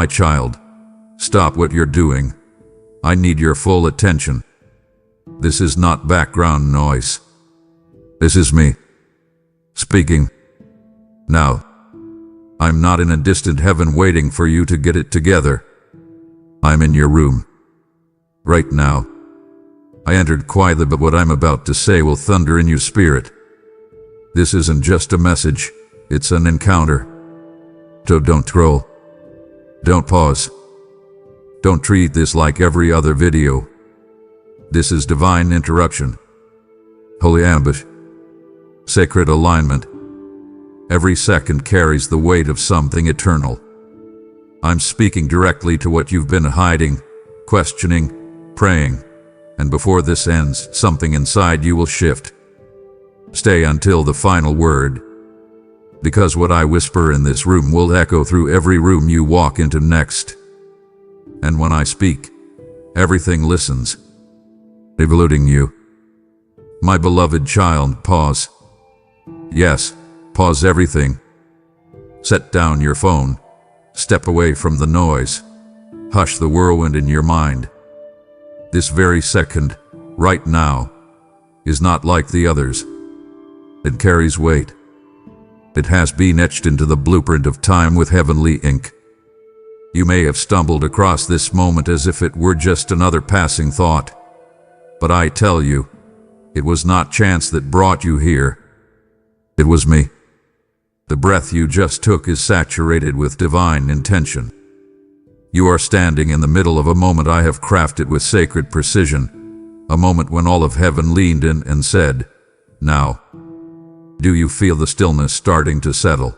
My child, stop what you're doing. I need your full attention. This is not background noise. This is me, speaking. Now, I'm not in a distant heaven waiting for you to get it together. I'm in your room. Right now. I entered quietly, but what I'm about to say will thunder in your spirit. This isn't just a message, it's an encounter. So don't troll. Don't pause. Don't treat this like every other video. This is divine interruption. Holy ambush. Sacred alignment. Every second carries the weight of something eternal. I'm speaking directly to what you've been hiding, questioning, praying. And before this ends, something inside you will shift. Stay until the final word. Because what I whisper in this room will echo through every room you walk into next. And when I speak, everything listens, including you. My beloved child, pause. Yes, pause everything. Set down your phone. Step away from the noise. Hush the whirlwind in your mind. This very second, right now, is not like the others. It carries weight. It has been etched into the blueprint of time with heavenly ink. You may have stumbled across this moment as if it were just another passing thought. But I tell you, it was not chance that brought you here. It was me. The breath you just took is saturated with divine intention. You are standing in the middle of a moment I have crafted with sacred precision, a moment when all of heaven leaned in and said, "Now." Do you feel the stillness starting to settle?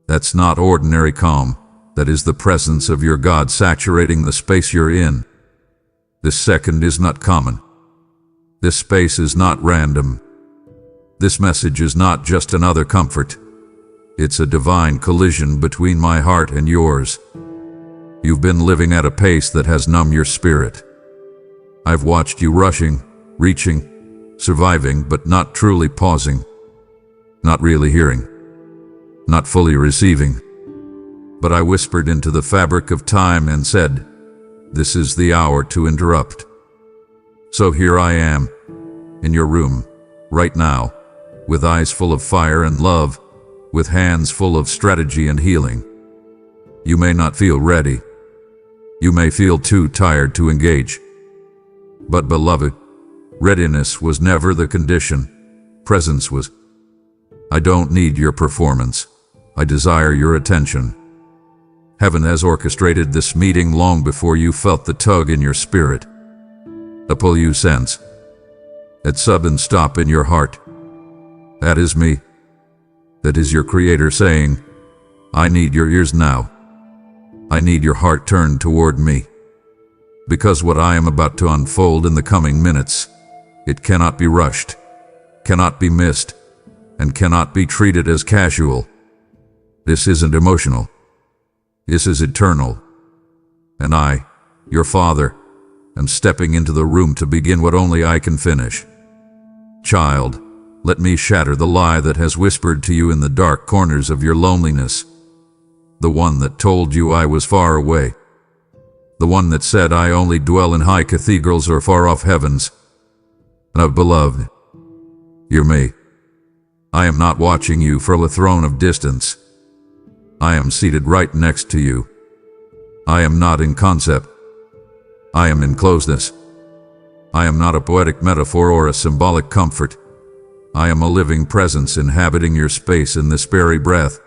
That's not ordinary calm. That is the presence of your God saturating the space you're in. This second is not common. This space is not random. This message is not just another comfort. It's a divine collision between my heart and yours. You've been living at a pace that has numbed your spirit. I've watched you rushing, reaching, surviving, but not truly pausing. Not really hearing. Not fully receiving. But I whispered into the fabric of time and said, "This is the hour to interrupt." So here I am, in your room, right now, with eyes full of fire and love, with hands full of strategy and healing. You may not feel ready. You may feel too tired to engage. But beloved, readiness was never the condition. Presence was. I don't need your performance. I desire your attention. Heaven has orchestrated this meeting long before you felt the tug in your spirit. The pull you sense. That sudden stop in your heart. That is me. That is your Creator saying, "I need your ears now. I need your heart turned toward me." Because what I am about to unfold in the coming minutes, it cannot be rushed, cannot be missed, and cannot be treated as casual. This isn't emotional. This is eternal. And I, your Father, am stepping into the room to begin what only I can finish. Child, let me shatter the lie that has whispered to you in the dark corners of your loneliness. The one that told you I was far away. The one that said I only dwell in high cathedrals or far-off heavens. Now, beloved, you're me. I am not watching you from a throne of distance. I am seated right next to you. I am not in concept. I am in closeness. I am not a poetic metaphor or a symbolic comfort. I am a living presence inhabiting your space in this very breath.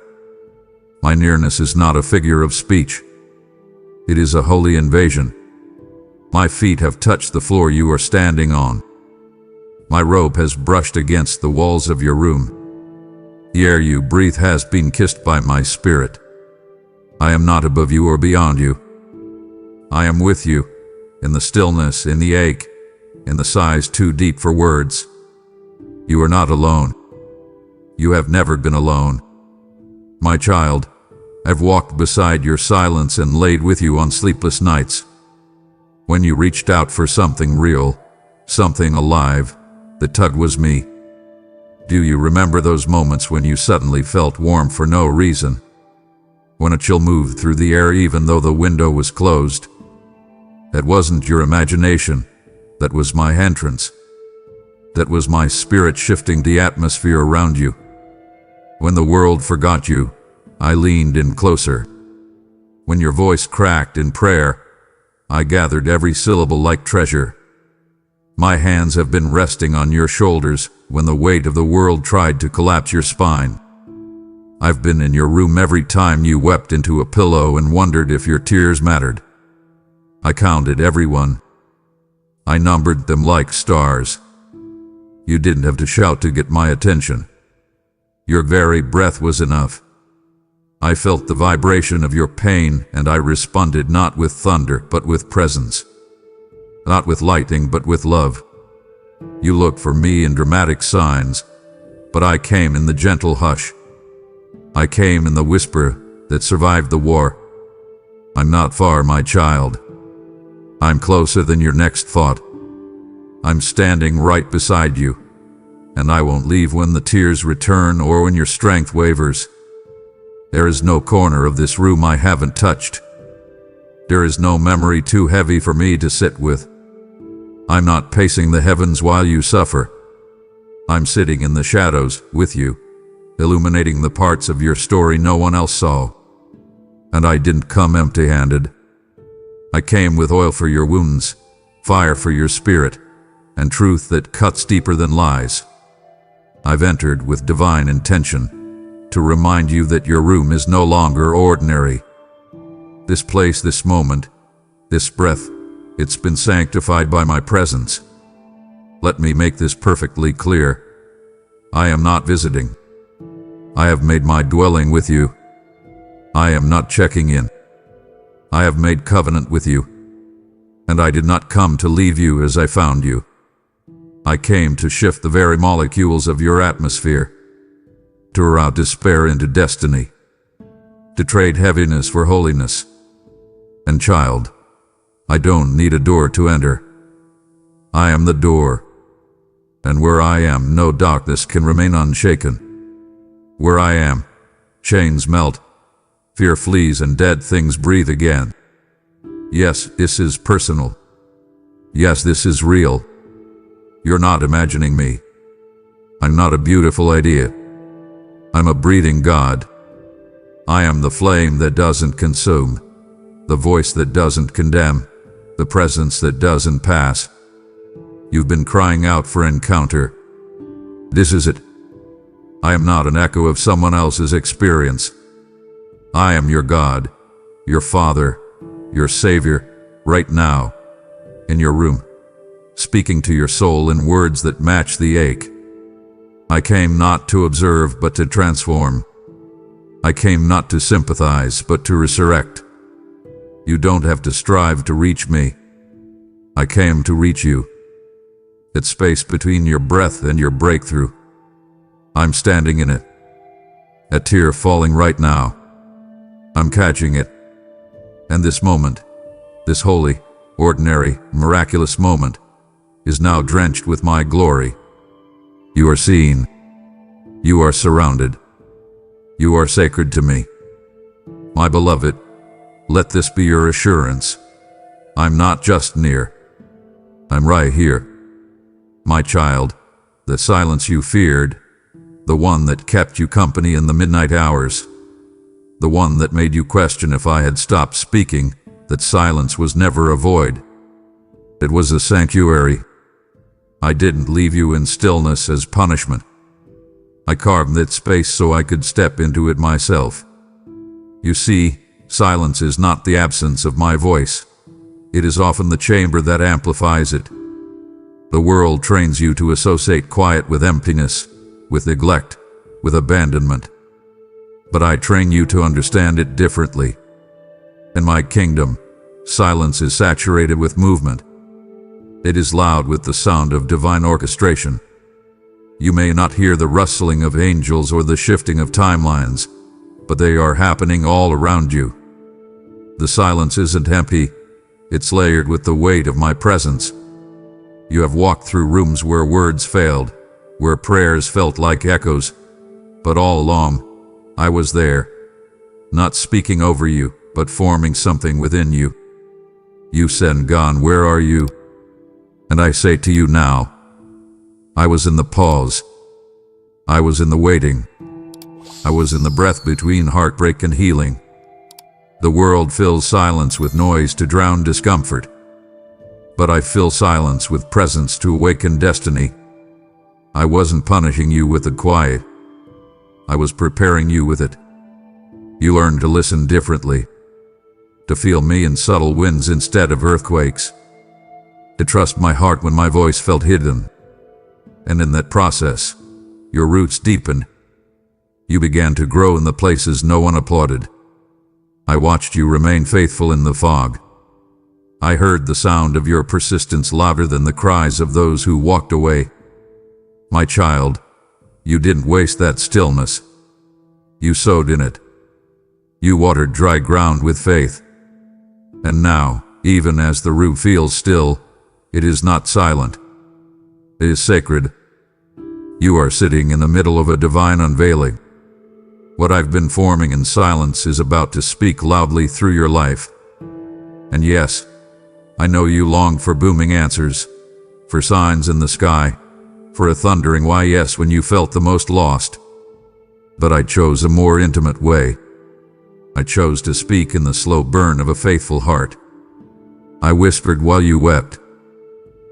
My nearness is not a figure of speech. It is a holy invasion. My feet have touched the floor you are standing on. My robe has brushed against the walls of your room. The air you breathe has been kissed by my spirit. I am not above you or beyond you. I am with you, in the stillness, in the ache, in the sighs too deep for words. You are not alone. You have never been alone. My child, I've walked beside your silence and laid with you on sleepless nights. When you reached out for something real, something alive, the tug was me. Do you remember those moments when you suddenly felt warm for no reason? when a chill moved through the air even though the window was closed. That wasn't your imagination. That was my entrance. That was my spirit shifting the atmosphere around you. When the world forgot you, I leaned in closer. When your voice cracked in prayer, I gathered every syllable like treasure. My hands have been resting on your shoulders when the weight of the world tried to collapse your spine. I've been in your room every time you wept into a pillow and wondered if your tears mattered. I counted everyone. I numbered them like stars. You didn't have to shout to get my attention. Your very breath was enough. I felt the vibration of your pain, and I responded not with thunder but with presence. Not with lightning but with love. You looked for me in dramatic signs, but I came in the gentle hush. I came in the whisper that survived the war. I'm not far, my child. I'm closer than your next thought. I'm standing right beside you, and I won't leave when the tears return or when your strength wavers. There is no corner of this room I haven't touched. There is no memory too heavy for me to sit with. I'm not pacing the heavens while you suffer. I'm sitting in the shadows with you, illuminating the parts of your story no one else saw. And I didn't come empty-handed. I came with oil for your wounds, fire for your spirit, and truth that cuts deeper than lies. I've entered with divine intention to remind you that your room is no longer ordinary. This place, this moment, this breath, it's been sanctified by my presence. Let me make this perfectly clear. I am not visiting. I have made my dwelling with you. I am not checking in. I have made covenant with you. And I did not come to leave you as I found you. I came to shift the very molecules of your atmosphere, to route despair into destiny, to trade heaviness for holiness. And child, I don't need a door to enter. I am the door. And where I am, no darkness can remain unshaken. Where I am, chains melt, fear flees, and dead things breathe again. Yes, this is personal. Yes, this is real. You're not imagining me. I'm not a beautiful idea. I'm a breathing God. I am the flame that doesn't consume, the voice that doesn't condemn, the presence that doesn't pass. You've been crying out for encounter. This is it. I am not an echo of someone else's experience. I am your God, your Father, your Savior, right now, in your room, speaking to your soul in words that match the ache. I came not to observe, but to transform. I came not to sympathize, but to resurrect. You don't have to strive to reach me. I came to reach you. It's space between your breath and your breakthrough. I'm standing in it. A tear falling right now. I'm catching it. And this moment, this holy, ordinary, miraculous moment, is now drenched with my glory. You are seen. You are surrounded. You are sacred to me. My beloved, let this be your assurance. I'm not just near. I'm right here. My child, the silence you feared, the one that kept you company in the midnight hours, the one that made you question if I had stopped speaking, that silence was never a void. It was a sanctuary. I didn't leave you in stillness as punishment. I carved that space so I could step into it myself. You see, silence is not the absence of my voice. It is often the chamber that amplifies it. The world trains you to associate quiet with emptiness, with neglect, with abandonment. But I train you to understand it differently. In my kingdom, silence is saturated with movement. It is loud with the sound of divine orchestration. You may not hear the rustling of angels or the shifting of timelines, but they are happening all around you. The silence isn't empty, it's layered with the weight of my presence. You have walked through rooms where words failed, where prayers felt like echoes, but all along, I was there. not speaking over you, but forming something within you. You said, "God, where are you?" And I say to you now, I was in the pause. I was in the waiting. I was in the breath between heartbreak and healing. The world fills silence with noise to drown discomfort. But I fill silence with presence to awaken destiny. I wasn't punishing you with the quiet. I was preparing you with it. You learned to listen differently, to feel me in subtle winds instead of earthquakes, to trust my heart when my voice felt hidden. And in that process, your roots deepened. You began to grow in the places no one applauded. I watched you remain faithful in the fog. I heard the sound of your persistence louder than the cries of those who walked away. My child, you didn't waste that stillness. You sowed in it. You watered dry ground with faith. And now, even as the root feels still, it is not silent. It is sacred. You are sitting in the middle of a divine unveiling. What I've been forming in silence is about to speak loudly through your life. And yes, I know you longed for booming answers, for signs in the sky, for a thundering why yes when you felt the most lost. But I chose a more intimate way. I chose to speak in the slow burn of a faithful heart. I whispered while you wept.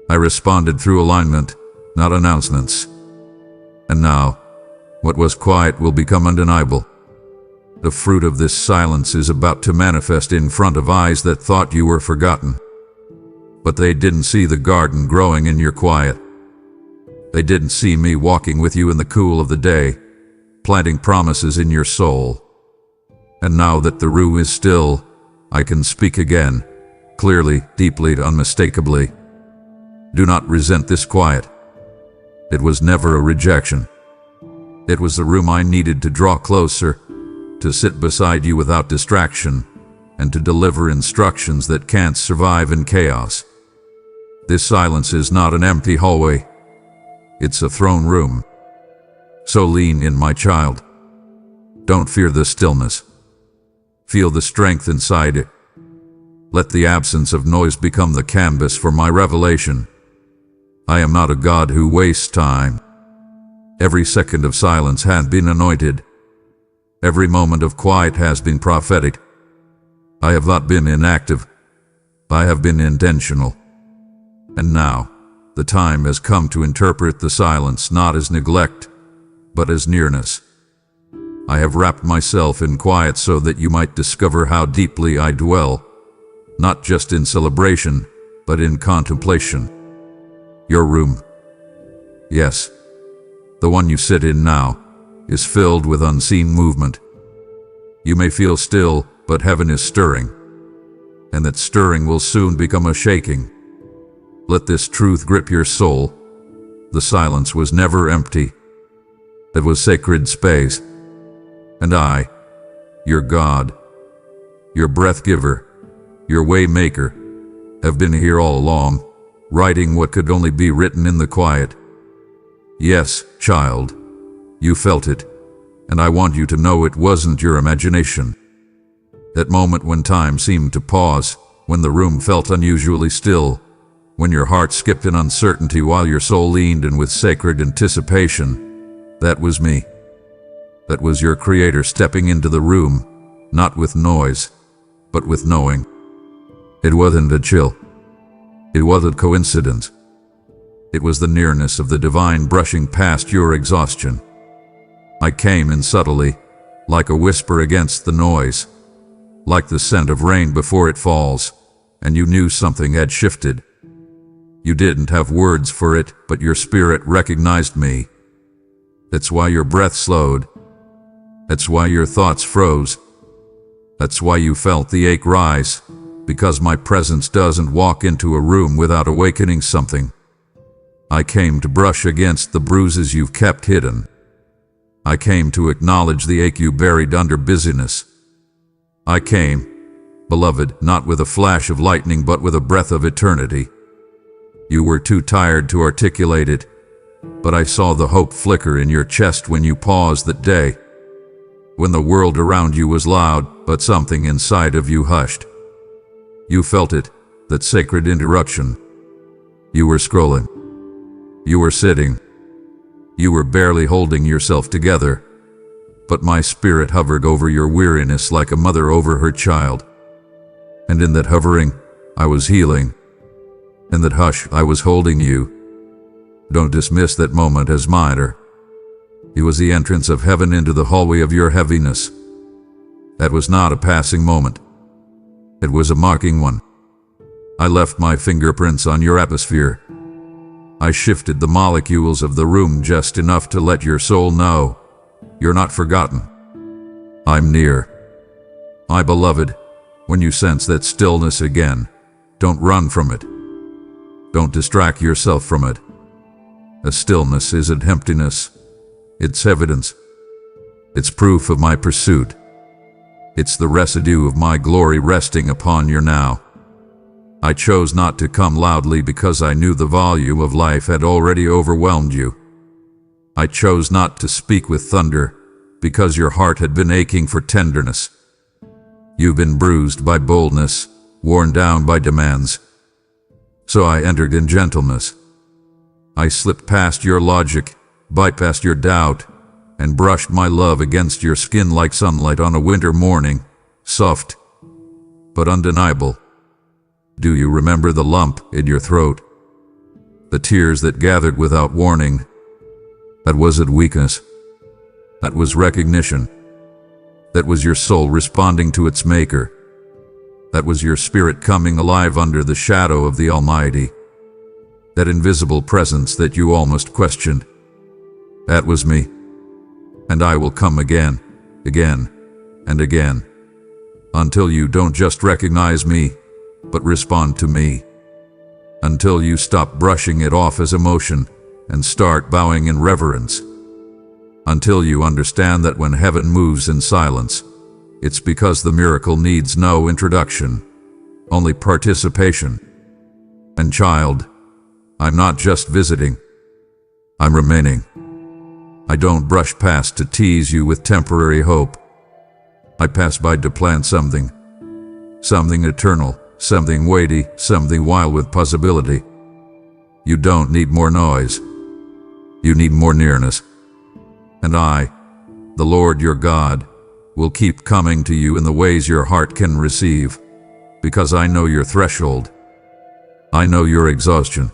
I responded through alignment, not announcements. And now, what was quiet will become undeniable. The fruit of this silence is about to manifest in front of eyes that thought you were forgotten. But they didn't see the garden growing in your quiet. They didn't see me walking with you in the cool of the day, planting promises in your soul. And now that the root is still, I can speak again, clearly, deeply, unmistakably. Do not resent this quiet. It was never a rejection. It was the room I needed to draw closer, to sit beside you without distraction, and to deliver instructions that can't survive in chaos. This silence is not an empty hallway. It's a throne room. So lean in, my child. Don't fear the stillness. Feel the strength inside it. Let the absence of noise become the canvas for my revelation. I am not a God who wastes time. Every second of silence has been anointed. Every moment of quiet has been prophetic. I have not been inactive. I have been intentional. And now, the time has come to interpret the silence not as neglect, but as nearness. I have wrapped myself in quiet so that you might discover how deeply I dwell, not just in celebration, but in contemplation. Your room, yes, the one you sit in now, is filled with unseen movement. You may feel still, but heaven is stirring, and that stirring will soon become a shaking. Let this truth grip your soul. The silence was never empty. It was sacred space. And I, your God, your breath giver, your way maker, have been here all along, writing what could only be written in the quiet. Yes, child, you felt it, and I want you to know it wasn't your imagination. That moment when time seemed to pause, when the room felt unusually still, when your heart skipped in uncertainty while your soul leaned in with sacred anticipation, that was me. That was your Creator stepping into the room, not with noise, but with knowing. It wasn't a chill. It wasn't coincidence. It was the nearness of the divine brushing past your exhaustion. I came in subtly, like a whisper against the noise, like the scent of rain before it falls, and you knew something had shifted. You didn't have words for it, but your spirit recognized me. That's why your breath slowed. That's why your thoughts froze. That's why you felt the ache rise, because my presence doesn't walk into a room without awakening something. I came to brush against the bruises you've kept hidden. I came to acknowledge the ache you buried under busyness. I came, beloved, not with a flash of lightning but with a breath of eternity. You were too tired to articulate it, but I saw the hope flicker in your chest when you paused that day. when the world around you was loud, but something inside of you hushed. You felt it, that sacred interruption. You were scrolling. You were sitting. You were barely holding yourself together. But my spirit hovered over your weariness like a mother over her child. And in that hovering, I was healing. In that hush, I was holding you. Don't dismiss that moment as minor. It was the entrance of heaven into the hallway of your heaviness. That was not a passing moment. It was a marking one. I left my fingerprints on your atmosphere. I shifted the molecules of the room just enough to let your soul know you're not forgotten. I'm near. My beloved, when you sense that stillness again, don't run from it. Don't distract yourself from it. A stillness isn't emptiness. It's evidence. It's proof of my pursuit. It's the residue of my glory resting upon your now. I chose not to come loudly because I knew the volume of life had already overwhelmed you. I chose not to speak with thunder because your heart had been aching for tenderness. You've been bruised by boldness, worn down by demands. So I entered in gentleness. I slipped past your logic, bypassed your doubt, and brushed my love against your skin like sunlight on a winter morning, soft but undeniable. Do you remember the lump in your throat? The tears that gathered without warning? That wasn't weakness. That was recognition. That was your soul responding to its maker. That was your spirit coming alive under the shadow of the Almighty. That invisible presence that you almost questioned. That was me. And I will come again, again, and again, until you don't just recognize me, but respond to me. Until you stop brushing it off as emotion and start bowing in reverence. Until you understand that when heaven moves in silence, it's because the miracle needs no introduction, only participation. And child, I'm not just visiting, I'm remaining. I don't brush past to tease you with temporary hope. I pass by to plant something eternal, something weighty, something wild with possibility. You don't need more noise. You need more nearness. And I, the Lord your God, will keep coming to you in the ways your heart can receive, because I know your threshold. I know your exhaustion.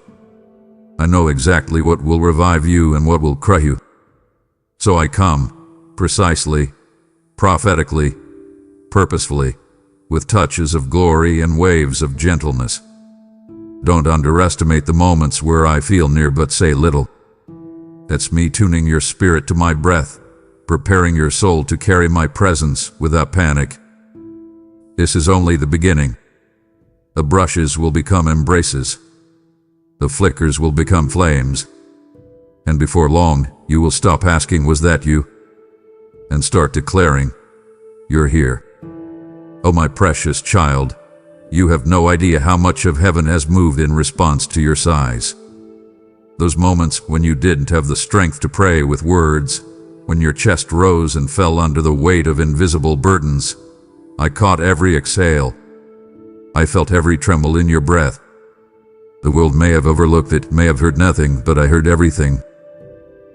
I know exactly what will revive you and what will crush you. So I come, precisely, prophetically, purposefully, with touches of glory and waves of gentleness. Don't underestimate the moments where I feel near but say little. That's me tuning your spirit to my breath, preparing your soul to carry my presence without panic. This is only the beginning. The brushes will become embraces. The flickers will become flames. And before long, you will stop asking, "Was that you?" and start declaring, "You're here." Oh, my precious child, you have no idea how much of heaven has moved in response to your sighs. Those moments when you didn't have the strength to pray with words, when your chest rose and fell under the weight of invisible burdens, I caught every exhale. I felt every tremble in your breath. The world may have overlooked it, may have heard nothing, but I heard everything.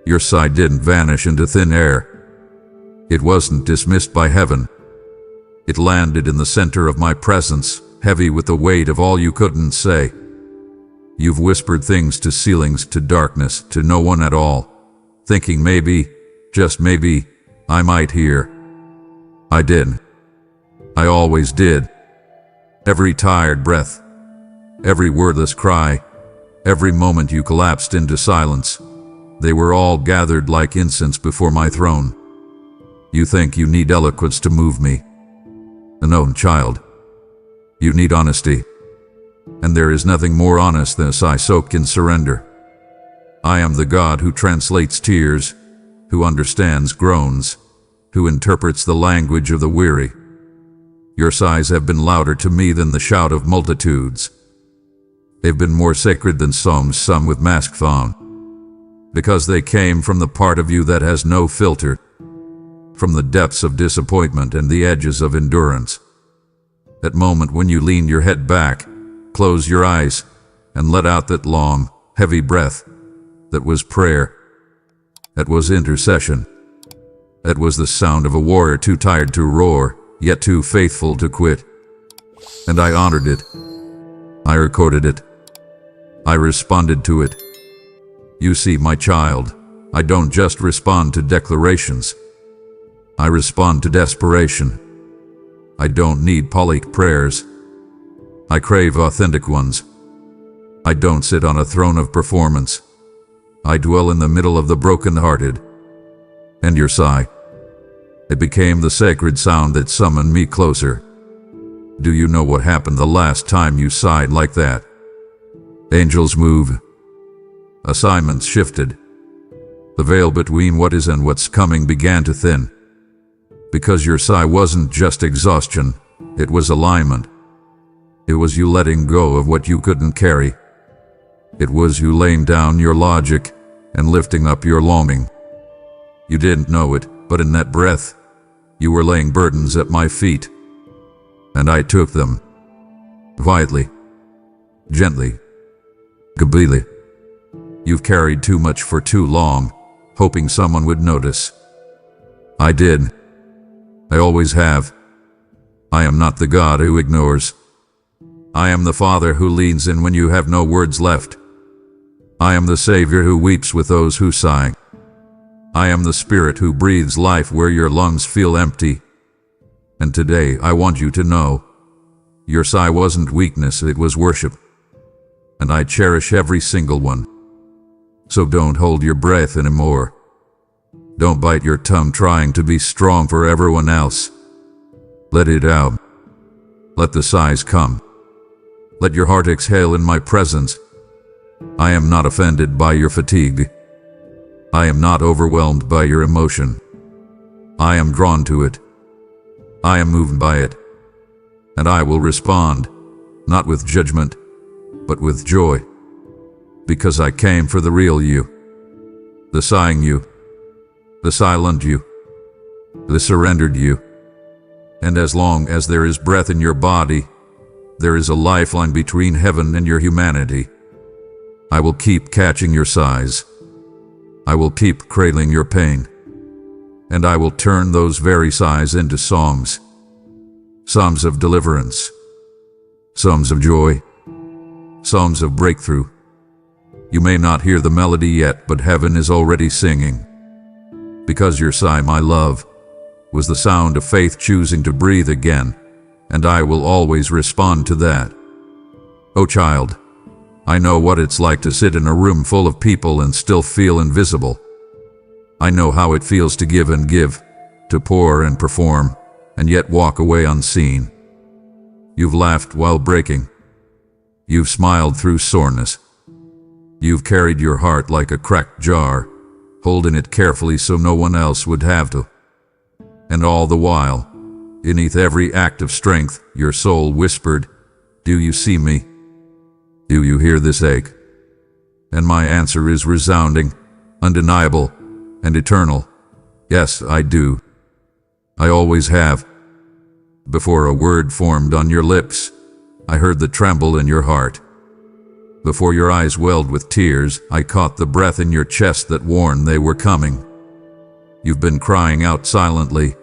Your sigh didn't vanish into thin air. It wasn't dismissed by heaven. It landed in the center of my presence, heavy with the weight of all you couldn't say. You've whispered things to ceilings, to darkness, to no one at all, thinking maybe, just maybe, I might hear. I did. I always did. Every tired breath, every wordless cry, every moment you collapsed into silence, they were all gathered like incense before my throne. You think you need eloquence to move me. No, child. You need honesty. And there is nothing more honest than a sigh soaked in surrender. I am the God who translates tears, who understands groans, who interprets the language of the weary. Your sighs have been louder to me than the shout of multitudes. They've been more sacred than songs sung with masked thong, because they came from the part of you that has no filter. from the depths of disappointment and the edges of endurance. That moment when you lean your head back, close your eyes, and let out that long, heavy breath. That was prayer. That was intercession. That was the sound of a warrior too tired to roar, yet too faithful to quit. And I honored it. I recorded it. I responded to it. You see, my child, I don't just respond to declarations. I respond to desperation. I don't need polished prayers. I crave authentic ones. I don't sit on a throne of performance. I dwell in the middle of the broken-hearted. And your sigh. It became the sacred sound that summoned me closer. Do you know what happened the last time you sighed like that? Angels move. Assignments shifted. The veil between what is and what's coming began to thin. Because your sigh wasn't just exhaustion, it was alignment. It was you letting go of what you couldn't carry. It was you laying down your logic and lifting up your longing. You didn't know it, but in that breath, you were laying burdens at my feet. And I took them. Quietly. Gently. Completely. You've carried too much for too long, hoping someone would notice. I did. I always have. I am not the God who ignores. I am the Father who leans in when you have no words left. I am the Savior who weeps with those who sigh. I am the Spirit who breathes life where your lungs feel empty. And today I want you to know, your sigh wasn't weakness, it was worship. And I cherish every single one. So don't hold your breath anymore. Don't bite your tongue trying to be strong for everyone else. Let it out. Let the sighs come. Let your heart exhale in my presence. I am not offended by your fatigue. I am not overwhelmed by your emotion. I am drawn to it. I am moved by it. And I will respond, not with judgment, but with joy. Because I came for the real you. The sighing you. The silent you. The surrendered you. And as long as there is breath in your body, there is a lifeline between heaven and your humanity. I will keep catching your sighs. I will keep cradling your pain. And I will turn those very sighs into songs. Songs of deliverance. Songs of joy. Songs of breakthrough. You may not hear the melody yet, but heaven is already singing. Because your sigh, my love, was the sound of faith choosing to breathe again, and I will always respond to that. Oh child, I know what it's like to sit in a room full of people and still feel invisible. I know how it feels to give and give, to pour and perform, and yet walk away unseen. You've laughed while breaking. You've smiled through soreness. You've carried your heart like a cracked jar, holding it carefully so no one else would have to. And all the while, beneath every act of strength, your soul whispered, "Do you see me? Do you hear this ache?" And my answer is resounding, undeniable, and eternal. Yes, I do. I always have. Before a word formed on your lips, I heard the tremble in your heart. Before your eyes welled with tears, I caught the breath in your chest that warned they were coming. You've been crying out silently,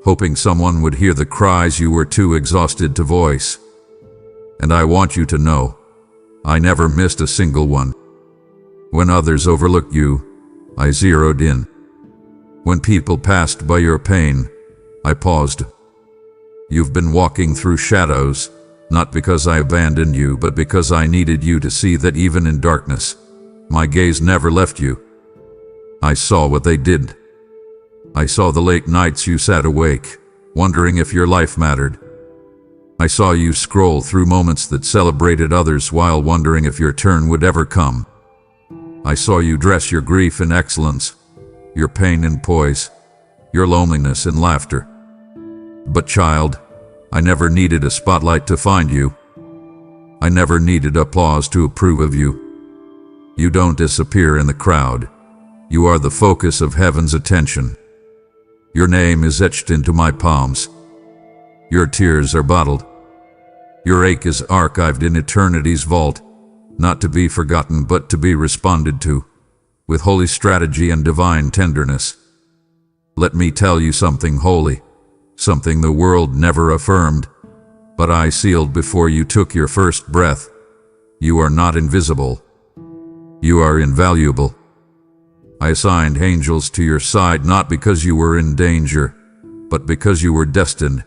hoping someone would hear the cries you were too exhausted to voice. And I want you to know, I never missed a single one. When others overlooked you, I zeroed in. When people passed by your pain, I paused. You've been walking through shadows, not because I abandoned you, but because I needed you to see that even in darkness, my gaze never left you. I saw what they did. I saw the late nights you sat awake, wondering if your life mattered. I saw you scroll through moments that celebrated others while wondering if your turn would ever come. I saw you dress your grief in excellence, your pain in poise, your loneliness in laughter. But child, I never needed a spotlight to find you. I never needed applause to approve of you. You don't disappear in the crowd. You are the focus of heaven's attention. Your name is etched into my palms. Your tears are bottled. Your ache is archived in eternity's vault, not to be forgotten but to be responded to, with holy strategy and divine tenderness. Let me tell you something holy, something the world never affirmed, but I sealed before you took your first breath. You are not invisible. You are invaluable. I assigned angels to your side not because you were in danger, but because you were destined.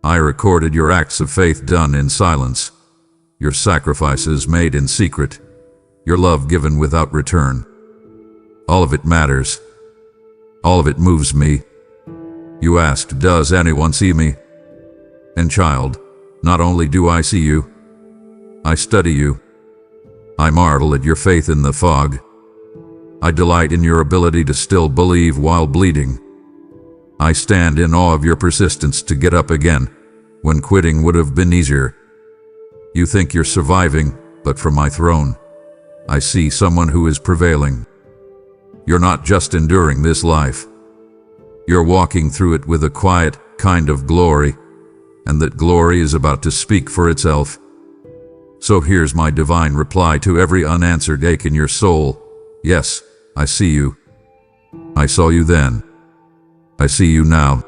I recorded your acts of faith done in silence, your sacrifices made in secret, your love given without return. All of it matters. All of it moves me. You asked, does anyone see me? And child, not only do I see you, I study you. I marvel at your faith in the fog. I delight in your ability to still believe while bleeding. I stand in awe of your persistence to get up again, when quitting would have been easier. You think you're surviving, but from my throne, I see someone who is prevailing. You're not just enduring this life. You're walking through it with a quiet kind of glory, and that glory is about to speak for itself. So here's my divine reply to every unanswered ache in your soul. Yes, I see you. I saw you then. I see you now.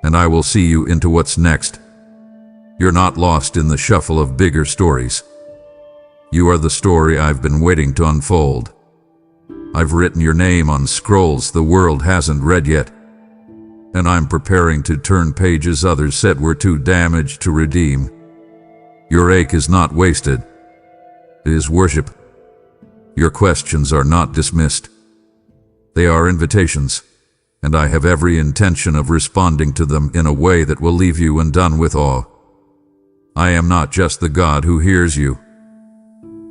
And I will see you into what's next. You're not lost in the shuffle of bigger stories. You are the story I've been waiting to unfold. I've written your name on scrolls the world hasn't read yet, and I'm preparing to turn pages others said were too damaged to redeem. Your ache is not wasted. It is worship. Your questions are not dismissed. They are invitations, and I have every intention of responding to them in a way that will leave you undone with awe. I am not just the God who hears you.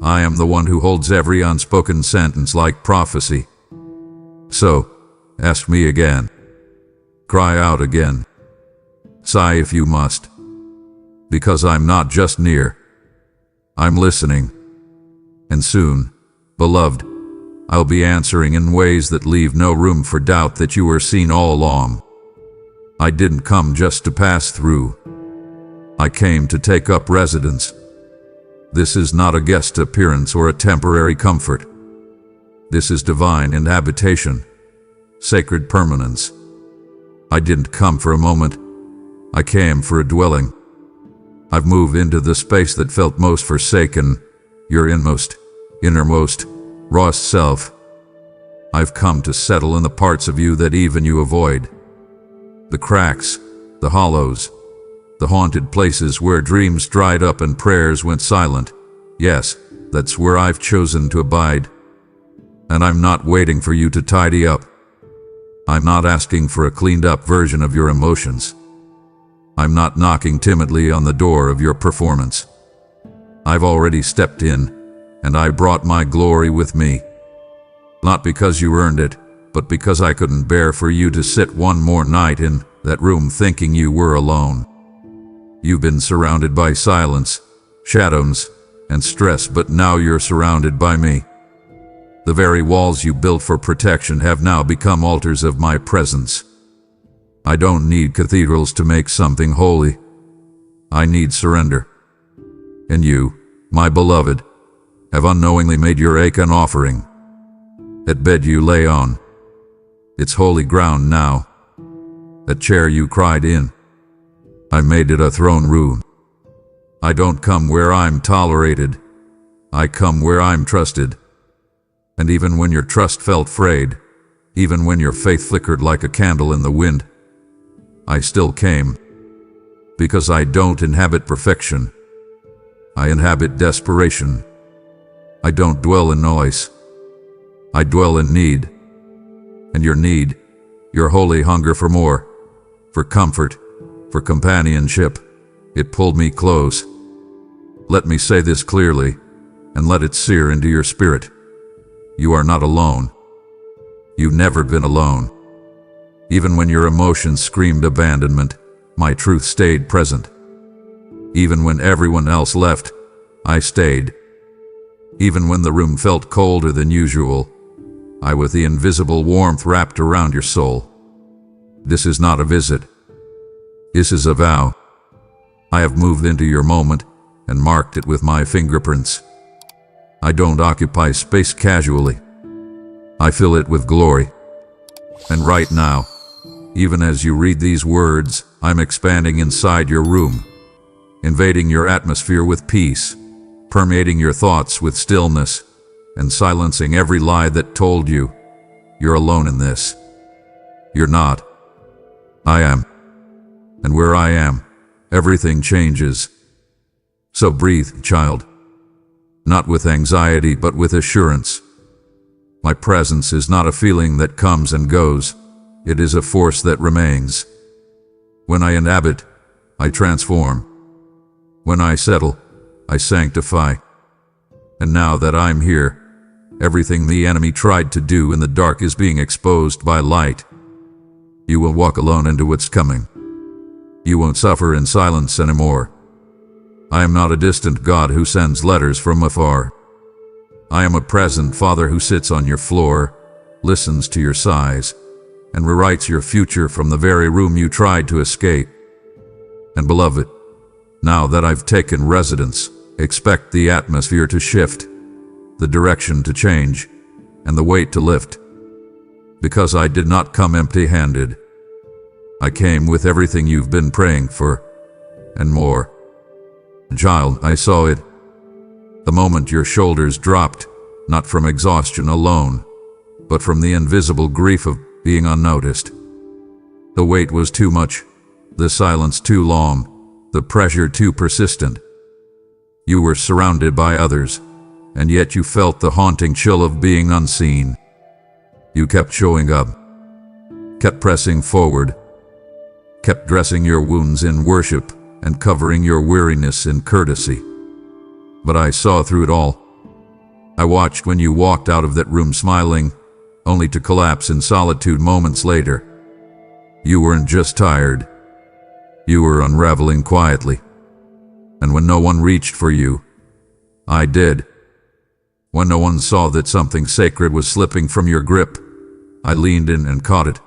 I am the one who holds every unspoken sentence like prophecy. So, ask me again. Cry out again. Sigh if you must. Because I'm not just near. I'm listening. And soon, beloved, I'll be answering in ways that leave no room for doubt that you were seen all along. I didn't come just to pass through. I came to take up residence. This is not a guest appearance or a temporary comfort. This is divine inhabitation, sacred permanence. I didn't come for a moment. I came for a dwelling. I've moved into the space that felt most forsaken, your inmost, innermost, rawest self. I've come to settle in the parts of you that even you avoid. The cracks, the hollows, the haunted places where dreams dried up and prayers went silent. Yes, that's where I've chosen to abide. And I'm not waiting for you to tidy up. I'm not asking for a cleaned up version of your emotions. I'm not knocking timidly on the door of your performance. I've already stepped in, and I brought my glory with me. Not because you earned it, but because I couldn't bear for you to sit one more night in that room thinking you were alone. You've been surrounded by silence, shadows, and stress, but now you're surrounded by me. The very walls you built for protection have now become altars of my presence. I don't need cathedrals to make something holy. I need surrender. And you, my beloved, have unknowingly made your ache an offering. That bed you lay on, it's holy ground now. That chair you cried in, I made it a throne room. I don't come where I'm tolerated. I come where I'm trusted. And even when your trust felt frayed, even when your faith flickered like a candle in the wind, I still came. Because I don't inhabit perfection. I inhabit desperation. I don't dwell in noise. I dwell in need. And your need, your holy hunger for more, for comfort, for companionship, it pulled me close. Let me say this clearly, and let it sear into your spirit. You are not alone. You've never been alone. Even when your emotions screamed abandonment, my truth stayed present. Even when everyone else left, I stayed. Even when the room felt colder than usual, I with the invisible warmth wrapped around your soul. This is not a visit. This is a vow. I have moved into your moment and marked it with my fingerprints. I don't occupy space casually. I fill it with glory. And right now, even as you read these words, I'm expanding inside your room, invading your atmosphere with peace, permeating your thoughts with stillness, and silencing every lie that told you you're alone in this. You're not. I am. And where I am, everything changes. So breathe, child. Not with anxiety, but with assurance. My presence is not a feeling that comes and goes. It is a force that remains. When I inhabit, I transform. When I settle, I sanctify. And now that I'm here, everything the enemy tried to do in the dark is being exposed by light. You will walk alone into what's coming. You won't suffer in silence anymore. I am not a distant God who sends letters from afar. I am a present Father who sits on your floor, listens to your sighs, and rewrites your future from the very room you tried to escape. And beloved, now that I've taken residence, expect the atmosphere to shift, the direction to change, and the weight to lift. Because I did not come empty-handed. I came with everything you've been praying for, and more. Child, I saw it. The moment your shoulders dropped, not from exhaustion alone, but from the invisible grief of being unnoticed. The weight was too much, the silence too long, the pressure too persistent. You were surrounded by others, and yet you felt the haunting chill of being unseen. You kept showing up, kept pressing forward, kept dressing your wounds in worship and covering your weariness in courtesy. But I saw through it all. I watched when you walked out of that room smiling, only to collapse in solitude moments later. You weren't just tired. You were unraveling quietly. And when no one reached for you, I did. When no one saw that something sacred was slipping from your grip, I leaned in and caught it.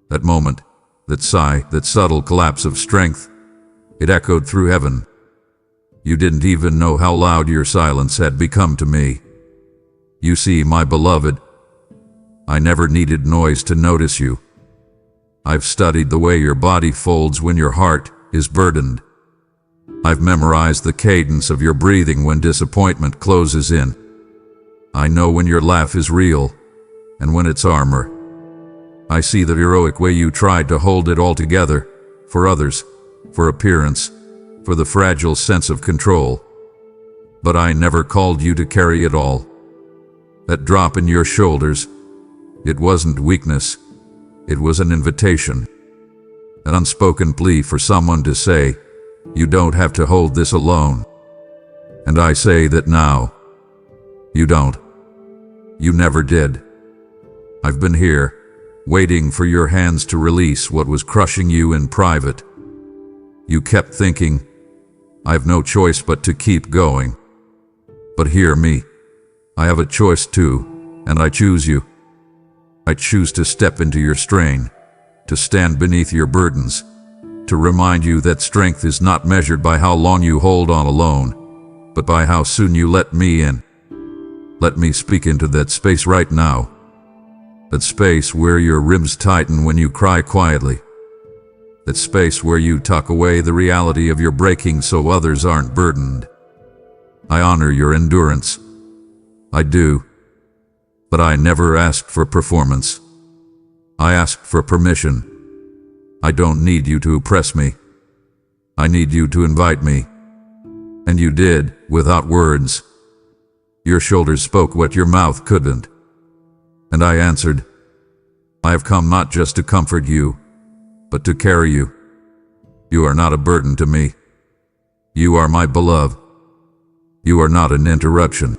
That moment, that sigh, that subtle collapse of strength, it echoed through heaven. You didn't even know how loud your silence had become to me. You see, my beloved, I never needed noise to notice you. I've studied the way your body folds when your heart is burdened. I've memorized the cadence of your breathing when disappointment closes in. I know when your laugh is real and when it's armor. I see the heroic way you tried to hold it all together, for others, for appearance, for the fragile sense of control. But I never called you to carry it all. That drop in your shoulders, it wasn't weakness, it was an invitation. An unspoken plea for someone to say, you don't have to hold this alone. And I say that now. You don't. You never did. I've been here, waiting for your hands to release what was crushing you in private. You kept thinking, I've no choice but to keep going. But hear me. I have a choice too, and I choose you. I choose to step into your strain, to stand beneath your burdens, to remind you that strength is not measured by how long you hold on alone, but by how soon you let me in. Let me speak into that space right now. That space where your ribs tighten when you cry quietly. That space where you tuck away the reality of your breaking so others aren't burdened. I honor your endurance. I do. But I never asked for performance. I asked for permission. I don't need you to oppress me. I need you to invite me. And you did, without words. Your shoulders spoke what your mouth couldn't. And I answered, I have come not just to comfort you, but to carry you. You are not a burden to me. You are my beloved. You are not an interruption.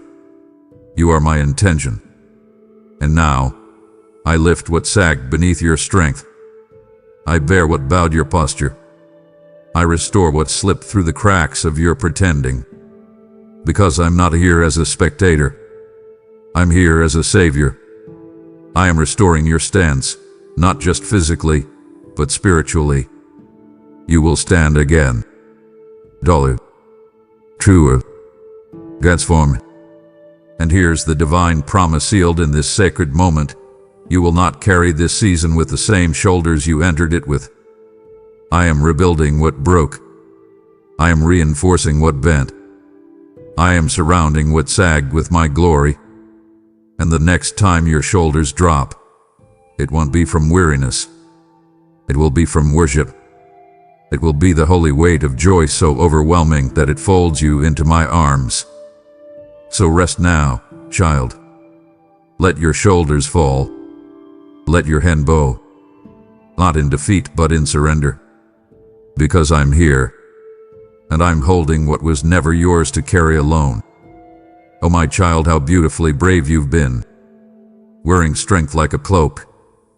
You are my intention. And now, I lift what sagged beneath your strength. I bear what bowed your posture. I restore what slipped through the cracks of your pretending. Because I'm not here as a spectator. I'm here as a savior. I am restoring your stance, not just physically, but spiritually, you will stand again. Taller, truer, transformed. And here's the divine promise sealed in this sacred moment. You will not carry this season with the same shoulders you entered it with. I am rebuilding what broke. I am reinforcing what bent. I am surrounding what sagged with my glory. And the next time your shoulders drop, it won't be from weariness. It will be from worship. It will be the holy weight of joy so overwhelming that it folds you into my arms. So rest now, child. Let your shoulders fall. Let your head bow. Not in defeat but in surrender. Because I'm here. And I'm holding what was never yours to carry alone. Oh my child, how beautifully brave you've been. Wearing strength like a cloak,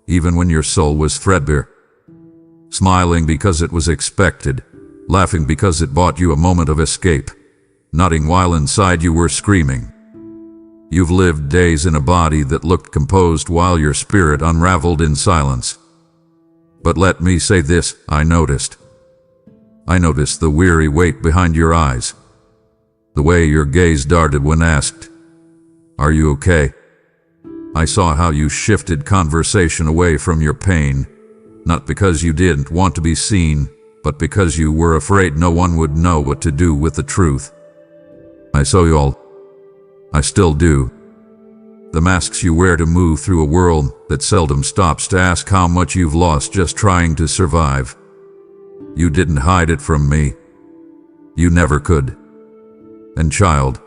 even when your soul was threadbare. Smiling because it was expected, laughing because it bought you a moment of escape, nodding while inside you were screaming. You've lived days in a body that looked composed while your spirit unraveled in silence. But let me say this, I noticed the weary weight behind your eyes, the way your gaze darted when asked, "Are you okay?" I saw how you shifted conversation away from your pain, not because you didn't want to be seen, but because you were afraid no one would know what to do with the truth. I saw you all. I still do. The masks you wear to move through a world that seldom stops to ask how much you've lost just trying to survive. You didn't hide it from me. You never could. And child,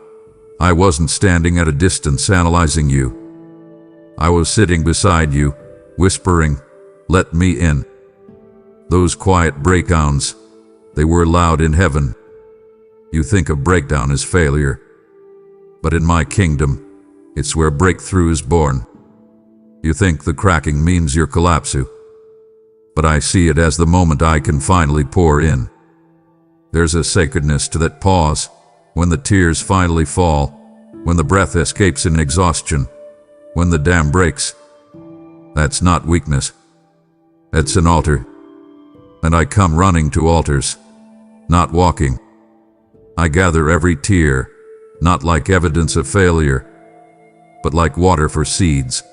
I wasn't standing at a distance analyzing you. I was sitting beside you, whispering, "Let me in." Those quiet breakdowns, they were loud in heaven. You think a breakdown is failure. But in my kingdom, it's where breakthrough is born. You think the cracking means you're collapsing. But I see it as the moment I can finally pour in. There's a sacredness to that pause, when the tears finally fall, when the breath escapes in exhaustion, when the dam breaks. That's not weakness. It's an altar. And I come running to altars, not walking. I gather every tear, not like evidence of failure, but like water for seeds.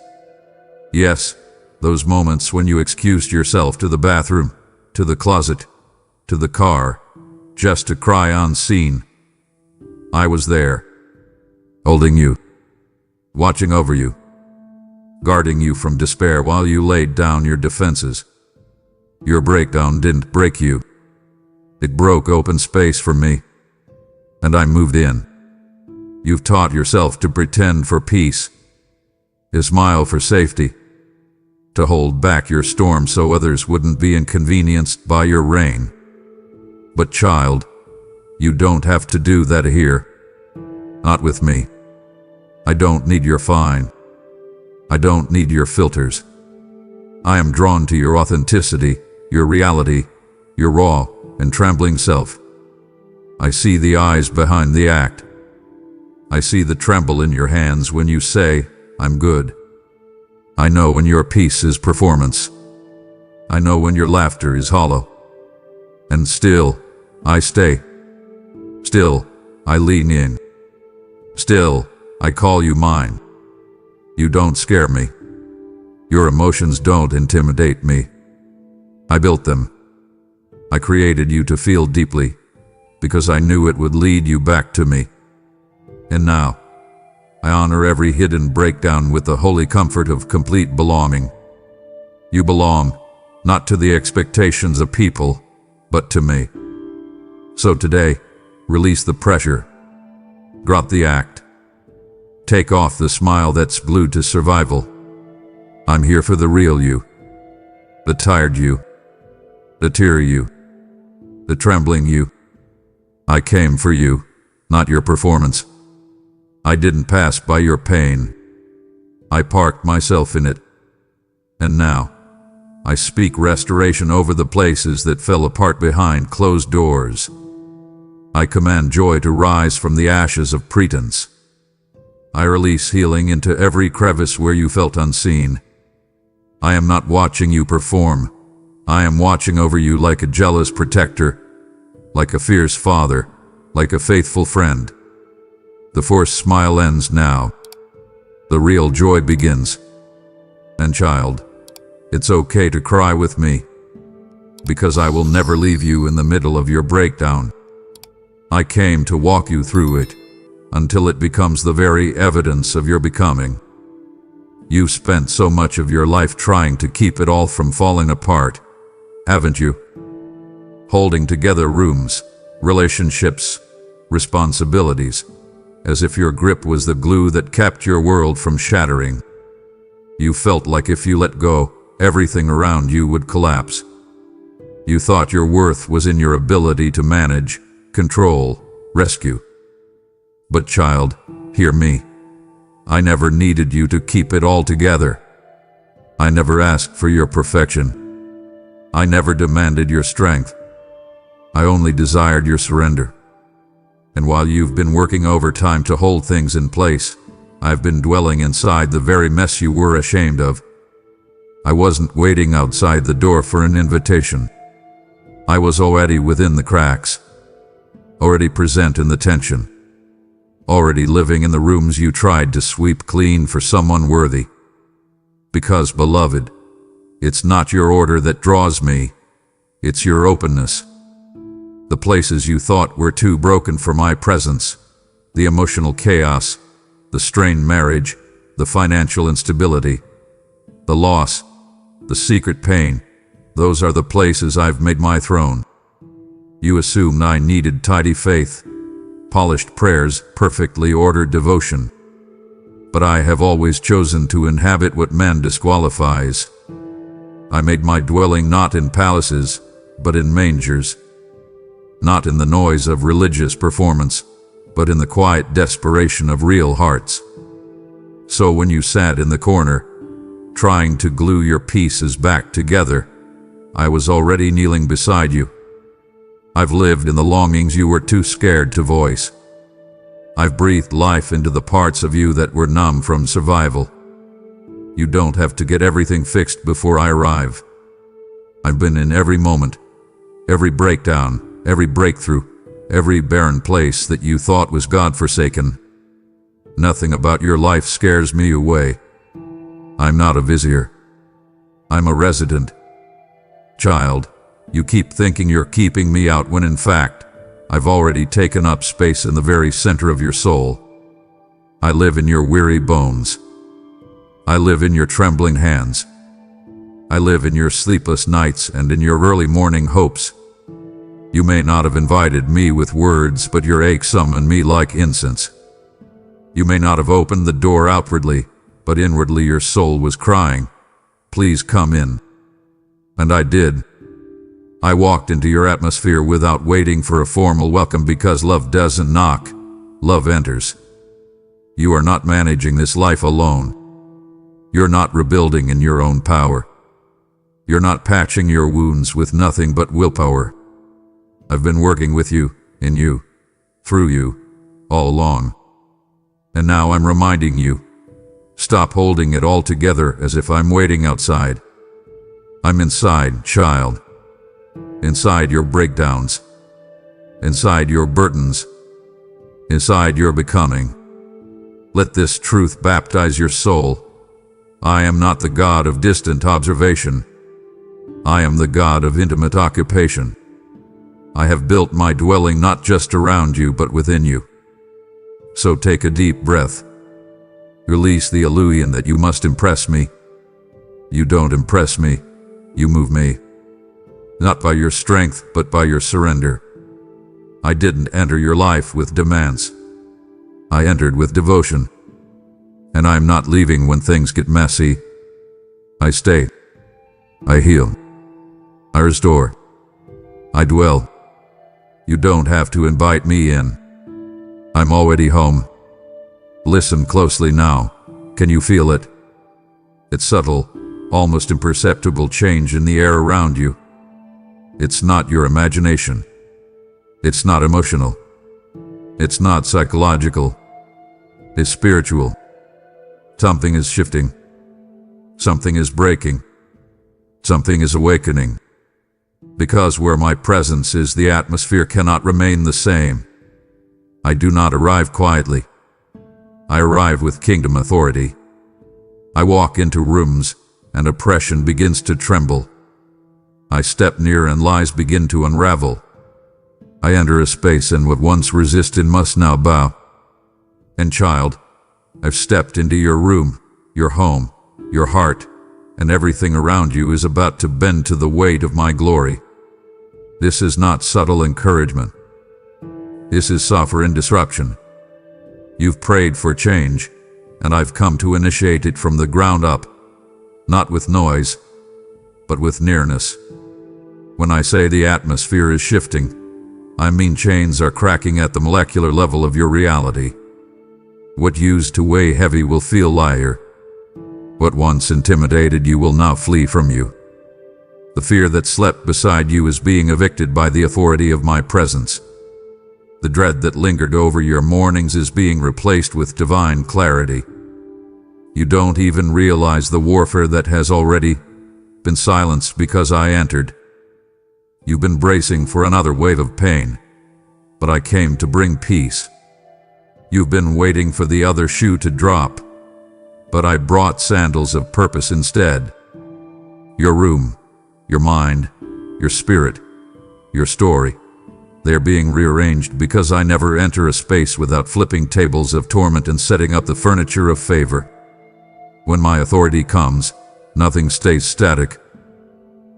Yes, those moments when you excused yourself to the bathroom, to the closet, to the car, just to cry unseen. I was there, holding you, watching over you, guarding you from despair while you laid down your defenses. Your breakdown didn't break you. It broke open space for me, and I moved in. You've taught yourself to pretend for peace, to smile for safety, to hold back your storm so others wouldn't be inconvenienced by your rain. But child, you don't have to do that here. Not with me. I don't need your fine. I don't need your filters. I am drawn to your authenticity, your reality, your raw and trembling self. I see the eyes behind the act. I see the tremble in your hands when you say, "I'm good." I know when your peace is performance. I know when your laughter is hollow. And still, I stay. Still, I lean in. Still, I call you mine. You don't scare me. Your emotions don't intimidate me. I built them. I created you to feel deeply, because I knew it would lead you back to me. And now, I honor every hidden breakdown with the holy comfort of complete belonging. You belong, not to the expectations of people, but to me. So today, release the pressure. Drop the act. Take off the smile that's glued to survival. I'm here for the real you. The tired you. The teary you. The trembling you. I came for you, not your performance. I didn't pass by your pain. I parked myself in it. And now, I speak restoration over the places that fell apart behind closed doors. I command joy to rise from the ashes of pretense. I release healing into every crevice where you felt unseen. I am not watching you perform. I am watching over you like a jealous protector, like a fierce father, like a faithful friend. The forced smile ends now. The real joy begins. And child, it's okay to cry with me, because I will never leave you in the middle of your breakdown. I came to walk you through it, until it becomes the very evidence of your becoming. You've spent so much of your life trying to keep it all from falling apart, haven't you? Holding together rooms, relationships, responsibilities, as if your grip was the glue that kept your world from shattering. You felt like if you let go, everything around you would collapse. You thought your worth was in your ability to manage, control, rescue. But child, hear me. I never needed you to keep it all together. I never asked for your perfection. I never demanded your strength. I only desired your surrender. And while you've been working overtime to hold things in place, I've been dwelling inside the very mess you were ashamed of. I wasn't waiting outside the door for an invitation. I was already within the cracks, already present in the tension, already living in the rooms you tried to sweep clean for someone worthy. Because, beloved, it's not your order that draws me, it's your openness. The places you thought were too broken for my presence, the emotional chaos, the strained marriage, the financial instability, the loss, the secret pain, those are the places I've made my throne. You assumed I needed tidy faith, polished prayers, perfectly ordered devotion. But I have always chosen to inhabit what man disqualifies. I made my dwelling not in palaces, but in mangers. Not in the noise of religious performance, but in the quiet desperation of real hearts. So when you sat in the corner, trying to glue your pieces back together, I was already kneeling beside you. I've lived in the longings you were too scared to voice. I've breathed life into the parts of you that were numb from survival. You don't have to get everything fixed before I arrive. I've been in every moment, every breakdown, every breakthrough, every barren place that you thought was God-forsaken. Nothing about your life scares me away. I'm not a vizier. I'm a resident. Child, you keep thinking you're keeping me out when in fact, I've already taken up space in the very center of your soul. I live in your weary bones. I live in your trembling hands. I live in your sleepless nights and in your early morning hopes. You may not have invited me with words, but your ache summoned me like incense. You may not have opened the door outwardly, but inwardly your soul was crying, "Please come in." And I did. I walked into your atmosphere without waiting for a formal welcome, because love doesn't knock, love enters. You are not managing this life alone. You're not rebuilding in your own power. You're not patching your wounds with nothing but willpower. I've been working with you, in you, through you, all along. And now I'm reminding you, stop holding it all together as if I'm waiting outside. I'm inside, child. Inside your breakdowns. Inside your burdens. Inside your becoming. Let this truth baptize your soul. I am not the God of distant observation. I am the God of intimate occupation. I have built my dwelling not just around you, but within you. So take a deep breath. Release the illusion that you must impress me. You don't impress me, you move me. Not by your strength, but by your surrender. I didn't enter your life with demands. I entered with devotion. And I'm not leaving when things get messy. I stay. I heal. I restore. I dwell. You don't have to invite me in. I'm already home. Listen closely now. Can you feel it? It's subtle, almost imperceptible change in the air around you. It's not your imagination. It's not emotional. It's not psychological. It's spiritual. Something is shifting. Something is breaking. Something is awakening. Because where my presence is, the atmosphere cannot remain the same. I do not arrive quietly. I arrive with kingdom authority. I walk into rooms, and oppression begins to tremble. I step near and lies begin to unravel. I enter a space and what once resisted must now bow. And child, I've stepped into your room, your home, your heart, and everything around you is about to bend to the weight of my glory. This is not subtle encouragement. This is sovereign disruption. You've prayed for change, and I've come to initiate it from the ground up, not with noise, but with nearness. When I say the atmosphere is shifting, I mean chains are cracking at the molecular level of your reality. What used to weigh heavy will feel lighter. What once intimidated you will now flee from you. The fear that slept beside you is being evicted by the authority of my presence. The dread that lingered over your mornings is being replaced with divine clarity. You don't even realize the warfare that has already been silenced because I entered. You've been bracing for another wave of pain, but I came to bring peace. You've been waiting for the other shoe to drop, but I brought sandals of purpose instead. Your room, your mind, your spirit, your story, they're being rearranged because I never enter a space without flipping tables of torment and setting up the furniture of favor. When my authority comes, nothing stays static,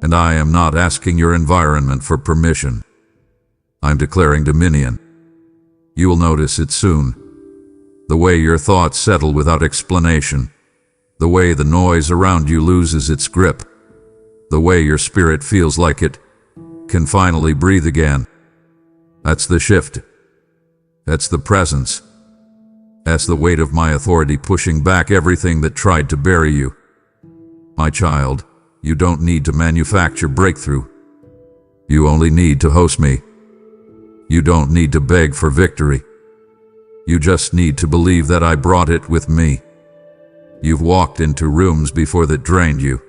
and I am not asking your environment for permission. I'm declaring dominion. You will notice it soon. The way your thoughts settle without explanation, the way the noise around you loses its grip, the way your spirit feels like it can finally breathe again. That's the shift. That's the presence. That's the weight of my authority pushing back everything that tried to bury you. My child, you don't need to manufacture breakthrough. You only need to host me. You don't need to beg for victory. You just need to believe that I brought it with me. You've walked into rooms before that drained you.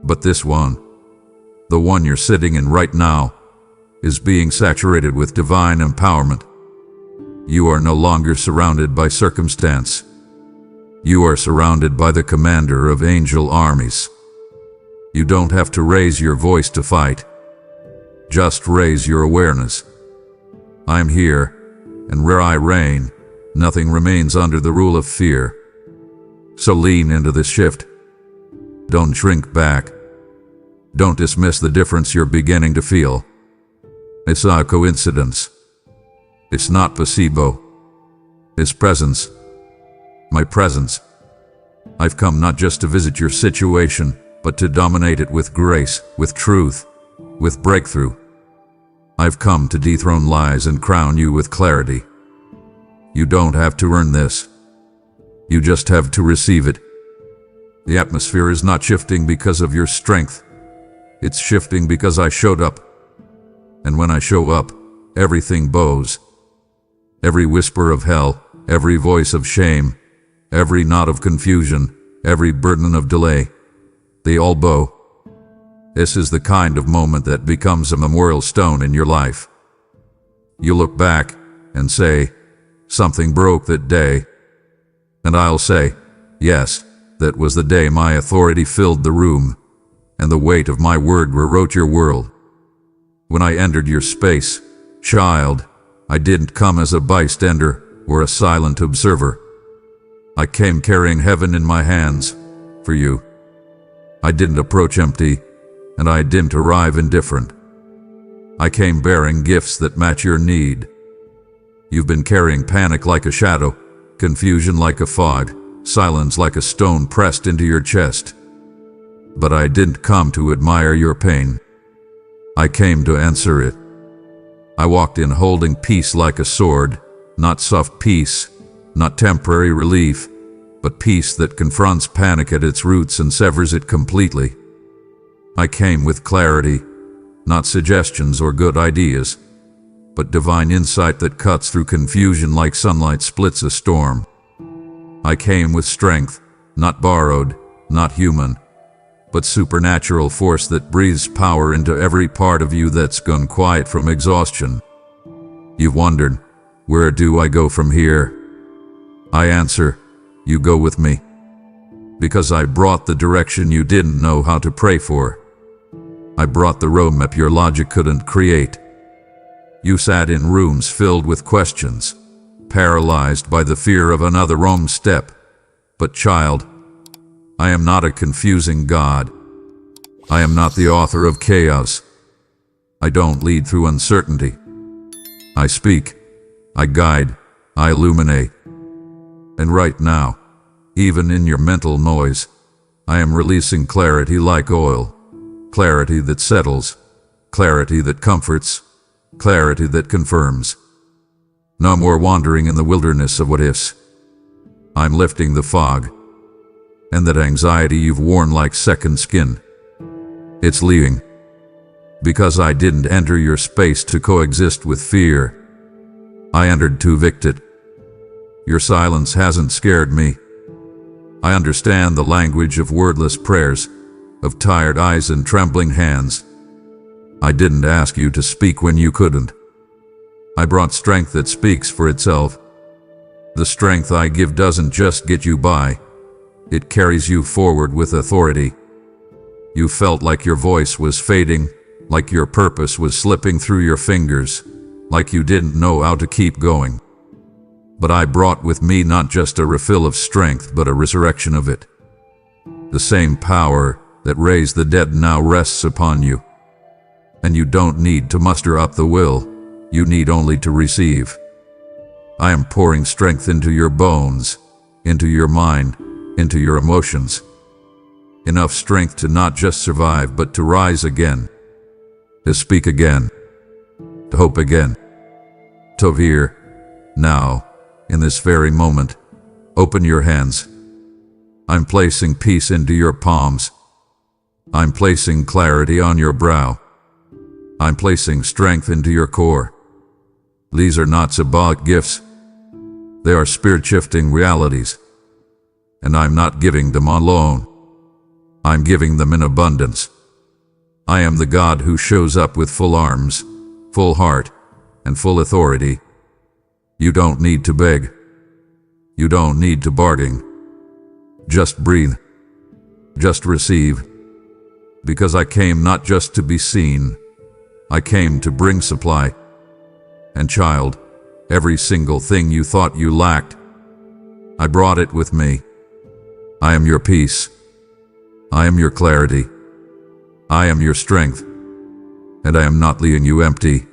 But this one, the one you're sitting in right now, is being saturated with divine empowerment. You are no longer surrounded by circumstance. You are surrounded by the commander of angel armies. You don't have to raise your voice to fight. Just raise your awareness. I'm here, and where I reign, nothing remains under the rule of fear. So lean into this shift. Don't shrink back. Don't dismiss the difference you're beginning to feel. It's not a coincidence. It's not placebo. It's presence. My presence. I've come not just to visit your situation, but to dominate it with grace, with truth, with breakthrough. I've come to dethrone lies and crown you with clarity. You don't have to earn this. You just have to receive it. The atmosphere is not shifting because of your strength. It's shifting because I showed up. And when I show up, everything bows. Every whisper of hell, every voice of shame, every knot of confusion, every burden of delay, they all bow. This is the kind of moment that becomes a memorial stone in your life. You look back and say, something broke that day. And I'll say, yes, that was the day my authority filled the room, and the weight of my word rewrote your world. When I entered your space, child, I didn't come as a bystander or a silent observer. I came carrying heaven in my hands for you. I didn't approach empty, and I didn't arrive indifferent. I came bearing gifts that match your need. You've been carrying panic like a shadow, confusion like a fog, silence like a stone pressed into your chest. But I didn't come to admire your pain. I came to answer it. I walked in holding peace like a sword, not soft peace, not temporary relief, but peace that confronts panic at its roots and severs it completely. I came with clarity, not suggestions or good ideas, but divine insight that cuts through confusion like sunlight splits a storm. I came with strength, not borrowed, not human, but supernatural force that breathes power into every part of you that's gone quiet from exhaustion. You've wondered, where do I go from here? I answer, you go with me. Because I brought the direction you didn't know how to pray for. I brought the roadmap your logic couldn't create. You sat in rooms filled with questions, paralyzed by the fear of another wrong step. But child, I am not a confusing God. I am not the author of chaos. I don't lead through uncertainty. I speak, I guide, I illuminate. And right now, even in your mental noise, I am releasing clarity like oil. Clarity that settles, clarity that comforts, clarity that confirms. No more wandering in the wilderness of what ifs. I'm lifting the fog, and that anxiety you've worn like second skin. It's leaving, because I didn't enter your space to coexist with fear. I entered to evict it. Your silence hasn't scared me. I understand the language of wordless prayers, of tired eyes and trembling hands. I didn't ask you to speak when you couldn't. I brought strength that speaks for itself. The strength I give doesn't just get you by. It carries you forward with authority. You felt like your voice was fading, like your purpose was slipping through your fingers, like you didn't know how to keep going. But I brought with me not just a refill of strength, but a resurrection of it. The same power that raised the dead now rests upon you. And you don't need to muster up the will, you need only to receive. I am pouring strength into your bones, into your mind, into your emotions. Enough strength to not just survive, but to rise again, to speak again, to hope again. To here, now, in this very moment, open your hands. I'm placing peace into your palms. I'm placing clarity on your brow. I'm placing strength into your core. These are not symbolic gifts. They are spirit-shifting realities. And I'm not giving them alone. I'm giving them in abundance. I am the God who shows up with full arms, full heart, and full authority. You don't need to beg. You don't need to bargain. Just breathe. Just receive. Because I came not just to be seen. I came to bring supply. And child, every single thing you thought you lacked, I brought it with me. I am your peace. I am your clarity. I am your strength. And I am not leaving you empty.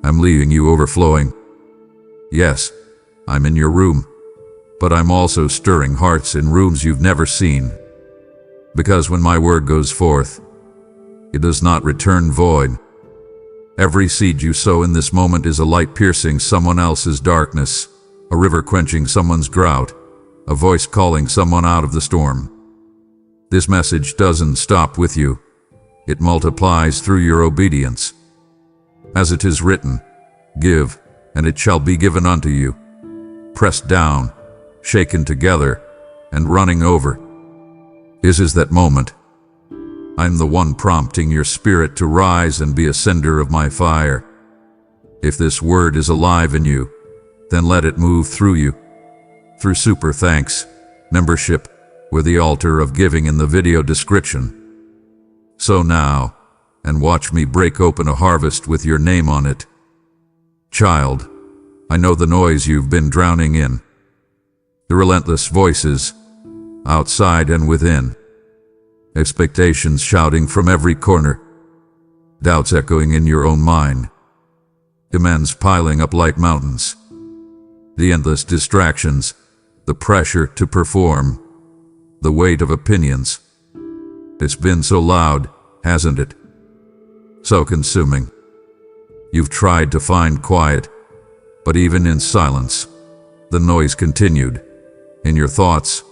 I'm leaving you overflowing. Yes, I'm in your room, but I'm also stirring hearts in rooms you've never seen. Because when my word goes forth, it does not return void. Every seed you sow in this moment is a light piercing someone else's darkness, a river quenching someone's drought, a voice calling someone out of the storm. This message doesn't stop with you. It multiplies through your obedience. As it is written, give, and it shall be given unto you. Pressed down, shaken together, and running over. This is that moment. I'm the one prompting your spirit to rise and be a sender of my fire. If this word is alive in you, then let it move through you. Through super thanks, membership, or the altar of giving in the video description. So now, and watch me break open a harvest with your name on it. Child, I know the noise you've been drowning in. The relentless voices, outside and within. Expectations shouting from every corner. Doubts echoing in your own mind. Demands piling up like mountains. The endless distractions, the pressure to perform, the weight of opinions. It's been so loud, hasn't it? So consuming. You've tried to find quiet, but even in silence, the noise continued. In your thoughts,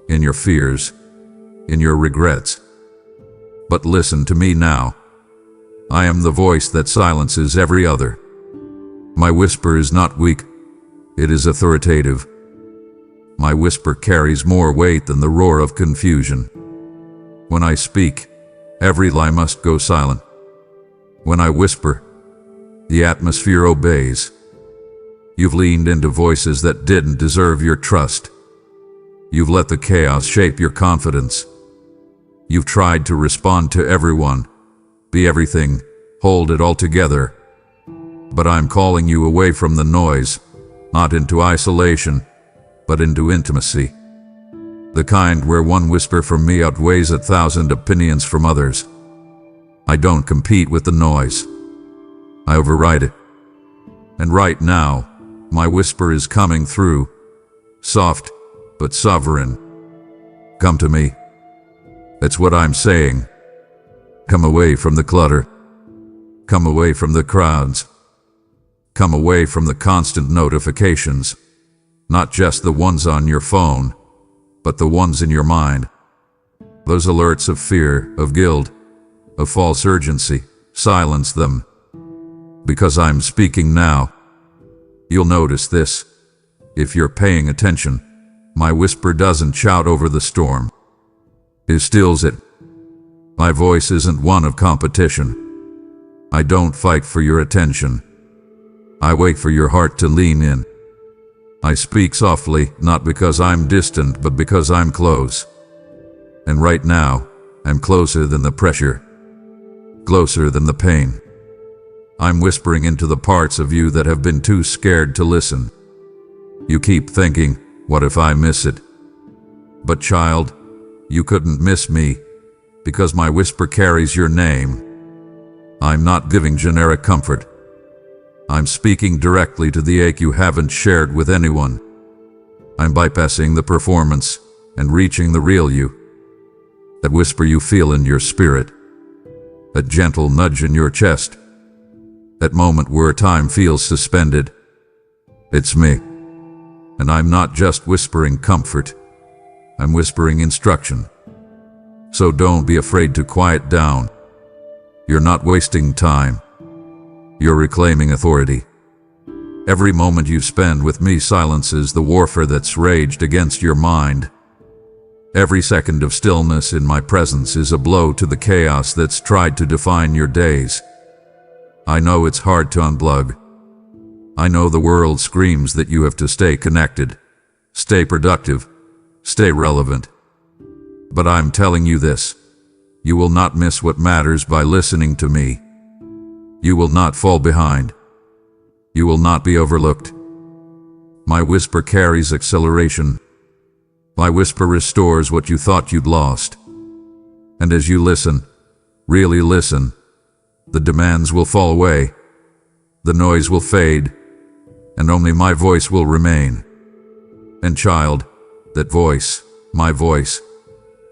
in your fears, in your regrets. But listen to me now. I am the voice that silences every other. My whisper is not weak, it is authoritative. My whisper carries more weight than the roar of confusion. When I speak, Every lie must go silent. When I whisper, the atmosphere obeys. You've leaned into voices that didn't deserve your trust. You've let the chaos shape your confidence. You've tried to respond to everyone, be everything, hold it all together. But I'm calling you away from the noise, not into isolation, but into intimacy. The kind where one whisper from me outweighs 1,000 opinions from others. I don't compete with the noise. I override it. And right now, my whisper is coming through, soft but sovereign. Come to me. That's what I'm saying. Come away from the clutter. Come away from the crowds. Come away from the constant notifications, not just the ones on your phone, but the ones in your mind. Those alerts of fear, of guilt, of false urgency, silence them. Because I'm speaking now. You'll notice this. If you're paying attention, my whisper doesn't shout over the storm. It stills it. My voice isn't one of competition. I don't fight for your attention. I wait for your heart to lean in. I speak softly, not because I'm distant, but because I'm close. And right now, I'm closer than the pressure, closer than the pain. I'm whispering into the parts of you that have been too scared to listen. You keep thinking, what if I miss it? But child, you couldn't miss me, because my whisper carries your name. I'm not giving generic comfort. I'm speaking directly to the ache you haven't shared with anyone. I'm bypassing the performance and reaching the real you. That whisper you feel in your spirit. That gentle nudge in your chest. That moment where time feels suspended. It's me. And I'm not just whispering comfort. I'm whispering instruction. So don't be afraid to quiet down. You're not wasting time. You're reclaiming authority. Every moment you spend with me silences the warfare that's raged against your mind. Every second of stillness in my presence is a blow to the chaos that's tried to define your days. I know it's hard to unplug. I know the world screams that you have to stay connected, stay productive, stay relevant. But I'm telling you this, you will not miss what matters by listening to me. You will not fall behind. You will not be overlooked. My whisper carries acceleration. My whisper restores what you thought you'd lost. And as you listen, really listen, the demands will fall away, the noise will fade, and only my voice will remain. And child, that voice, my voice,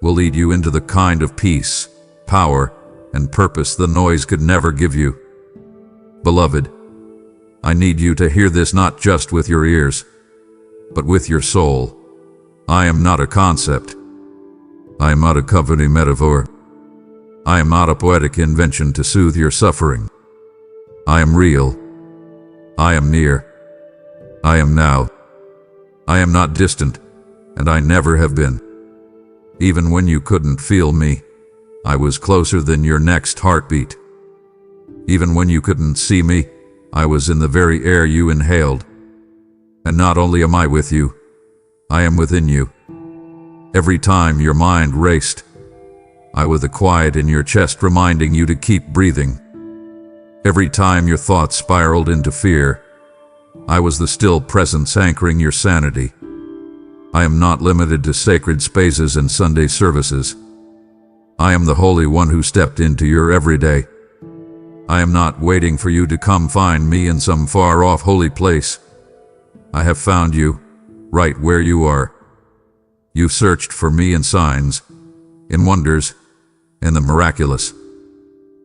will lead you into the kind of peace, power, and purpose the noise could never give you. Beloved, I need you to hear this not just with your ears, but with your soul. I am not a concept. I am not a comforting metaphor. I am not a poetic invention to soothe your suffering. I am real. I am near. I am now. I am not distant, and I never have been. Even when you couldn't feel me, I was closer than your next heartbeat. Even when you couldn't see me, I was in the very air you inhaled. And not only am I with you, I am within you. Every time your mind raced, I was the quiet in your chest reminding you to keep breathing. Every time your thoughts spiraled into fear, I was the still presence anchoring your sanity. I am not limited to sacred spaces and Sunday services. I am the Holy One who stepped into your everyday. I am not waiting for you to come find me in some far-off holy place. I have found you, right where you are. You've searched for me in signs, in wonders, in the miraculous.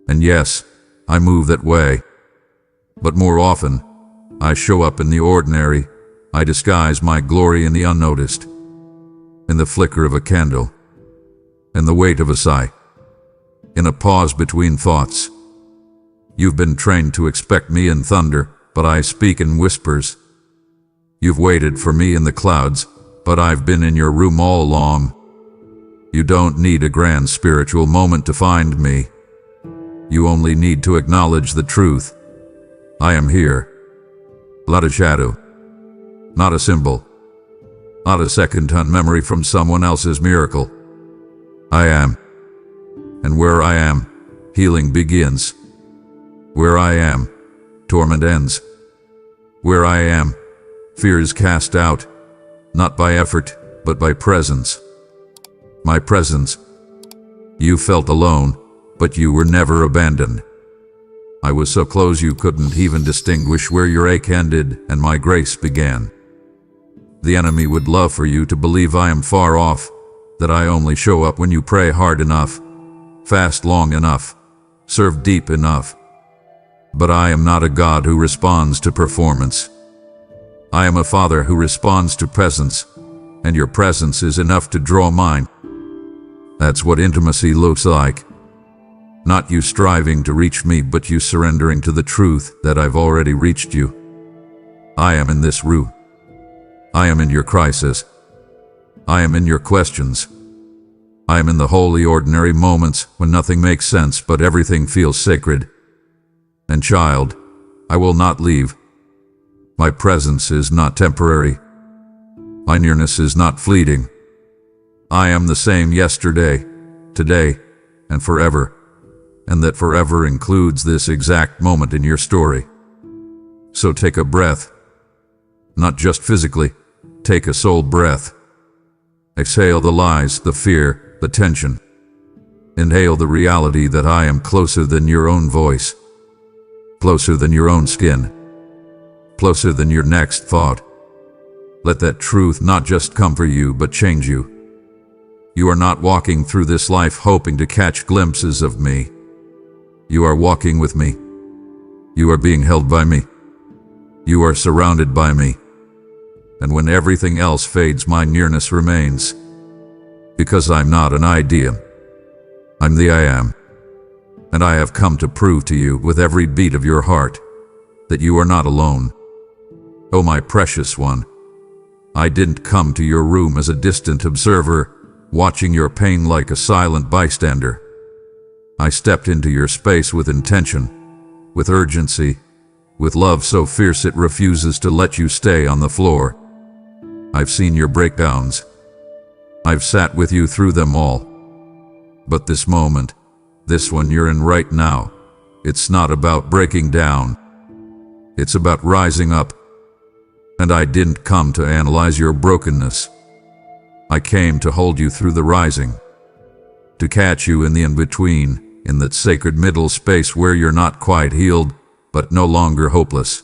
And yes, I move that way. But more often, I show up in the ordinary. I disguise my glory in the unnoticed, in the flicker of a candle, in the weight of a sigh, in a pause between thoughts. You've been trained to expect me in thunder, but I speak in whispers. You've waited for me in the clouds, but I've been in your room all along. You don't need a grand spiritual moment to find me. You only need to acknowledge the truth. I am here. Not a shadow. Not a symbol. Not a second-hand memory from someone else's miracle. I am. And where I am, healing begins. Where I am, torment ends. Where I am, fear is cast out, not by effort, but by presence. My presence. You felt alone, but you were never abandoned. I was so close you couldn't even distinguish where your ache ended and my grace began. The enemy would love for you to believe I am far off, that I only show up when you pray hard enough, fast long enough, serve deep enough. But I am not a God who responds to performance. I am a Father who responds to presence, and your presence is enough to draw mine. That's what intimacy looks like. Not you striving to reach me, but you surrendering to the truth that I've already reached you. I am in this room. I am in your crisis. I am in your questions. I am in the holy ordinary moments when nothing makes sense but everything feels sacred. And child, I will not leave. My presence is not temporary. My nearness is not fleeting. I am the same yesterday, today, and forever. And that forever includes this exact moment in your story. So take a breath. Not just physically, take a soul breath. Exhale the lies, the fear, the tension. Inhale the reality that I am closer than your own voice. Closer than your own skin. Closer than your next thought. Let that truth not just come for you, but change you. You are not walking through this life hoping to catch glimpses of me. You are walking with me. You are being held by me. You are surrounded by me. And when everything else fades, my nearness remains. Because I'm not an idea. I'm the I am. And I have come to prove to you with every beat of your heart that you are not alone. Oh, my precious one, I didn't come to your room as a distant observer, watching your pain like a silent bystander. I stepped into your space with intention, with urgency, with love so fierce it refuses to let you stay on the floor. I've seen your breakdowns. I've sat with you through them all. But this moment, this one you're in right now, it's not about breaking down. It's about rising up. And I didn't come to analyze your brokenness. I came to hold you through the rising. To catch you in the in-between, in that sacred middle space where you're not quite healed, but no longer hopeless.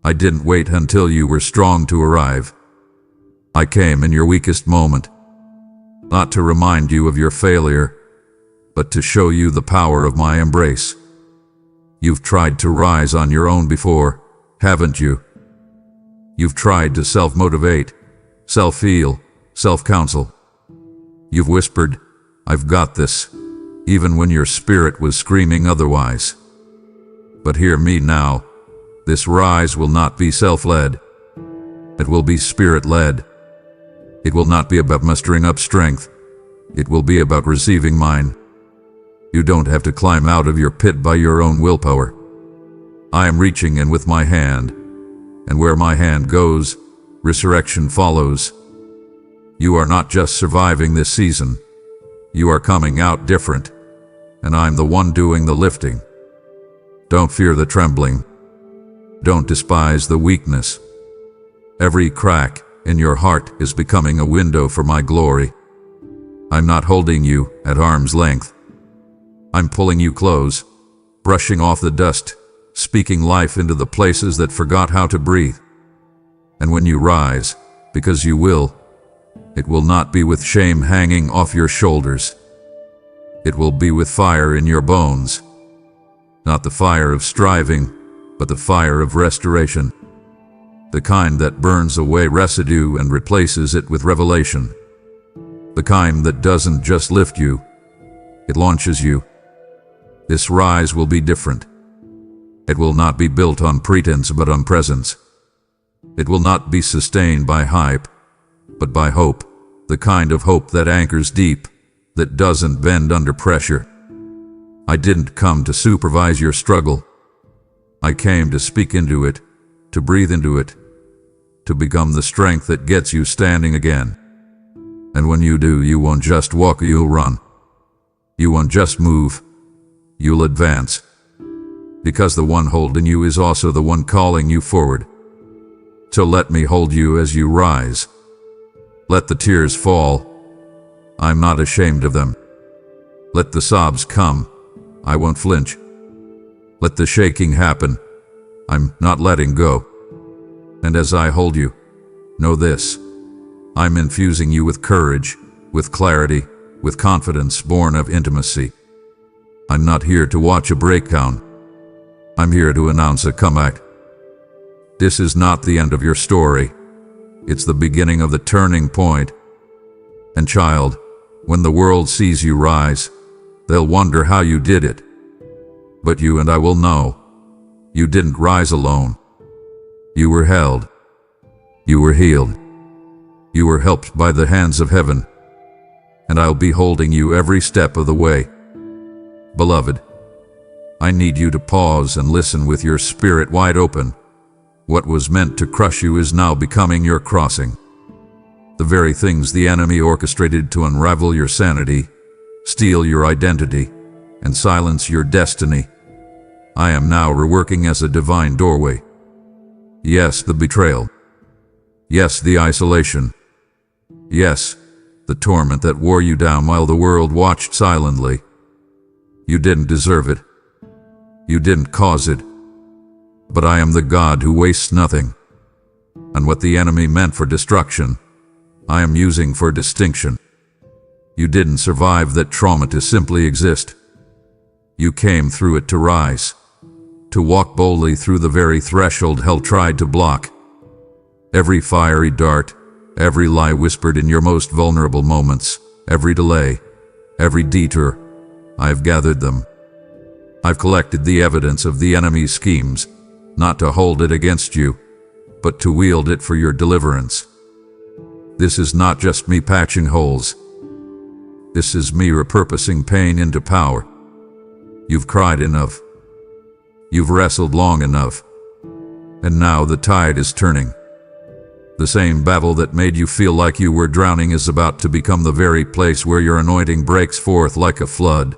I didn't wait until you were strong to arrive. I came in your weakest moment, not to remind you of your failure, but to show you the power of my embrace. You've tried to rise on your own before, haven't you? You've tried to self-motivate, self-heal, self-counsel. You've whispered, "I've got this," even when your spirit was screaming otherwise. But hear me now. This rise will not be self-led. It will be spirit-led. It will not be about mustering up strength. It will be about receiving mine. You don't have to climb out of your pit by your own willpower. I am reaching in with my hand, and where my hand goes, resurrection follows. You are not just surviving this season. You are coming out different, and I'm the one doing the lifting. Don't fear the trembling. Don't despise the weakness. Every crack in your heart is becoming a window for my glory. I'm not holding you at arm's length. I'm pulling you close, brushing off the dust, speaking life into the places that forgot how to breathe. And when you rise, because you will, it will not be with shame hanging off your shoulders. It will be with fire in your bones. Not the fire of striving, but the fire of restoration. The kind that burns away residue and replaces it with revelation. The kind that doesn't just lift you, it launches you. This rise will be different. It will not be built on pretense but on presence. It will not be sustained by hype, but by hope, the kind of hope that anchors deep, that doesn't bend under pressure. I didn't come to supervise your struggle. I came to speak into it, to breathe into it, to become the strength that gets you standing again. And when you do, you won't just walk, you'll run. You won't just move, you'll advance. Because the one holding you is also the one calling you forward. So let me hold you as you rise. Let the tears fall. I'm not ashamed of them. Let the sobs come. I won't flinch. Let the shaking happen. I'm not letting go. And as I hold you, know this. I'm infusing you with courage, with clarity, with confidence born of intimacy. I'm not here to watch a breakdown. I'm here to announce a comeback. This is not the end of your story. It's the beginning of the turning point. And child, when the world sees you rise, they'll wonder how you did it. But you and I will know. You didn't rise alone. You were held. You were healed. You were helped by the hands of heaven. And I'll be holding you every step of the way. Beloved, I need you to pause and listen with your spirit wide open. What was meant to crush you is now becoming your crossing. The very things the enemy orchestrated to unravel your sanity, steal your identity, and silence your destiny, I am now reworking as a divine doorway. Yes, the betrayal. Yes, the isolation. Yes, the torment that wore you down while the world watched silently. You didn't deserve it. You didn't cause it. But I am the God who wastes nothing. And what the enemy meant for destruction, I am using for distinction. You didn't survive that trauma to simply exist. You came through it to rise, to walk boldly through the very threshold hell tried to block. Every fiery dart, every lie whispered in your most vulnerable moments, every delay, every detour, I have gathered them. I've collected the evidence of the enemy's schemes, not to hold it against you, but to wield it for your deliverance. This is not just me patching holes. This is me repurposing pain into power. You've cried enough. You've wrestled long enough. And now the tide is turning. The same battle that made you feel like you were drowning is about to become the very place where your anointing breaks forth like a flood.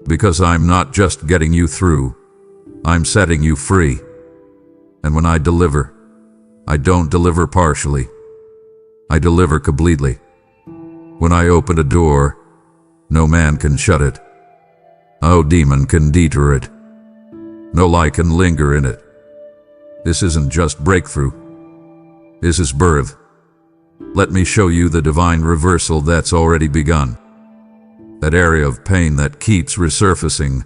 Because I'm not just getting you through, I'm setting you free. And when I deliver, I don't deliver partially. I deliver completely. When I open a door, no man can shut it. No demon can detour it. No lie can linger in it. This isn't just breakthrough. This is birth. Let me show you the divine reversal that's already begun. That area of pain that keeps resurfacing,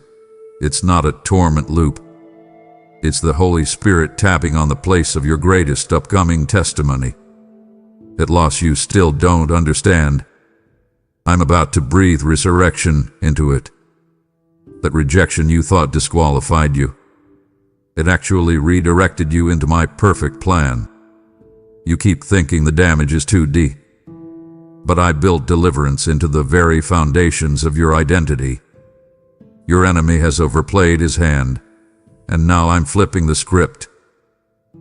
it's not a torment loop. It's the Holy Spirit tapping on the place of your greatest upcoming testimony. That loss you still don't understand, I'm about to breathe resurrection into it. That rejection you thought disqualified you, it actually redirected you into my perfect plan. You keep thinking the damage is too deep. But I built deliverance into the very foundations of your identity. Your enemy has overplayed his hand, and now I'm flipping the script.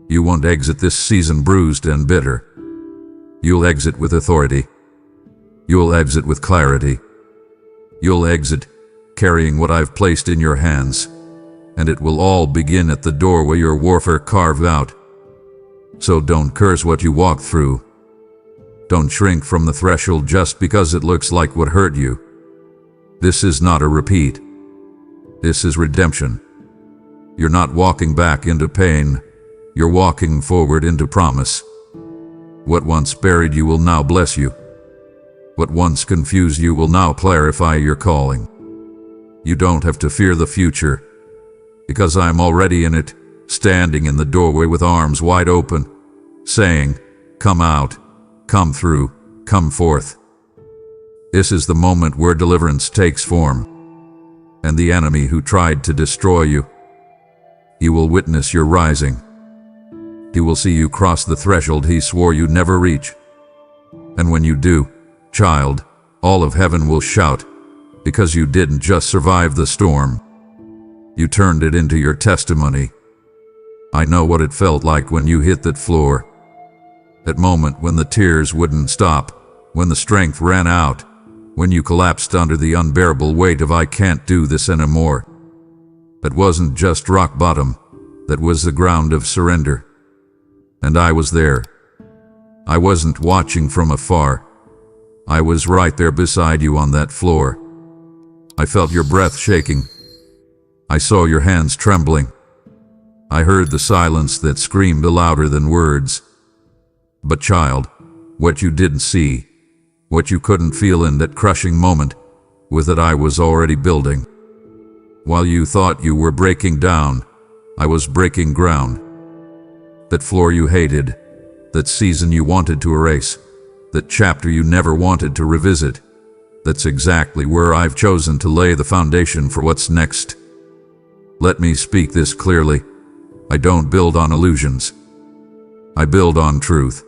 You won't exit this season bruised and bitter. You'll exit with authority. You'll exit with clarity. You'll exit carrying what I've placed in your hands, and it will all begin at the doorway your warfare carved out. So don't curse what you walk through. Don't shrink from the threshold just because it looks like what hurt you. This is not a repeat. This is redemption. You're not walking back into pain. You're walking forward into promise. What once buried you will now bless you. What once confused you will now clarify your calling. You don't have to fear the future, because I'm already in it, standing in the doorway with arms wide open, saying, "Come out. Come through, come forth." This is the moment where deliverance takes form. And the enemy who tried to destroy you, he will witness your rising. He will see you cross the threshold he swore you'd never reach. And when you do, child, all of heaven will shout, because you didn't just survive the storm. You turned it into your testimony. I know what it felt like when you hit that floor. That moment when the tears wouldn't stop, when the strength ran out, when you collapsed under the unbearable weight of "I can't do this anymore." That wasn't just rock bottom, that was the ground of surrender. And I was there. I wasn't watching from afar. I was right there beside you on that floor. I felt your breath shaking. I saw your hands trembling. I heard the silence that screamed louder than words. But child, what you didn't see, what you couldn't feel in that crushing moment, was that I was already building. While you thought you were breaking down, I was breaking ground. That floor you hated, that season you wanted to erase, that chapter you never wanted to revisit, that's exactly where I've chosen to lay the foundation for what's next. Let me speak this clearly. I don't build on illusions. I build on truth.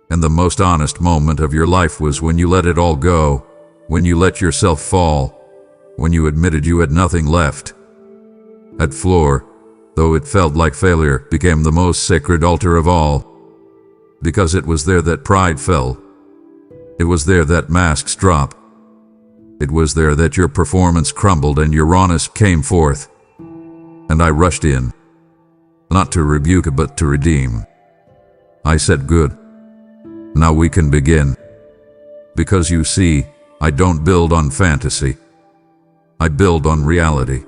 And the most honest moment of your life was when you let it all go, when you let yourself fall, when you admitted you had nothing left. That floor, though it felt like failure, became the most sacred altar of all. Because it was there that pride fell. It was there that masks dropped. It was there that your performance crumbled and your rawness came forth. And I rushed in, not to rebuke but to redeem. I said, "Good. Now we can begin." Because you see, I don't build on fantasy. I build on reality.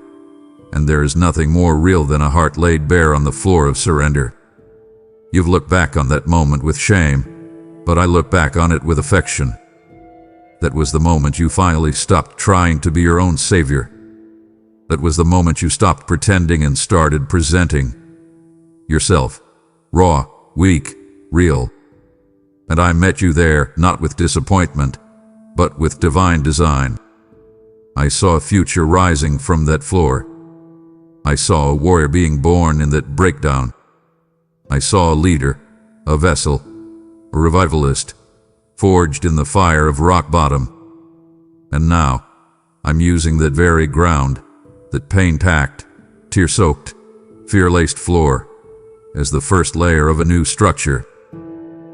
And there is nothing more real than a heart laid bare on the floor of surrender. You've looked back on that moment with shame, but I look back on it with affection. That was the moment you finally stopped trying to be your own savior. That was the moment you stopped pretending and started presenting yourself, raw, weak, real. And I met you there, not with disappointment, but with divine design. I saw a future rising from that floor. I saw a warrior being born in that breakdown. I saw a leader, a vessel, a revivalist, forged in the fire of rock bottom. And now, I'm using that very ground, that pain-packed, tear-soaked, fear-laced floor, as the first layer of a new structure.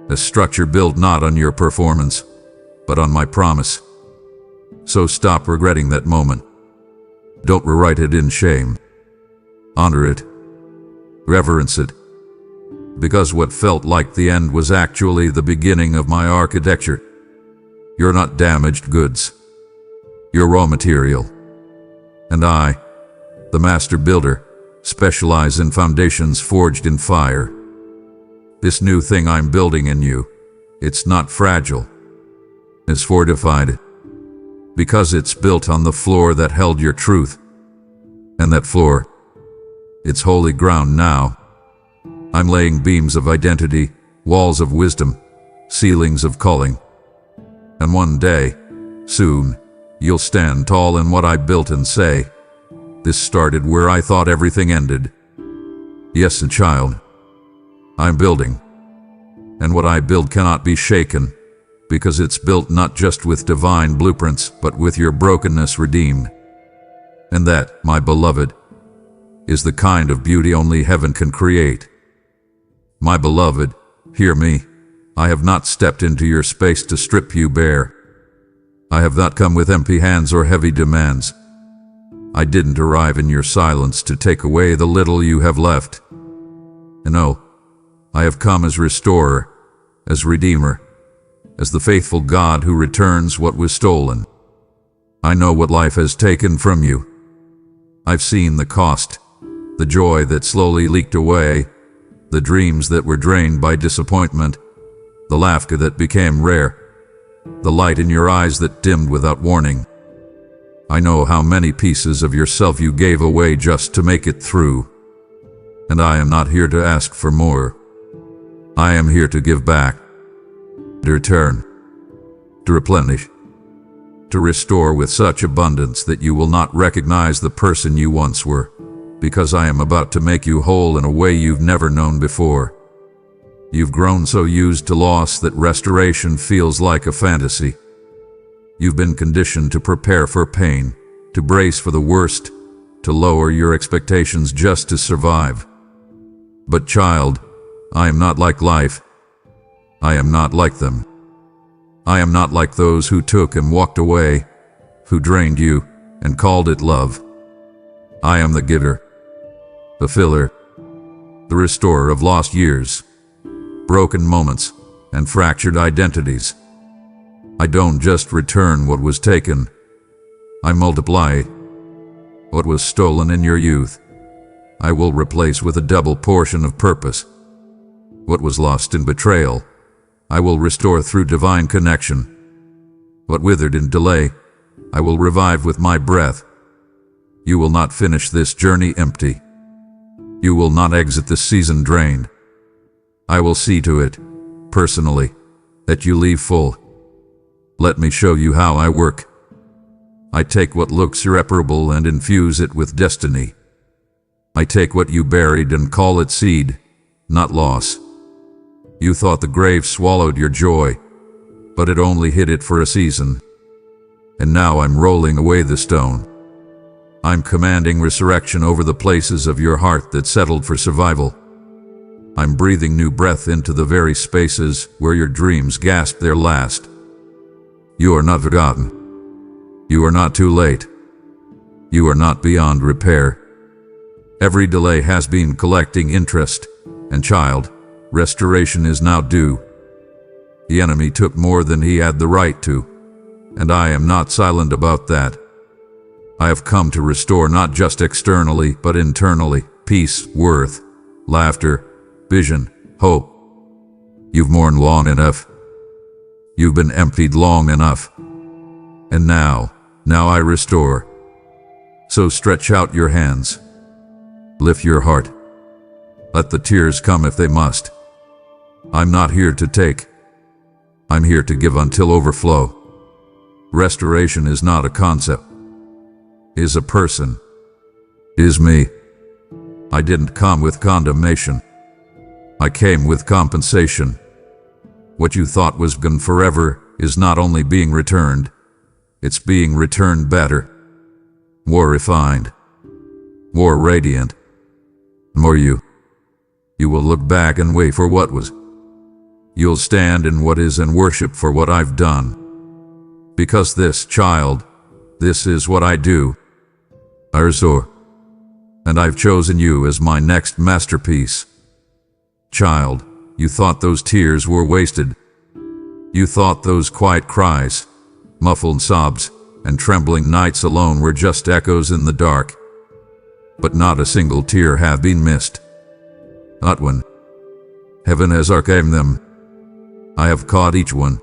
A structure built not on your performance, but on my promise. So stop regretting that moment. Don't rewrite it in shame. Honor it. Reverence it. Because what felt like the end was actually the beginning of my architecture. You're not damaged goods. You're raw material. And I, the master builder, specialize in foundations forged in fire. This new thing I'm building in you, it's not fragile. It's fortified. Because it's built on the floor that held your truth. And that floor, it's holy ground now. I'm laying beams of identity, walls of wisdom, ceilings of calling. And one day, soon, you'll stand tall in what I built and say, "This started where I thought everything ended." Yes, a child. I'm building. And what I build cannot be shaken, because it's built not just with divine blueprints, but with your brokenness redeemed. And that, my beloved, is the kind of beauty only heaven can create. My beloved, hear me. I have not stepped into your space to strip you bare. I have not come with empty hands or heavy demands. I didn't arrive in your silence to take away the little you have left. And no, I have come as restorer, as redeemer, as the faithful God who returns what was stolen. I know what life has taken from you. I've seen the cost, the joy that slowly leaked away, the dreams that were drained by disappointment, the laughter that became rare, the light in your eyes that dimmed without warning. I know how many pieces of yourself you gave away just to make it through. And I am not here to ask for more. I am here to give back, to return, to replenish, to restore with such abundance that you will not recognize the person you once were, because I am about to make you whole in a way you've never known before. You've grown so used to loss that restoration feels like a fantasy. You've been conditioned to prepare for pain, to brace for the worst, to lower your expectations just to survive. But child, I am not like life. I am not like them. I am not like those who took and walked away, who drained you and called it love. I am the giver, the filler, the restorer of lost years, broken moments, and fractured identities. I don't just return what was taken. I multiply what was stolen in your youth. I will replace with a double portion of purpose. What was lost in betrayal, I will restore through divine connection. What withered in delay, I will revive with my breath. You will not finish this journey empty. You will not exit this season drained. I will see to it, personally, that you leave full. Let me show you how I work. I take what looks irreparable and infuse it with destiny. I take what you buried and call it seed, not loss. You thought the grave swallowed your joy, but it only hid it for a season. And now I'm rolling away the stone. I'm commanding resurrection over the places of your heart that settled for survival. I'm breathing new breath into the very spaces where your dreams gasped their last. You are not forgotten. You are not too late. You are not beyond repair. Every delay has been collecting interest, and child, restoration is now due. The enemy took more than he had the right to, and I am not silent about that. I have come to restore not just externally, but internally, peace, worth, laughter, vision, hope. You've mourned long enough. You've been emptied long enough. And now I restore. So stretch out your hands. Lift your heart. Let the tears come if they must. I'm not here to take. I'm here to give until overflow. Restoration is not a concept. Is a person. Is me. I didn't come with condemnation. I came with compensation. What you thought was gone forever is not only being returned, it's being returned better, more refined, more radiant, more you. You will look back and wait for what was. You'll stand in what is and worship for what I've done. Because this, child, this is what I do. I restore. And I've chosen you as my next masterpiece. Child, you thought those tears were wasted. You thought those quiet cries, muffled sobs, and trembling nights alone were just echoes in the dark. But not a single tear have been missed. Not one. Heaven has archived them. I have caught each one.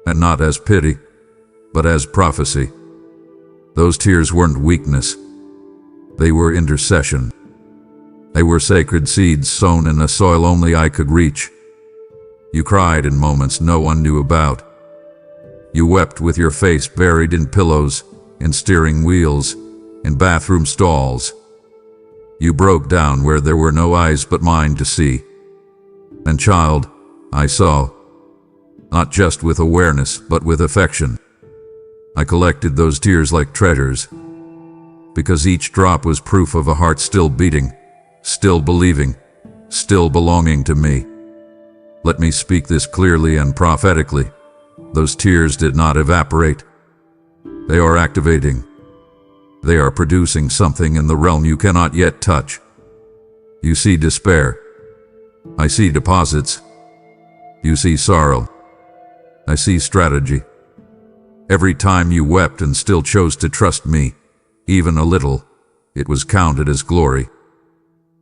And not as pity, but as prophecy. Those tears weren't weakness. They were intercession. They were sacred seeds sown in a soil only I could reach. You cried in moments no one knew about. You wept with your face buried in pillows, in steering wheels, in bathroom stalls. You broke down where there were no eyes but mine to see. And child, I saw. Not just with awareness, but with affection. I collected those tears like treasures, because each drop was proof of a heart still beating, still believing, still belonging to me. Let me speak this clearly and prophetically. Those tears did not evaporate. They are activating. They are producing something in the realm you cannot yet touch. You see despair. I see deposits. You see sorrow. I see strategy. Every time you wept and still chose to trust me, even a little, it was counted as glory.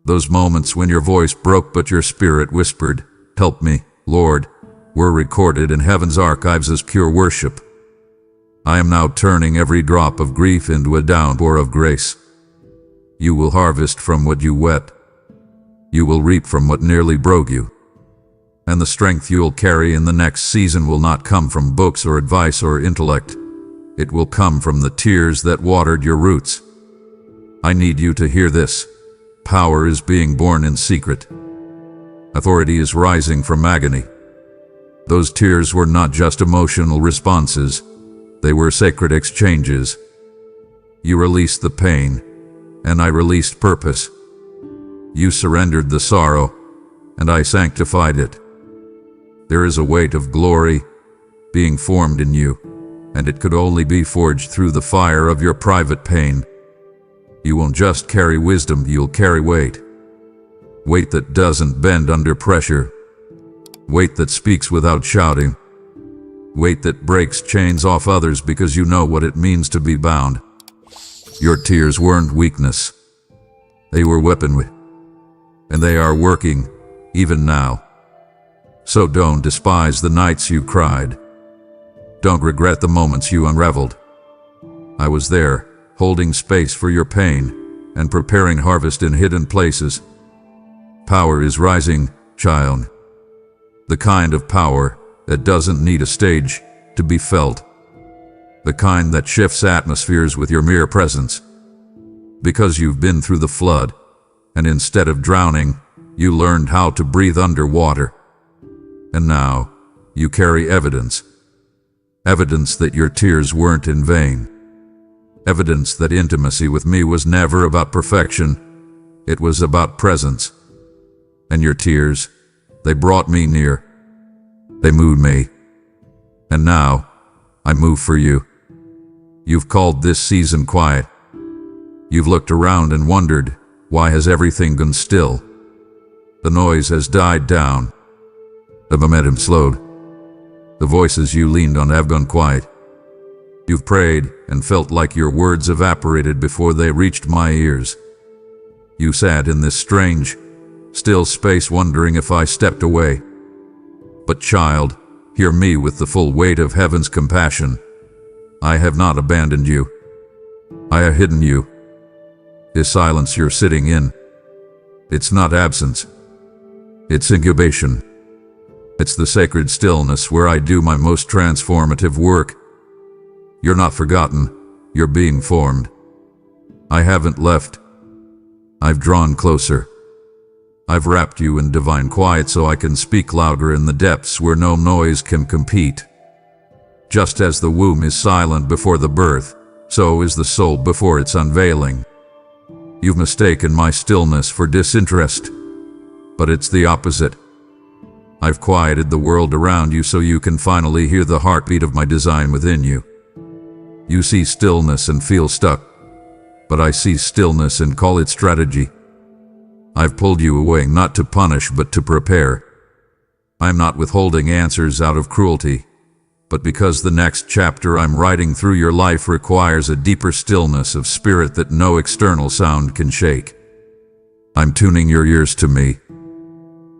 Those moments when your voice broke but your spirit whispered, "Help me, Lord," were recorded in heaven's archives as pure worship. I am now turning every drop of grief into a downpour of grace. You will harvest from what you wet. You will reap from what nearly broke you. And the strength you'll carry in the next season will not come from books or advice or intellect. It will come from the tears that watered your roots. I need you to hear this. Power is being born in secret. Authority is rising from agony. Those tears were not just emotional responses, they were sacred exchanges. You released the pain, and I released purpose. You surrendered the sorrow, and I sanctified it. There is a weight of glory being formed in you, and it could only be forged through the fire of your private pain. You won't just carry wisdom, you'll carry weight. Weight that doesn't bend under pressure. Weight that speaks without shouting. Weight that breaks chains off others because you know what it means to be bound. Your tears weren't weakness. They were weaponry. And they are working, even now. So don't despise the nights you cried. Don't regret the moments you unraveled. I was there, holding space for your pain, and preparing harvest in hidden places. Power is rising, child. The kind of power that doesn't need a stage to be felt. The kind that shifts atmospheres with your mere presence. Because you've been through the flood, and instead of drowning, you learned how to breathe underwater. And now, you carry evidence. Evidence that your tears weren't in vain. Evidence that intimacy with me was never about perfection. It was about presence. And your tears, they brought me near. They moved me. And now, I move for you. You've called this season quiet. You've looked around and wondered, why has everything gone still? The noise has died down. The momentum slowed. The voices you leaned on have gone quiet. You've prayed and felt like your words evaporated before they reached my ears. You sat in this strange, still space wondering if I stepped away. But child, hear me with the full weight of heaven's compassion. I have not abandoned you. I have hidden you. This silence you're sitting in, it's not absence. It's incubation. It's the sacred stillness where I do my most transformative work. You're not forgotten. You're being formed. I haven't left. I've drawn closer. I've wrapped you in divine quiet so I can speak louder in the depths where no noise can compete. Just as the womb is silent before the birth, so is the soul before its unveiling. You've mistaken my stillness for disinterest, but it's the opposite. I've quieted the world around you so you can finally hear the heartbeat of my design within you. You see stillness and feel stuck, but I see stillness and call it strategy. I've pulled you away not to punish but to prepare. I'm not withholding answers out of cruelty, but because the next chapter I'm writing through your life requires a deeper stillness of spirit that no external sound can shake. I'm tuning your ears to me.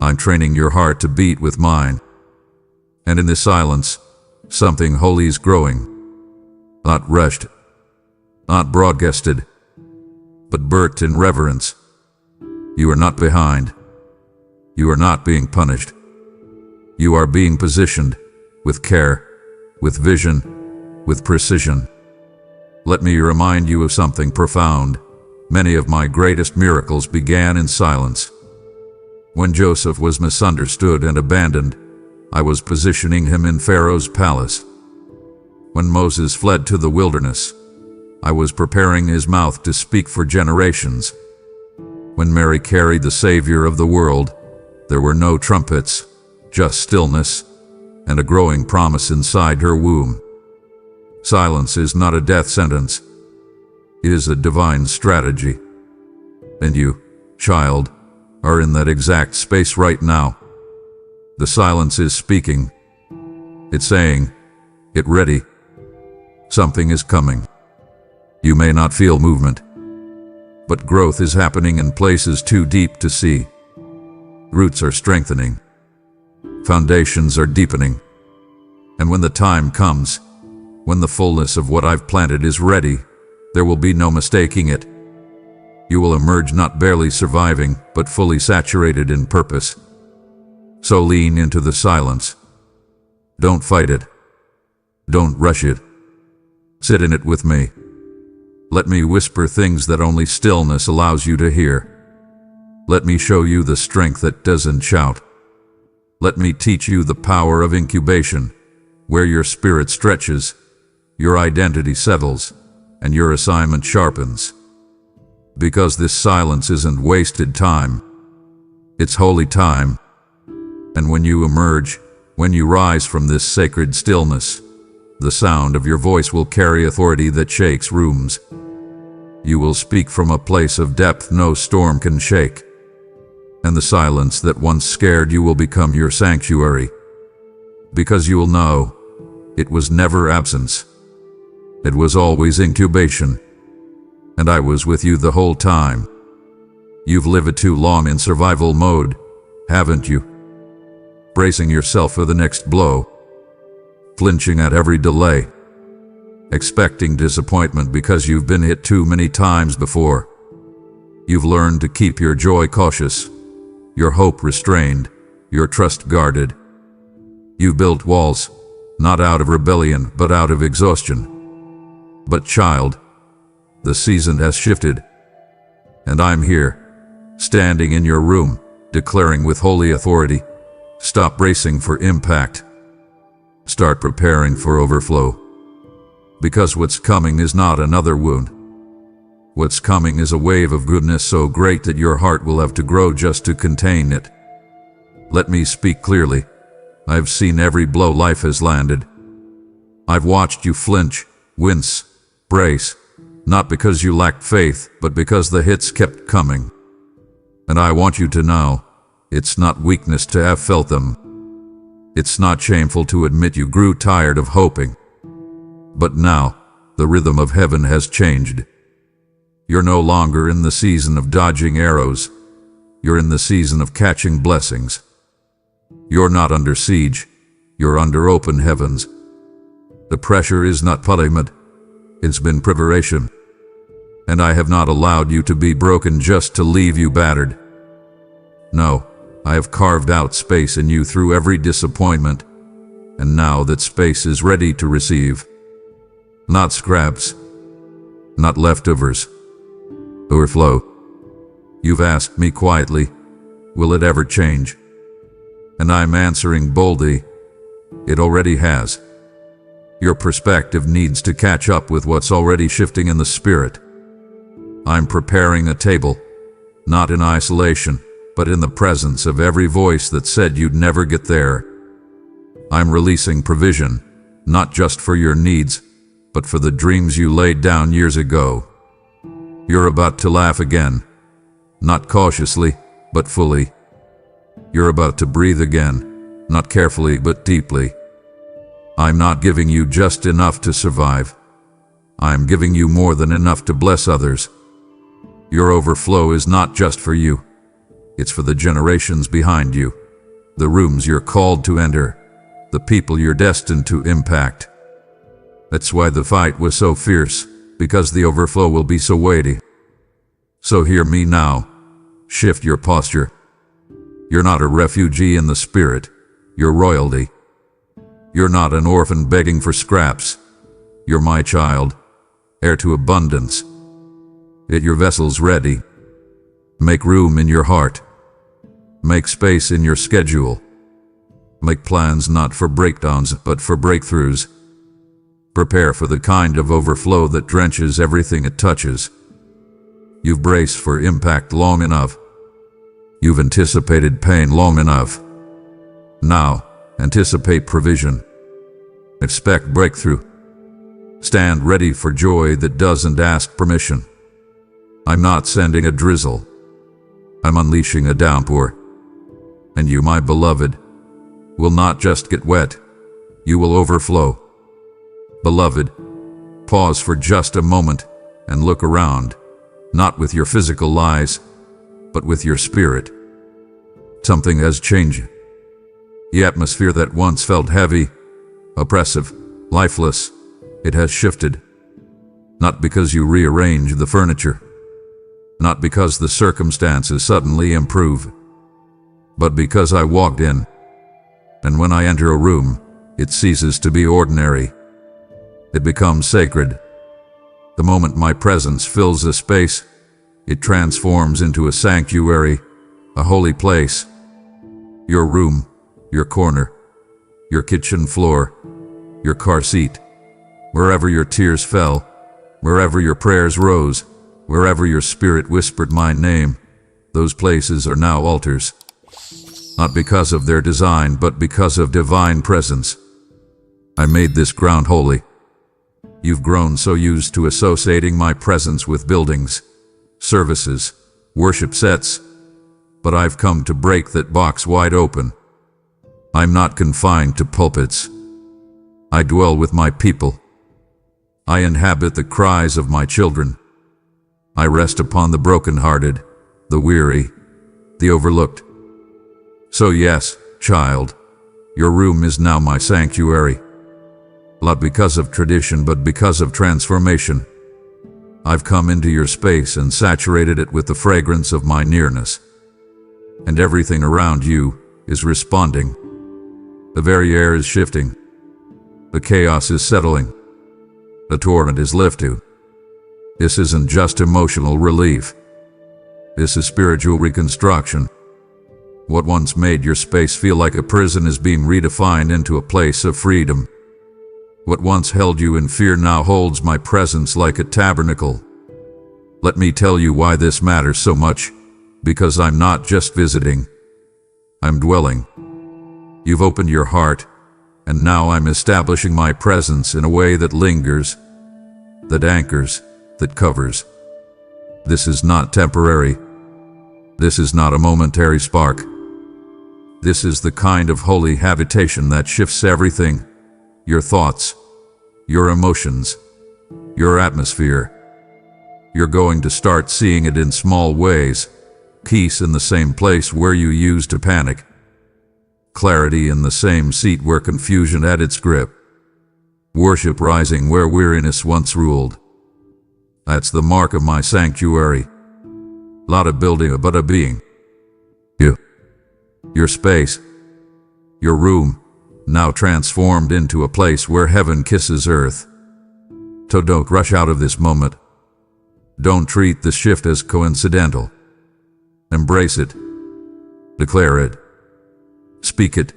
I'm training your heart to beat with mine. And in this silence, something holy is growing. Not rushed, not broadcasted, but birthed in reverence. You are not behind. You are not being punished. You are being positioned with care, with vision, with precision. Let me remind you of something profound. Many of my greatest miracles began in silence. When Joseph was misunderstood and abandoned, I was positioning him in Pharaoh's palace. When Moses fled to the wilderness, I was preparing his mouth to speak for generations. When Mary carried the Savior of the world, there were no trumpets, just stillness, and a growing promise inside her womb. Silence is not a death sentence. It is a divine strategy. And you, child, are in that exact space right now. The silence is speaking. It's saying, get ready. Something is coming. You may not feel movement, but growth is happening in places too deep to see. Roots are strengthening. Foundations are deepening. And when the time comes, when the fullness of what I've planted is ready, there will be no mistaking it. You will emerge not barely surviving, but fully saturated in purpose. So lean into the silence. Don't fight it. Don't rush it. Sit in it with me. Let me whisper things that only stillness allows you to hear. Let me show you the strength that doesn't shout. Let me teach you the power of incubation, where your spirit stretches, your identity settles, and your assignment sharpens. Because this silence isn't wasted time, it's holy time. And when you emerge, when you rise from this sacred stillness, the sound of your voice will carry authority that shakes rooms. You will speak from a place of depth no storm can shake. And the silence that once scared you will become your sanctuary. Because you will know, it was never absence. It was always incubation. And I was with you the whole time. You've lived too long in survival mode, haven't you? Bracing yourself for the next blow. Flinching at every delay. Expecting disappointment because you've been hit too many times before. You've learned to keep your joy cautious, your hope restrained, your trust guarded. You've built walls, not out of rebellion, but out of exhaustion. But child, the season has shifted, and I'm here, standing in your room, declaring with holy authority, stop bracing for impact. Start preparing for overflow. Because what's coming is not another wound. What's coming is a wave of goodness so great that your heart will have to grow just to contain it. Let me speak clearly. I've seen every blow life has landed. I've watched you flinch, wince, brace, not because you lacked faith, but because the hits kept coming. And I want you to know, it's not weakness to have felt them. It's not shameful to admit you grew tired of hoping. But now, the rhythm of heaven has changed. You're no longer in the season of dodging arrows. You're in the season of catching blessings. You're not under siege. You're under open heavens. The pressure is not punishment. It's been preparation. And I have not allowed you to be broken just to leave you battered. No, I have carved out space in you through every disappointment. And now that space is ready to receive. Not scraps. Not leftovers. Overflow. You've asked me quietly, will it ever change? And I'm answering boldly, it already has. Your perspective needs to catch up with what's already shifting in the spirit. I'm preparing a table, not in isolation, but in the presence of every voice that said you'd never get there. I'm releasing provision, not just for your needs, but for the dreams you laid down years ago. You're about to laugh again, not cautiously, but fully. You're about to breathe again, not carefully, but deeply. I'm not giving you just enough to survive. I'm giving you more than enough to bless others. Your overflow is not just for you. It's for the generations behind you, the rooms you're called to enter, the people you're destined to impact. That's why the fight was so fierce, because the overflow will be so weighty. So hear me now. Shift your posture. You're not a refugee in the spirit. You're royalty. You're not an orphan begging for scraps. You're my child, heir to abundance. Get your vessels ready. Make room in your heart. Make space in your schedule. Make plans not for breakdowns, but for breakthroughs. Prepare for the kind of overflow that drenches everything it touches. You've braced for impact long enough. You've anticipated pain long enough. Now, anticipate provision. Expect breakthrough. Stand ready for joy that doesn't ask permission. I'm not sending a drizzle. I'm unleashing a downpour. And you, my beloved, will not just get wet. You will overflow. Beloved, pause for just a moment and look around, not with your physical eyes, but with your spirit. Something has changed. The atmosphere that once felt heavy, oppressive, lifeless, it has shifted. Not because you rearranged the furniture, not because the circumstances suddenly improve, but because I walked in. And when I enter a room, it ceases to be ordinary. It becomes sacred. The moment my presence fills a space, it transforms into a sanctuary, a holy place. Your room, your corner, your kitchen floor, your car seat, wherever your tears fell, wherever your prayers rose, wherever your spirit whispered my name, those places are now altars. Not because of their design, but because of divine presence. I made this ground holy. You've grown so used to associating my presence with buildings, services, worship sets, but I've come to break that box wide open. I'm not confined to pulpits. I dwell with my people. I inhabit the cries of my children. I rest upon the brokenhearted, the weary, the overlooked. So yes, child, your room is now my sanctuary. Not because of tradition, but because of transformation. I've come into your space and saturated it with the fragrance of my nearness. And everything around you is responding. The very air is shifting. The chaos is settling. The torment is lifted. This isn't just emotional relief. This is spiritual reconstruction. What once made your space feel like a prison is being redefined into a place of freedom. What once held you in fear now holds my presence like a tabernacle. Let me tell you why this matters so much. Because I'm not just visiting. I'm dwelling. You've opened your heart, and now I'm establishing my presence in a way that lingers, that anchors, that covers. This is not temporary. This is not a momentary spark. This is the kind of holy habitation that shifts everything. Your thoughts, your emotions, your atmosphere. You're going to start seeing it in small ways. Peace in the same place where you used to panic. Clarity in the same seat where confusion had its grip. Worship rising where weariness once ruled. That's the mark of my sanctuary. Not a building, but a being. You. Your space. Your room, now transformed into a place where heaven kisses earth. So don't rush out of this moment. Don't treat the shift as coincidental. Embrace it. Declare it. Speak it.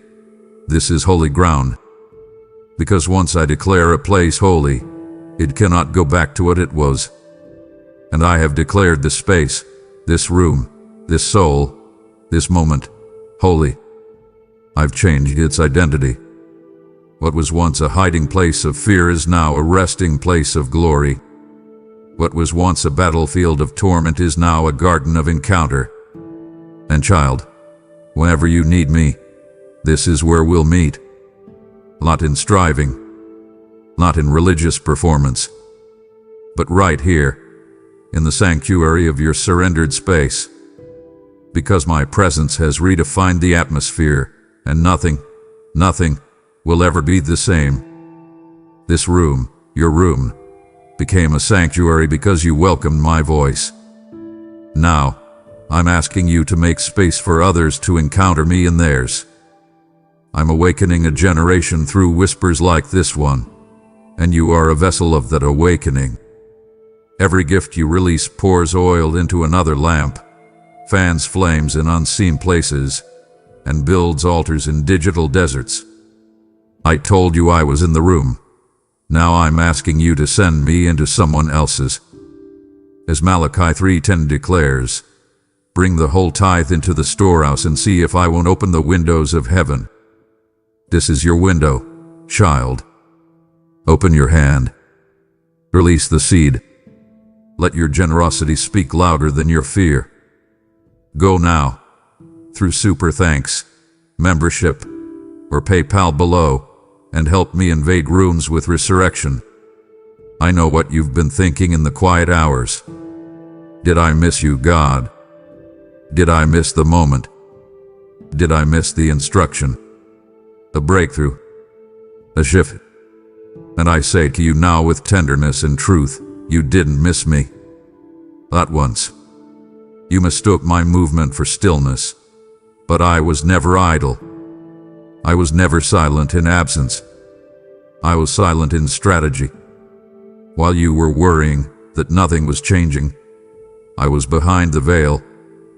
This is holy ground. Because once I declare a place holy, it cannot go back to what it was. And I have declared this space, this room, this soul, this moment, holy. I've changed its identity. What was once a hiding place of fear is now a resting place of glory. What was once a battlefield of torment is now a garden of encounter. And child, whenever you need me, this is where we'll meet. Not in striving, not in religious performance, but right here, in the sanctuary of your surrendered space. Because my presence has redefined the atmosphere, and nothing will ever be the same. This room, your room, became a sanctuary because you welcomed my voice. Now, I'm asking you to make space for others to encounter me in theirs. I'm awakening a generation through whispers like this one, and you are a vessel of that awakening. Every gift you release pours oil into another lamp, fans flames in unseen places, and builds altars in digital deserts. I told you I was in the room. Now I'm asking you to send me into someone else's. As Malachi 3:10 declares, bring the whole tithe into the storehouse and see if I won't open the windows of heaven. This is your window, child. Open your hand. Release the seed. Let your generosity speak louder than your fear. Go now, through Super Thanks, membership, or PayPal below, and help me invade rooms with resurrection. I know what you've been thinking in the quiet hours. Did I miss you, God? Did I miss the moment? Did I miss the instruction? A breakthrough? A shift? And I say to you now with tenderness and truth, you didn't miss me. Not once. You mistook my movement for stillness. But I was never idle. I was never silent in absence. I was silent in strategy. While you were worrying that nothing was changing, I was behind the veil,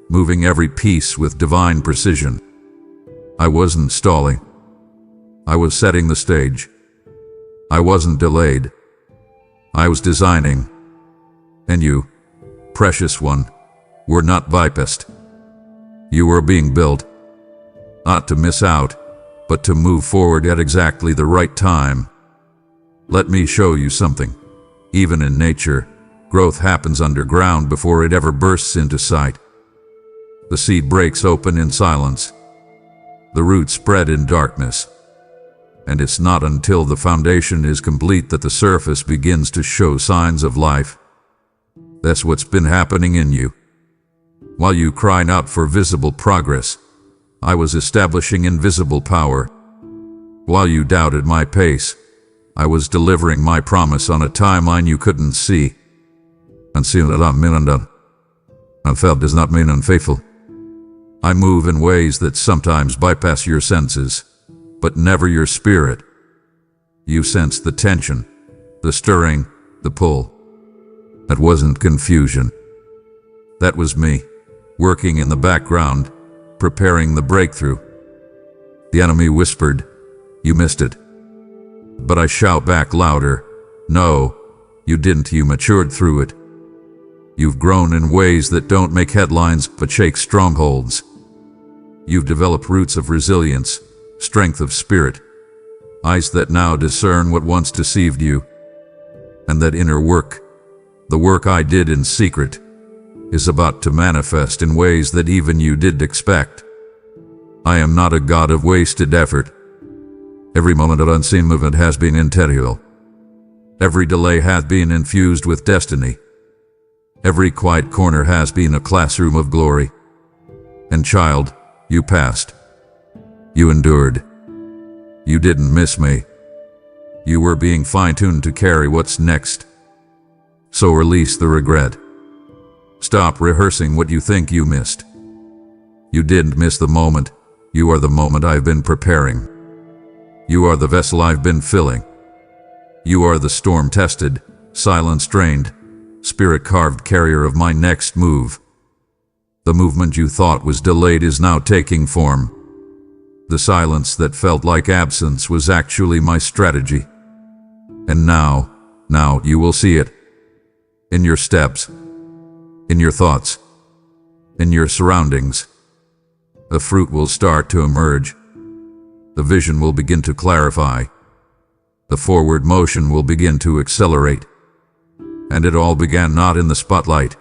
moving every piece with divine precision. I wasn't stalling. I was setting the stage. I wasn't delayed. I was designing. And you, precious one, were not bypassed. You were being built, not to miss out, but to move forward at exactly the right time. Let me show you something. Even in nature, growth happens underground before it ever bursts into sight. The seed breaks open in silence. The roots spread in darkness. And it's not until the foundation is complete that the surface begins to show signs of life. That's what's been happening in you. While you cried out for visible progress, I was establishing invisible power. While you doubted my pace, I was delivering my promise on a timeline you couldn't see. And see that I'm undone. Unfelt does not mean unfaithful. I move in ways that sometimes bypass your senses, but never your spirit. You sense the tension, the stirring, the pull. That wasn't confusion. That was me, working in the background, preparing the breakthrough. The enemy whispered, "You missed it." But I shout back louder, "No, you didn't. You matured through it. You've grown in ways that don't make headlines but shake strongholds. You've developed roots of resilience, strength of spirit, eyes that now discern what once deceived you. And that inner work, the work I did in secret, is about to manifest in ways that even you didn't expect. I am not a god of wasted effort. Every moment of unseen movement has been intentional. Every delay has been infused with destiny. Every quiet corner has been a classroom of glory. And child, you passed. You endured. You didn't miss me. You were being fine-tuned to carry what's next. So release the regret. Stop rehearsing what you think you missed. You didn't miss the moment. You are the moment I've been preparing. You are the vessel I've been filling. You are the storm-tested, silence-trained, spirit-carved carrier of my next move. The movement you thought was delayed is now taking form. The silence that felt like absence was actually my strategy. And now you will see it. In your steps, in your thoughts, in your surroundings. The fruit will start to emerge. The vision will begin to clarify. The forward motion will begin to accelerate. And it all began not in the spotlight,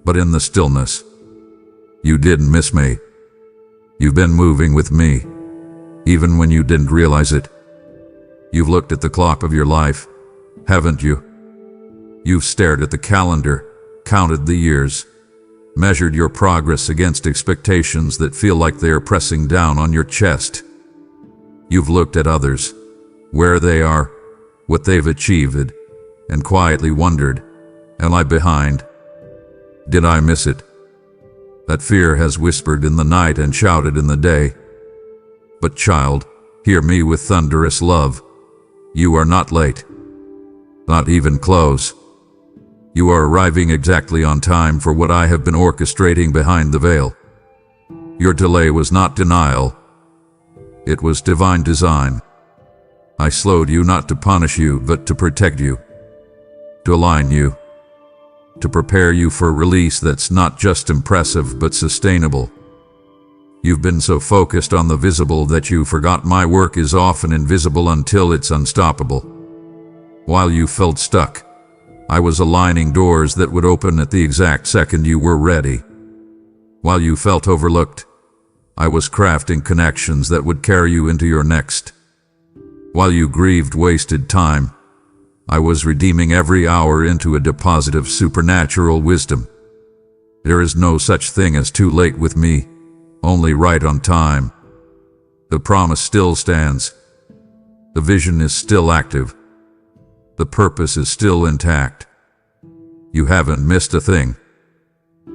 but in the stillness. You didn't miss me. You've been moving with me, even when you didn't realize it. You've looked at the clock of your life, haven't you? You've stared at the calendar, counted the years, measured your progress against expectations that feel like they are pressing down on your chest. You've looked at others, where they are, what they've achieved, and quietly wondered, am I behind? Did I miss it? That fear has whispered in the night and shouted in the day. But child, hear me with thunderous love. You are not late. Not even close. You are arriving exactly on time for what I have been orchestrating behind the veil. Your delay was not denial. It was divine design. I slowed you not to punish you, but to protect you, to align you, to prepare you for release that's not just impressive but sustainable. You've been so focused on the visible that you forgot my work is often invisible until it's unstoppable. While you felt stuck, I was aligning doors that would open at the exact second you were ready. While you felt overlooked, I was crafting connections that would carry you into your next. While you grieved wasted time, I was redeeming every hour into a deposit of supernatural wisdom. There is no such thing as too late with me, only right on time. The promise still stands. The vision is still active. The purpose is still intact. You haven't missed a thing.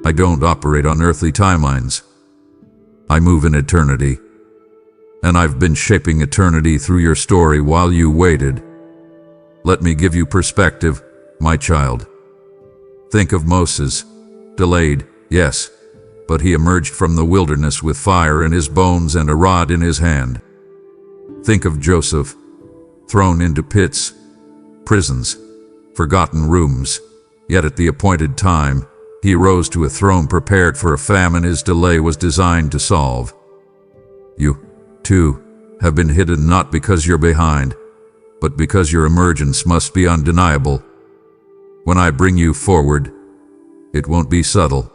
I don't operate on earthly timelines. I move in eternity. And I've been shaping eternity through your story while you waited. Let me give you perspective, my child. Think of Moses. Delayed, yes, but he emerged from the wilderness with fire in his bones and a rod in his hand. Think of Joseph, thrown into pits, prisons, forgotten rooms, yet at the appointed time, he rose to a throne prepared for a famine his delay was designed to solve. You, too, have been hidden not because you're behind, but because your emergence must be undeniable. When I bring you forward, it won't be subtle.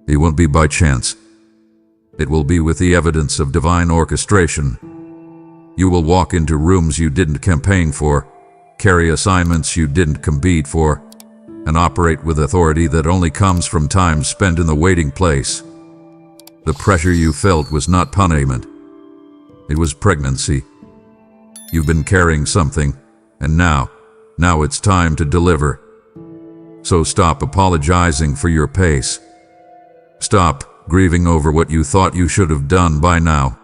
It won't be by chance. It will be with the evidence of divine orchestration. You will walk into rooms you didn't campaign for, carry assignments you didn't compete for, and operate with authority that only comes from time spent in the waiting place. The pressure you felt was not punishment. It was pregnancy. You've been carrying something, and now it's time to deliver. So stop apologizing for your pace. Stop grieving over what you thought you should have done by now.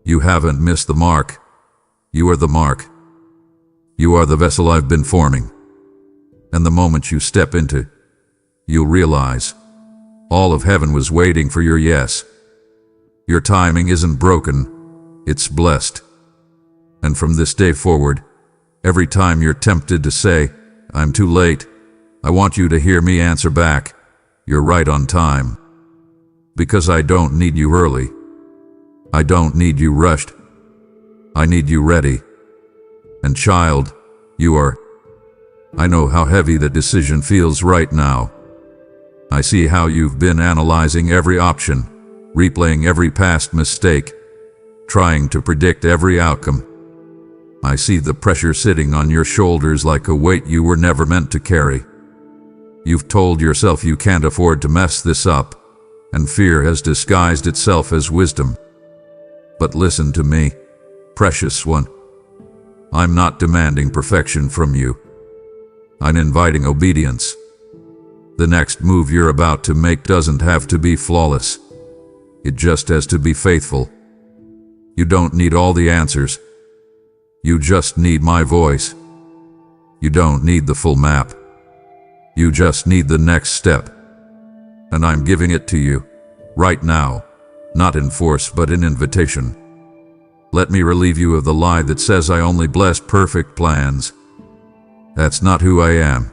You haven't missed the mark. You are the mark. You are the vessel I've been forming. And the moment you step into, you'll realize all of heaven was waiting for your yes. Your timing isn't broken, it's blessed. And from this day forward, every time you're tempted to say, "I'm too late," I want you to hear me answer back, "You're right on time." Because I don't need you early. I don't need you rushed. I need you ready. And child, you are. I know how heavy the decision feels right now. I see how you've been analyzing every option, replaying every past mistake, trying to predict every outcome. I see the pressure sitting on your shoulders like a weight you were never meant to carry. You've told yourself you can't afford to mess this up, and fear has disguised itself as wisdom. But listen to me, precious one. I'm not demanding perfection from you. I'm inviting obedience. The next move you're about to make doesn't have to be flawless. It just has to be faithful. You don't need all the answers. You just need my voice. You don't need the full map. You just need the next step. And I'm giving it to you, right now, not in force but in invitation. Let me relieve you of the lie that says I only bless perfect plans. That's not who I am.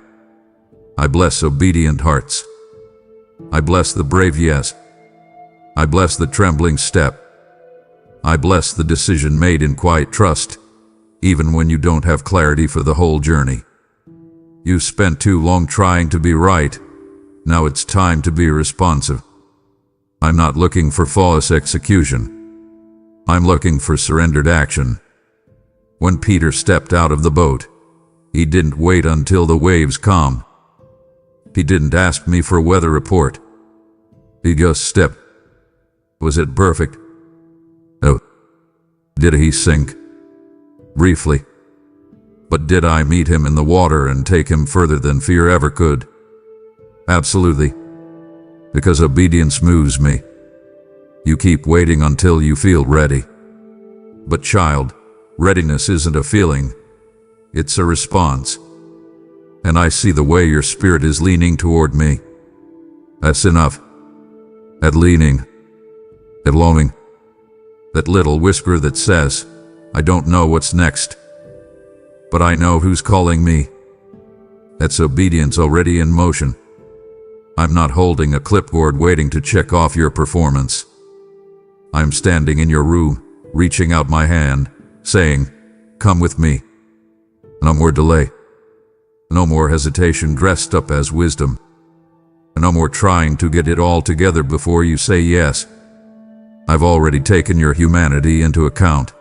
I bless obedient hearts. I bless the brave yes. I bless the trembling step. I bless the decision made in quiet trust, even when you don't have clarity for the whole journey. You spent too long trying to be right. Now it's time to be responsive. I'm not looking for flawless execution. I'm looking for surrendered action. When Peter stepped out of the boat, he didn't wait until the waves calmed. He didn't ask me for a weather report. He just stepped. Was it perfect? No. Did he sink? Briefly. But did I meet him in the water and take him further than fear ever could? Absolutely. Because obedience moves me. You keep waiting until you feel ready. But child, readiness isn't a feeling. It's a response. And I see the way your spirit is leaning toward me. That's enough. That leaning. That longing. That little whisper that says, I don't know what's next, but I know who's calling me. That's obedience already in motion. I'm not holding a clipboard waiting to check off your performance. I'm standing in your room, reaching out my hand, saying, come with me. No more delay. No more hesitation dressed up as wisdom. No more trying to get it all together before you say yes. I've already taken your humanity into account.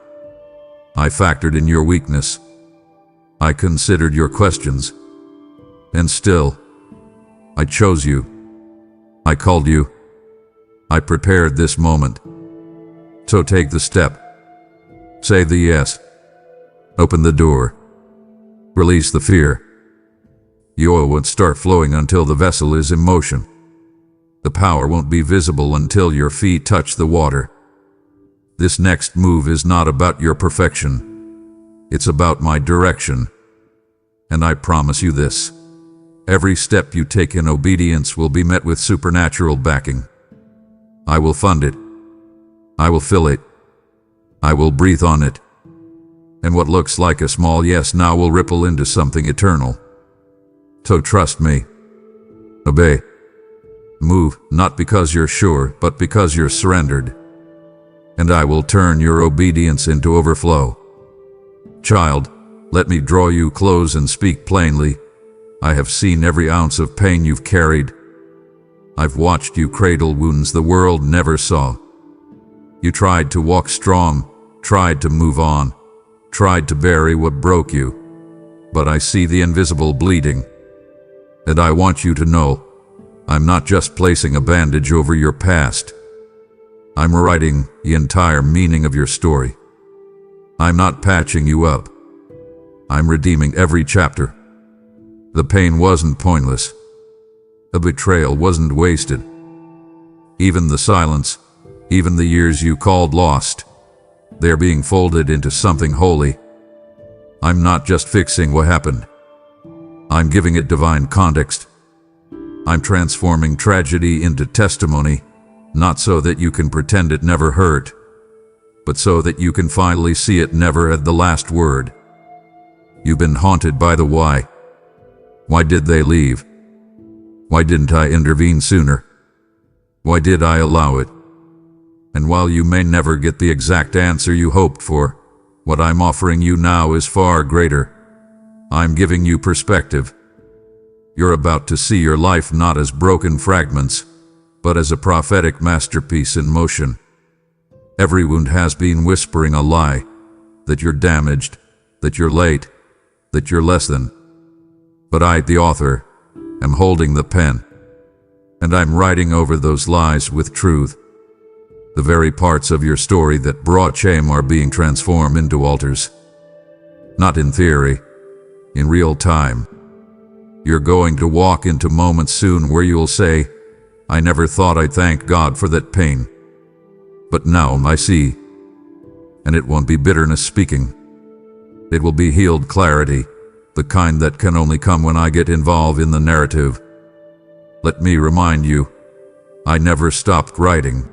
I factored in your weakness. I considered your questions. And still, I chose you. I called you. I prepared this moment. So take the step. Say the yes. Open the door. Release the fear. The oil won't start flowing until the vessel is in motion. The power won't be visible until your feet touch the water. This next move is not about your perfection. It's about my direction. And I promise you this. Every step you take in obedience will be met with supernatural backing. I will fund it. I will fill it. I will breathe on it. And what looks like a small yes now will ripple into something eternal. So trust me. Obey. Move, not because you're sure, but because you're surrendered. And I will turn your obedience into overflow. Child, let me draw you close and speak plainly. I have seen every ounce of pain you've carried. I've watched you cradle wounds the world never saw. You tried to walk strong, tried to move on, tried to bury what broke you. But I see the invisible bleeding. And I want you to know, I'm not just placing a bandage over your past. I'm writing the entire meaning of your story. I'm not patching you up. I'm redeeming every chapter. The pain wasn't pointless. The betrayal wasn't wasted. Even the silence, even the years you called lost, they're being folded into something holy. I'm not just fixing what happened. I'm giving it divine context. I'm transforming tragedy into testimony, not so that you can pretend it never hurt, but so that you can finally see it never had the last word. You've been haunted by the why. Why did they leave? Why didn't I intervene sooner? Why did I allow it? And while you may never get the exact answer you hoped for, what I'm offering you now is far greater. I'm giving you perspective. You're about to see your life not as broken fragments, but as a prophetic masterpiece in motion. Every wound has been whispering a lie, that you're damaged, that you're late, that you're less than. But I, the author, am holding the pen, and I'm writing over those lies with truth. The very parts of your story that brought shame are being transformed into altars. Not in theory, in real time. You're going to walk into moments soon where you'll say, I never thought I'd thank God for that pain. But now I see. And it won't be bitterness speaking. It will be healed clarity, the kind that can only come when I get involved in the narrative. Let me remind you, I never stopped writing.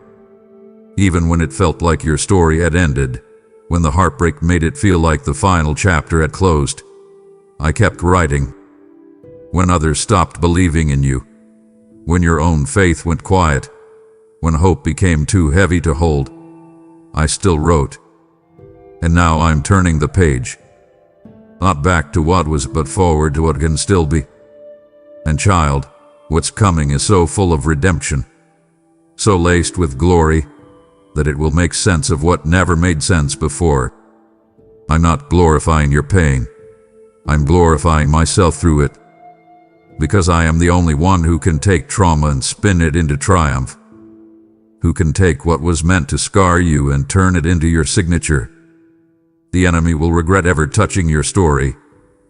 Even when it felt like your story had ended, when the heartbreak made it feel like the final chapter had closed, I kept writing. When others stopped believing in you, when your own faith went quiet, when hope became too heavy to hold, I still wrote. And now I'm turning the page. Not back to what was, but forward to what can still be. And child, what's coming is so full of redemption, so laced with glory, that it will make sense of what never made sense before. I'm not glorifying your pain. I'm glorifying myself through it. Because I am the only one who can take trauma and spin it into triumph. Who can take what was meant to scar you and turn it into your signature. The enemy will regret ever touching your story,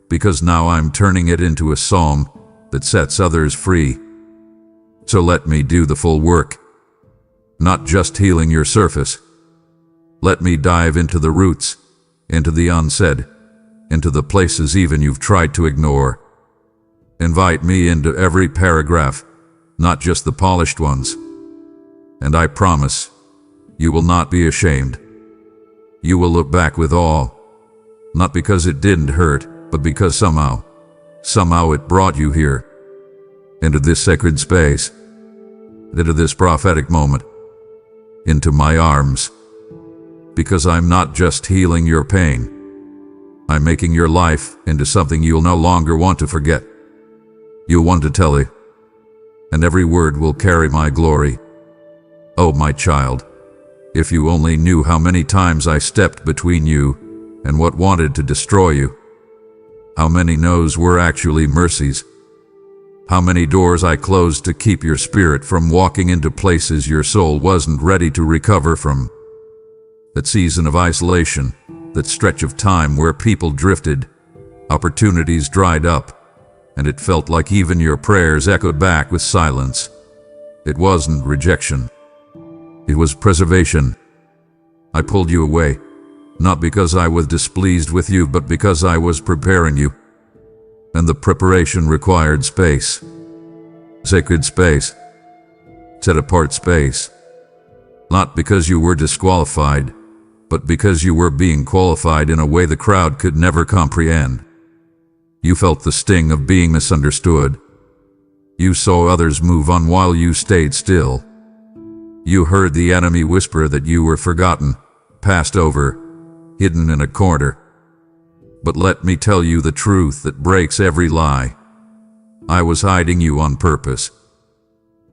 because now I'm turning it into a song that sets others free. So let me do the full work. Not just healing your surface. Let me dive into the roots, into the unsaid, into the places even you've tried to ignore. Invite me into every paragraph, not just the polished ones. And I promise, you will not be ashamed. You will look back with awe, not because it didn't hurt, but because somehow it brought you here, into this sacred space, into this prophetic moment, into my arms. Because I'm not just healing your pain, I'm making your life into something you'll no longer want to forget. You'll want to tell it, and every word will carry my glory. Oh, my child, if you only knew how many times I stepped between you and what wanted to destroy you. How many no's were actually mercies. How many doors I closed to keep your spirit from walking into places your soul wasn't ready to recover from. That season of isolation, that stretch of time where people drifted, opportunities dried up, and it felt like even your prayers echoed back with silence. It wasn't rejection. It was preservation. I pulled you away, not because I was displeased with you, but because I was preparing you. And the preparation required space. Sacred space. Set apart space. Not because you were disqualified, but because you were being qualified in a way the crowd could never comprehend. You felt the sting of being misunderstood. You saw others move on while you stayed still. You heard the enemy whisper that you were forgotten, passed over, hidden in a corner. But let me tell you the truth that breaks every lie. I was hiding you on purpose.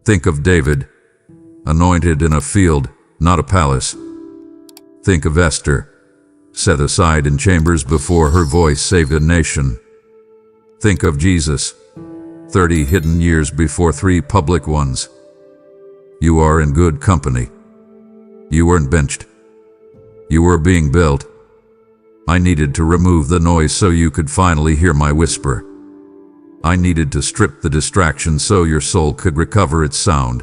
Think of David, anointed in a field, not a palace. Think of Esther, set aside in chambers before her voice saved a nation. Think of Jesus, 30 hidden years before 3 public ones. You are in good company. You weren't benched. You were being built. I needed to remove the noise so you could finally hear my whisper. I needed to strip the distraction so your soul could recover its sound.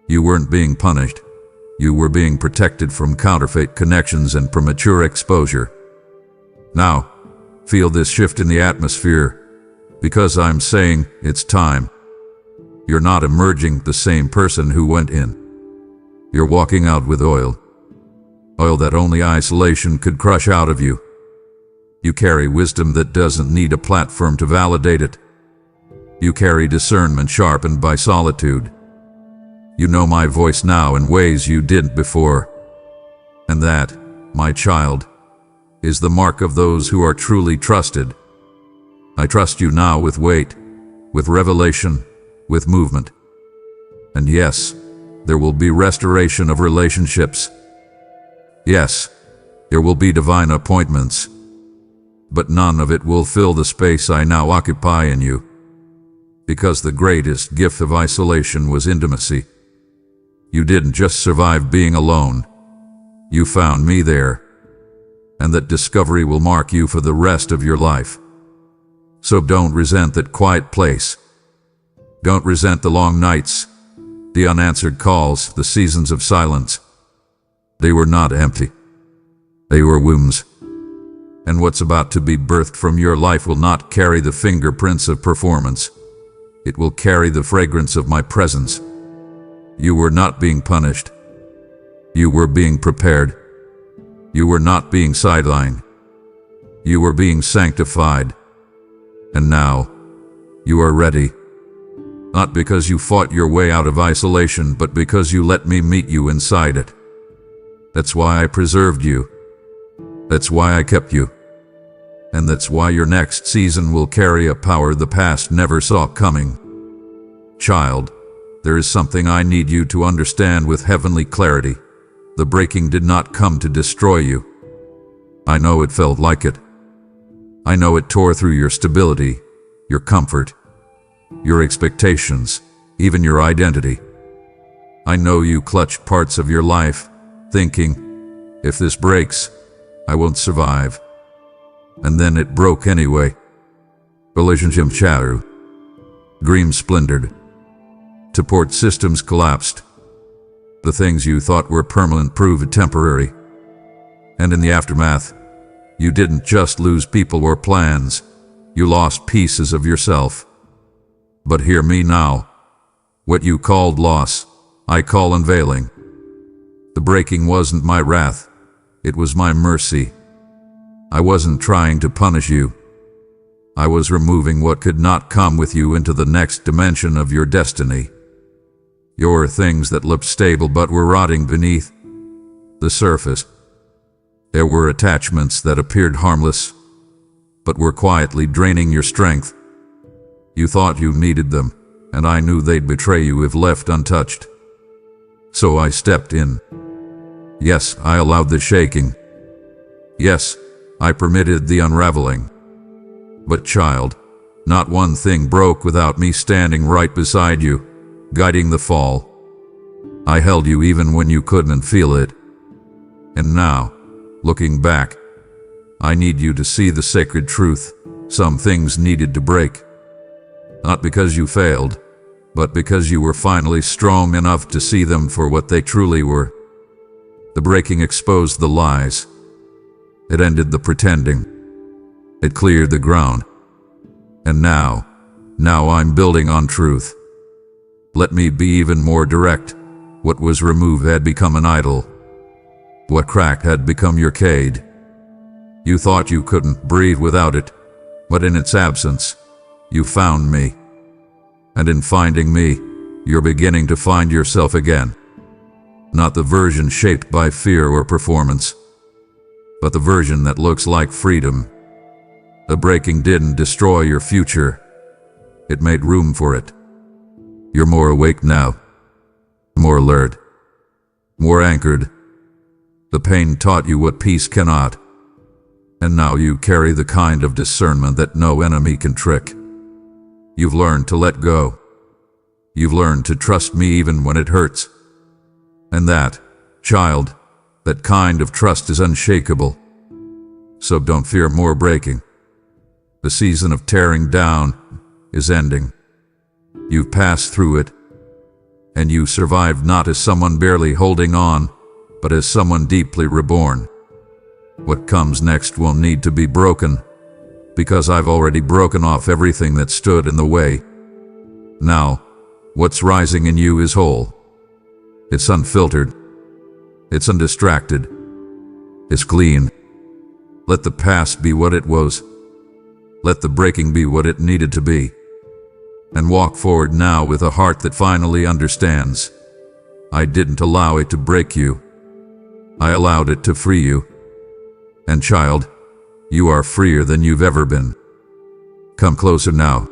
You weren't being punished. You were being protected from counterfeit connections and premature exposure. Now, feel this shift in the atmosphere, because I'm saying it's time. You're not emerging the same person who went in. You're walking out with oil. Oil that only isolation could crush out of you. You carry wisdom that doesn't need a platform to validate it. You carry discernment sharpened by solitude. You know my voice now in ways you didn't before. And that, my child, is the mark of those who are truly trusted. I trust you now with weight, with revelation, with movement. And yes, there will be restoration of relationships. Yes, there will be divine appointments. But none of it will fill the space I now occupy in you. Because the greatest gift of isolation was intimacy. You didn't just survive being alone. You found me there. And that discovery will mark you for the rest of your life. So don't resent that quiet place. Don't resent the long nights, the unanswered calls, the seasons of silence. They were not empty. They were wombs. And what's about to be birthed from your life will not carry the fingerprints of performance. It will carry the fragrance of my presence. You were not being punished. You were being prepared. You were not being sidelined. You were being sanctified. And now, you are ready. Not because you fought your way out of isolation, but because you let me meet you inside it. That's why I preserved you. That's why I kept you. And that's why your next season will carry a power the past never saw coming. Child, there is something I need you to understand with heavenly clarity. The breaking did not come to destroy you. I know it felt like it. I know it tore through your stability, your comfort, your expectations, even your identity. I know you clutched parts of your life, thinking, if this breaks, I won't survive. And then it broke anyway. Relationship shattered. Dreams splintered. Support systems collapsed. The things you thought were permanent proved temporary. And in the aftermath, you didn't just lose people or plans. You lost pieces of yourself. But hear me now. What you called loss, I call unveiling. The breaking wasn't my wrath. It was my mercy. I wasn't trying to punish you. I was removing what could not come with you into the next dimension of your destiny. Your things that looked stable but were rotting beneath the surface. There were attachments that appeared harmless, but were quietly draining your strength. You thought you needed them, and I knew they'd betray you if left untouched. So I stepped in. Yes, I allowed the shaking. Yes, I permitted the unraveling. But child, not one thing broke without me standing right beside you, guiding the fall. I held you even when you couldn't feel it. And now, looking back, I need you to see the sacred truth. Some things needed to break. Not because you failed, but because you were finally strong enough to see them for what they truly were. The breaking exposed the lies. It ended the pretending. It cleared the ground. And now I'm building on truth. Let me be even more direct. What was removed had become an idol. What cracked had become your cage. You thought you couldn't breathe without it, but in its absence, you found me. And in finding me, you're beginning to find yourself again. Not the version shaped by fear or performance, but the version that looks like freedom. The breaking didn't destroy your future. It made room for it. You're more awake now, more alert, more anchored. The pain taught you what peace cannot, and now you carry the kind of discernment that no enemy can trick. You've learned to let go. You've learned to trust me even when it hurts. And that, child, that kind of trust is unshakable. So don't fear more breaking. The season of tearing down is ending. You've passed through it, and you survived not as someone barely holding on, but as someone deeply reborn. What comes next won't need to be broken, because I've already broken off everything that stood in the way. Now, what's rising in you is whole. It's unfiltered. It's undistracted. It's clean. Let the past be what it was. Let the breaking be what it needed to be. And walk forward now with a heart that finally understands. I didn't allow it to break you. I allowed it to free you. And child, you are freer than you've ever been. Come closer now.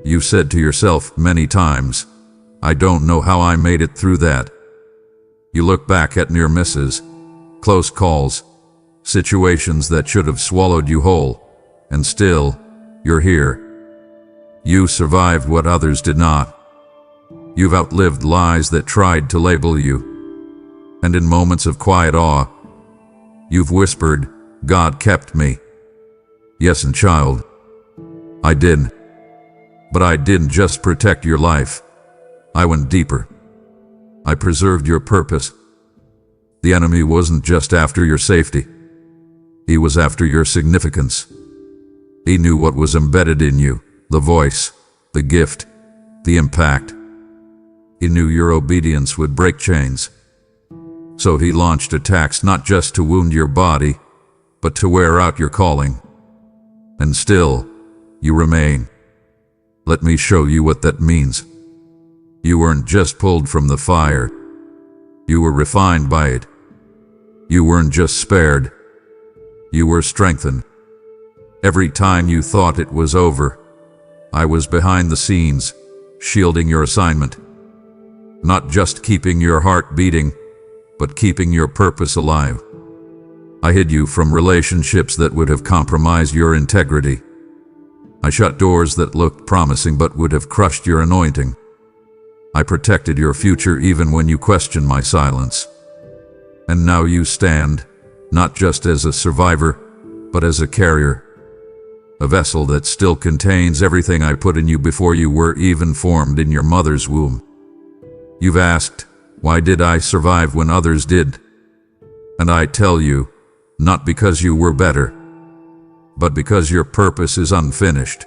You've said to yourself many times, I don't know how I made it through that. You look back at near misses, close calls, situations that should have swallowed you whole, and still, you're here. You survived what others did not. You've outlived lies that tried to label you. And in moments of quiet awe, you've whispered, God kept me. Yes, and child, I did. But I didn't just protect your life. I went deeper. I preserved your purpose. The enemy wasn't just after your safety. He was after your significance. He knew what was embedded in you, the voice, the gift, the impact. He knew your obedience would break chains. So he launched attacks not just to wound your body, but to wear out your calling. And still, you remain. Let me show you what that means. You weren't just pulled from the fire. You were refined by it. You weren't just spared. You were strengthened. Every time you thought it was over, I was behind the scenes, shielding your assignment. Not just keeping your heart beating, but keeping your purpose alive. I hid you from relationships that would have compromised your integrity. I shut doors that looked promising but would have crushed your anointing. I protected your future even when you questioned my silence. And now you stand, not just as a survivor, but as a carrier. A vessel that still contains everything I put in you before you were even formed in your mother's womb. You've asked, why did I survive when others did? And I tell you, not because you were better, but because your purpose is unfinished.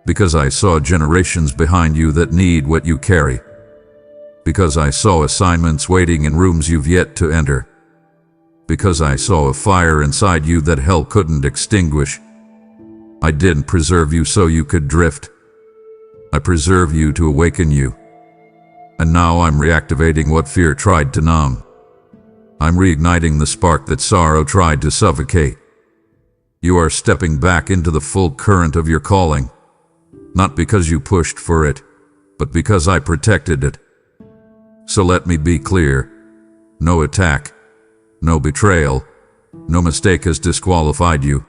Because I saw generations behind you that need what you carry. Because I saw assignments waiting in rooms you've yet to enter. Because I saw a fire inside you that hell couldn't extinguish. I didn't preserve you so you could drift. I preserved you to awaken you. And now I'm reactivating what fear tried to numb. I'm reigniting the spark that sorrow tried to suffocate. You are stepping back into the full current of your calling, not because you pushed for it, but because I protected it. So let me be clear. No attack, no betrayal, no mistake has disqualified you.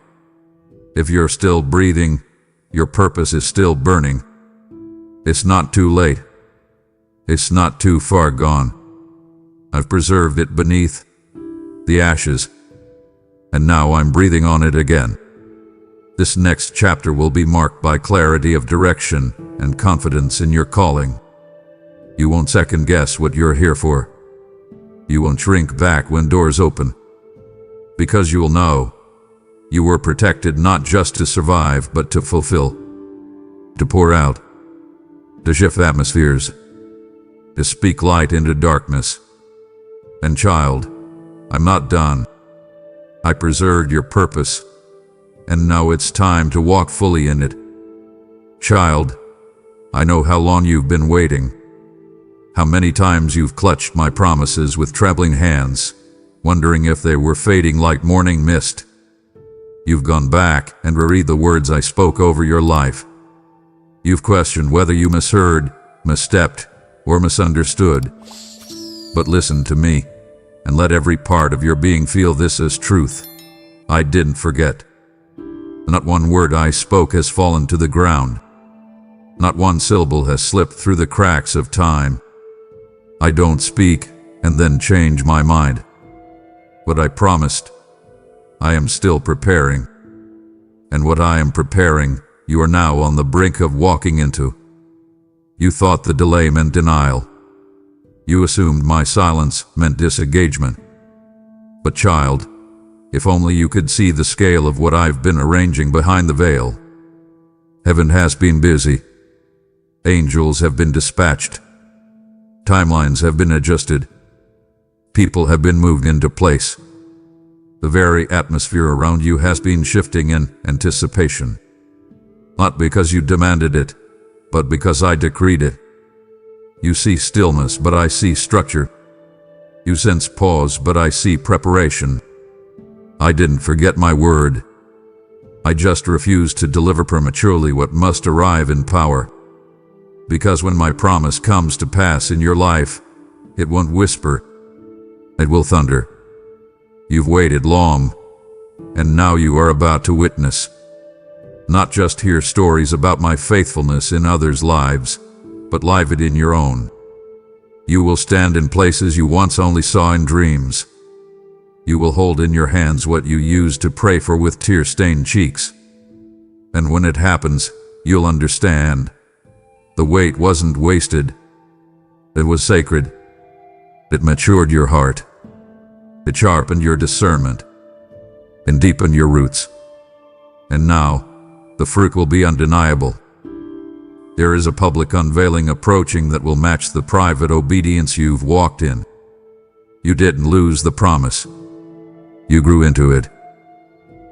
If you're still breathing, your purpose is still burning. It's not too late. It's not too far gone. I've preserved it beneath the ashes, and now I'm breathing on it again. This next chapter will be marked by clarity of direction and confidence in your calling. You won't second guess what you're here for. You won't shrink back when doors open, because you will know you were protected not just to survive, but to fulfill, to pour out, to shift atmospheres, to speak light into darkness. And child, I'm not done. I preserved your purpose, and now it's time to walk fully in it. Child, I know how long you've been waiting, how many times you've clutched my promises with trembling hands, wondering if they were fading like morning mist. You've gone back and reread the words I spoke over your life. You've questioned whether you misheard, misstepped, or misunderstood. But listen to me, and let every part of your being feel this as truth. I didn't forget. Not one word I spoke has fallen to the ground. Not one syllable has slipped through the cracks of time. I don't speak and then change my mind. What I promised, I am still preparing. And what I am preparing, you are now on the brink of walking into. You thought the delay meant denial. You assumed my silence meant disengagement. But child, if only you could see the scale of what I've been arranging behind the veil. Heaven has been busy. Angels have been dispatched. Timelines have been adjusted. People have been moved into place. The very atmosphere around you has been shifting in anticipation. Not because you demanded it, but because I decreed it. You see stillness, but I see structure. You sense pause, but I see preparation. I didn't forget my word. I just refused to deliver prematurely what must arrive in power. Because when my promise comes to pass in your life, it won't whisper. It will thunder. You've waited long, and now you are about to witness. Not just hear stories about my faithfulness in others' lives, but live it in your own. You will stand in places you once only saw in dreams. You will hold in your hands what you used to pray for with tear-stained cheeks. And when it happens, you'll understand. The wait wasn't wasted. It was sacred. It matured your heart. It sharpened your discernment and deepened your roots. And now, the fruit will be undeniable. There is a public unveiling approaching that will match the private obedience you've walked in. You didn't lose the promise. You grew into it.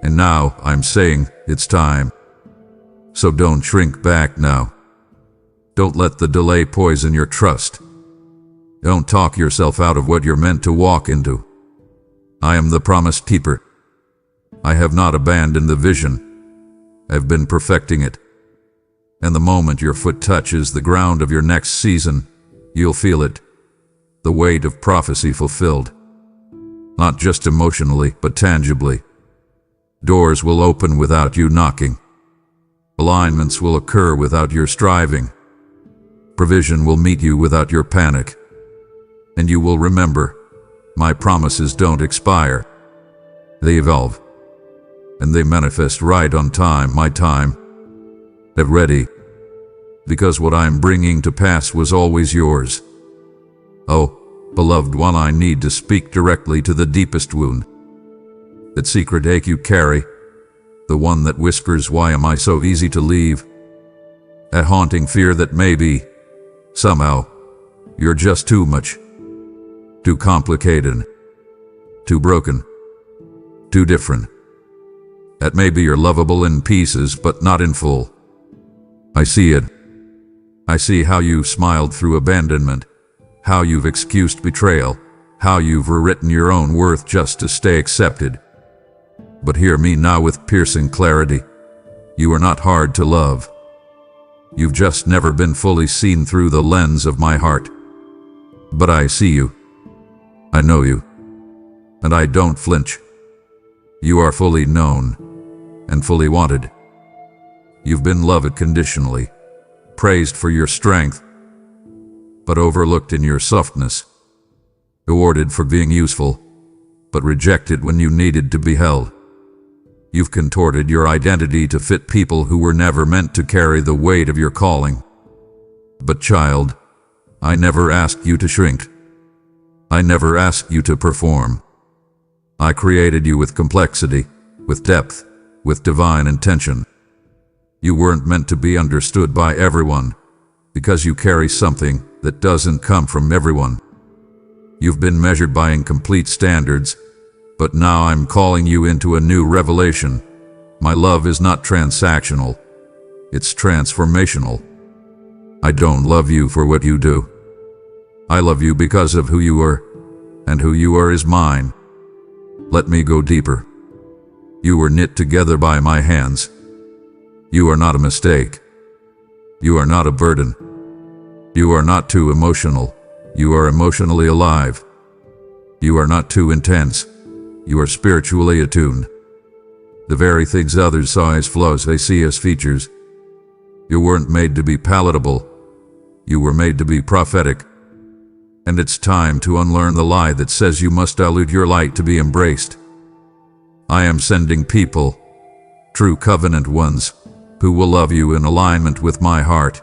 And now I'm saying it's time. So don't shrink back now. Don't let the delay poison your trust. Don't talk yourself out of what you're meant to walk into. I am the promise keeper. I have not abandoned the vision. I've been perfecting it. And the moment your foot touches the ground of your next season, you'll feel it. The weight of prophecy fulfilled. Not just emotionally, but tangibly. Doors will open without you knocking. Alignments will occur without your striving. Provision will meet you without your panic. And you will remember, my promises don't expire. They evolve. And they manifest right on time, my time. Get ready. Because what I'm bringing to pass was always yours. Oh, beloved one, I need to speak directly to the deepest wound. That secret ache you carry. The one that whispers, why am I so easy to leave? That haunting fear that maybe, somehow, you're just too much. Too complicated. Too broken. Too different. That maybe you're lovable in pieces, but not in full. I see it. I see how you've smiled through abandonment, how you've excused betrayal, how you've rewritten your own worth just to stay accepted. But hear me now with piercing clarity. You are not hard to love. You've just never been fully seen through the lens of my heart. But I see you. I know you. And I don't flinch. You are fully known and fully wanted. You've been loved conditionally, praised for your strength, but overlooked in your softness, awarded for being useful, but rejected when you needed to be held. You've contorted your identity to fit people who were never meant to carry the weight of your calling. But child, I never asked you to shrink. I never asked you to perform. I created you with complexity, with depth, with divine intention. You weren't meant to be understood by everyone, because you carry something that doesn't come from everyone. You've been measured by incomplete standards, but now I'm calling you into a new revelation. My love is not transactional. It's transformational. I don't love you for what you do. I love you because of who you are, and who you are is mine. Let me go deeper. You were knit together by my hands. You are not a mistake. You are not a burden. You are not too emotional. You are emotionally alive. You are not too intense. You are spiritually attuned. The very things others saw as flaws, they see as features. You weren't made to be palatable. You were made to be prophetic. And it's time to unlearn the lie that says you must dilute your light to be embraced. I am sending people, true covenant ones, who will love you in alignment with my heart.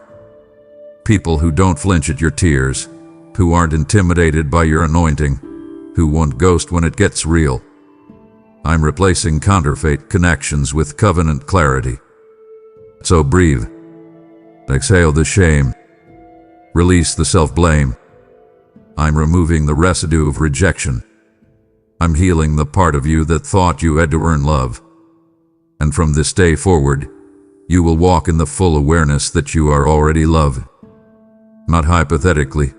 People who don't flinch at your tears, who aren't intimidated by your anointing, who won't ghost when it gets real. I'm replacing counterfeit connections with covenant clarity. So breathe. Exhale the shame. Release the self-blame. I'm removing the residue of rejection. I'm healing the part of you that thought you had to earn love. And from this day forward, you will walk in the full awareness that you are already loved. Not hypothetically,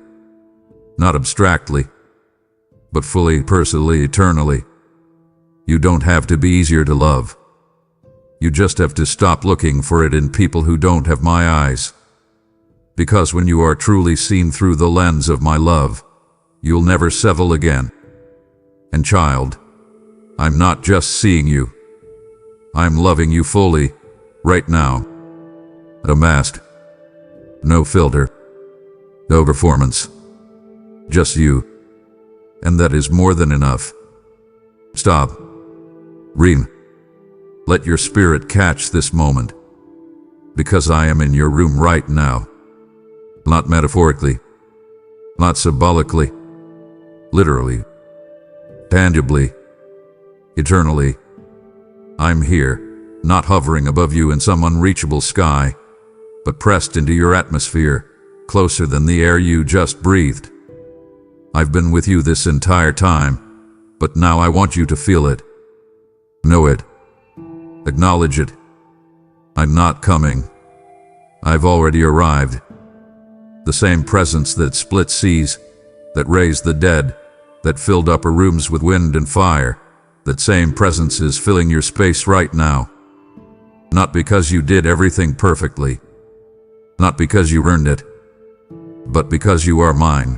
not abstractly, but fully, personally, eternally. You don't have to be easier to love. You just have to stop looking for it in people who don't have my eyes. Because when you are truly seen through the lens of my love, you'll never settle again. And child, I'm not just seeing you. I'm loving you fully, right now. Unmasked. No filter. No performance. Just you. And that is more than enough. Stop. Reem. Let your spirit catch this moment. Because I am in your room right now. Not metaphorically. Not symbolically. Literally. Tangibly. Eternally. I'm here, not hovering above you in some unreachable sky, but pressed into your atmosphere, closer than the air you just breathed. I've been with you this entire time, but now I want you to feel it. Know it. Acknowledge it. I'm not coming. I've already arrived. The same presence that split seas, that raised the dead, that filled upper rooms with wind and fire, that same presence is filling your space right now. Not because you did everything perfectly, not because you earned it, but because you are mine,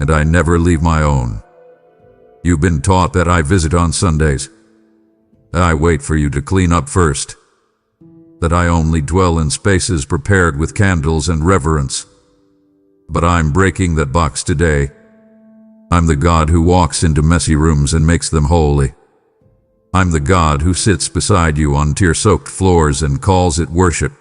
and I never leave my own. You've been taught that I visit on Sundays. I wait for you to clean up first, that I only dwell in spaces prepared with candles and reverence. But I'm breaking that box today. I'm the God who walks into messy rooms and makes them holy. I'm the God who sits beside you on tear-soaked floors and calls it worship.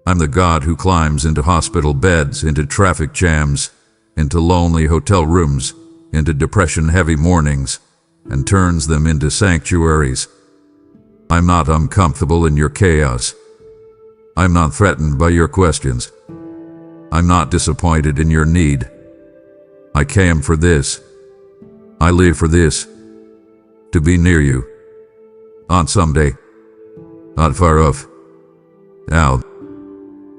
I'm the God who climbs into hospital beds, into traffic jams, into lonely hotel rooms, into depression-heavy mornings, and turns them into sanctuaries. I'm not uncomfortable in your chaos. I'm not threatened by your questions. I'm not disappointed in your need. I came for this. I live for this. To be near you. On someday. Not far off. Out.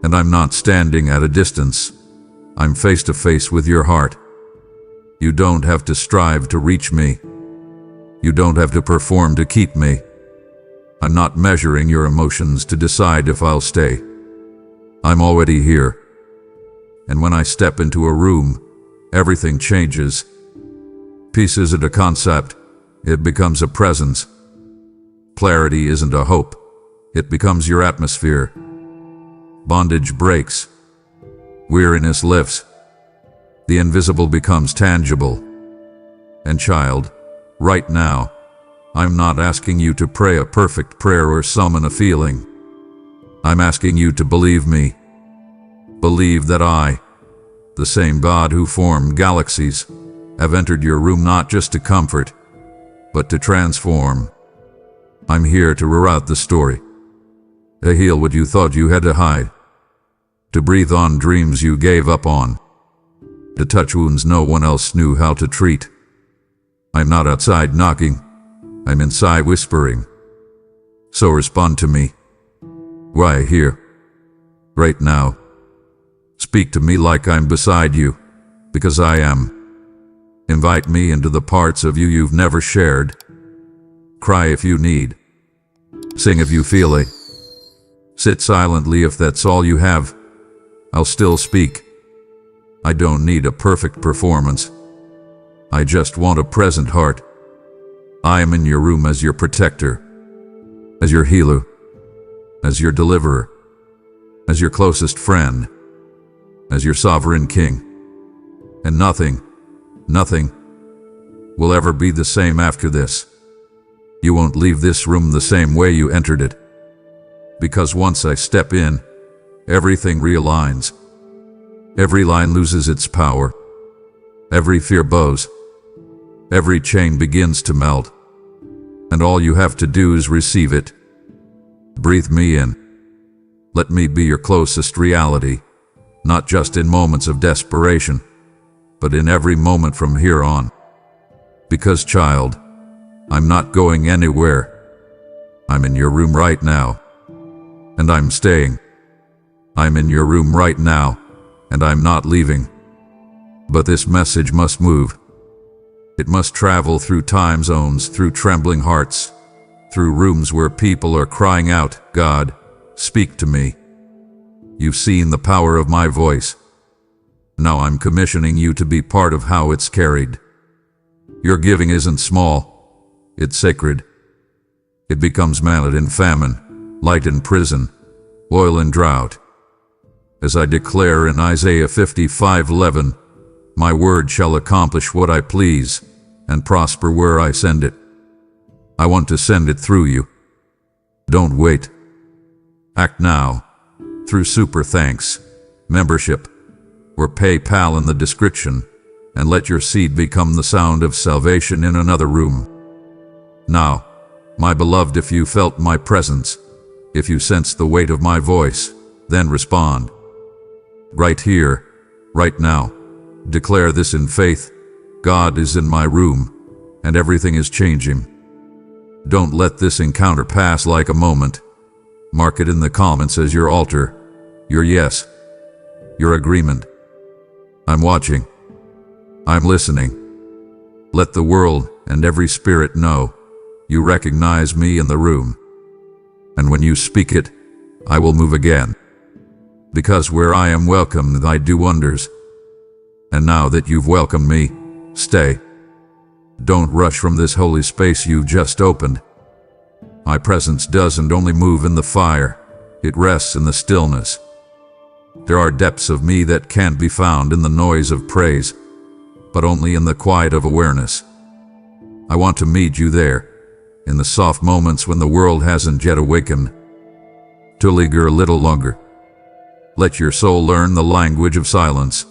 And I'm not standing at a distance. I'm face to face with your heart. You don't have to strive to reach me. You don't have to perform to keep me. I'm not measuring your emotions to decide if I'll stay. I'm already here. And when I step into a room, everything changes. Peace isn't a concept, it becomes a presence. Clarity isn't a hope, it becomes your atmosphere. Bondage breaks. Weariness lifts. The invisible becomes tangible. And child, right now, I'm not asking you to pray a perfect prayer or summon a feeling. I'm asking you to believe me. Believe that I, the same God who formed galaxies, have entered your room not just to comfort, but to transform. I'm here to reroute the story, to heal what you thought you had to hide, to breathe on dreams you gave up on, to touch wounds no one else knew how to treat. I'm not outside knocking, I'm inside whispering. So respond to me. Why here? Right now. Speak to me like I'm beside you, because I am. Invite me into the parts of you you've never shared. Cry if you need. Sing if you feel it. Sit silently if that's all you have. I'll still speak. I don't need a perfect performance. I just want a present heart. I am in your room as your protector, as your healer, as your deliverer, as your closest friend, as your sovereign king. And nothing will ever be the same after this. You won't leave this room the same way you entered it. Because once I step in, everything realigns. Every line loses its power. Every fear bows. Every chain begins to melt. And all you have to do is receive it. Breathe me in. Let me be your closest reality, not just in moments of desperation, but in every moment from here on. Because, child, I'm not going anywhere. I'm in your room right now, and I'm staying. I'm in your room right now, and I'm not leaving. But this message must move. It must travel through time zones, through trembling hearts, through rooms where people are crying out, God, speak to me. You've seen the power of my voice. Now I'm commissioning you to be part of how it's carried. Your giving isn't small, it's sacred. It becomes manna in famine, light in prison, oil in drought. As I declare in Isaiah 55:11, my word shall accomplish what I please and prosper where I send it. I want to send it through you. Don't wait. Act now, through Super Thanks, membership, or PayPal in the description, and let your seed become the sound of salvation in another room. Now, my beloved, if you felt my presence, if you sensed the weight of my voice, then respond. Right here, right now, declare this in faith. God is in my room, and everything is changing. Don't let this encounter pass like a moment. Mark it in the comments as your altar, your yes, your agreement. I'm watching. I'm listening. Let the world and every spirit know you recognize me in the room. And when you speak it, I will move again. Because where I am welcomed, I do wonders. And now that you've welcomed me, stay. Don't rush from this holy space you've just opened. My presence doesn't only move in the fire, it rests in the stillness. There are depths of me that can't be found in the noise of praise, but only in the quiet of awareness. I want to meet you there, in the soft moments when the world hasn't yet awakened. To linger a little longer. Let your soul learn the language of silence,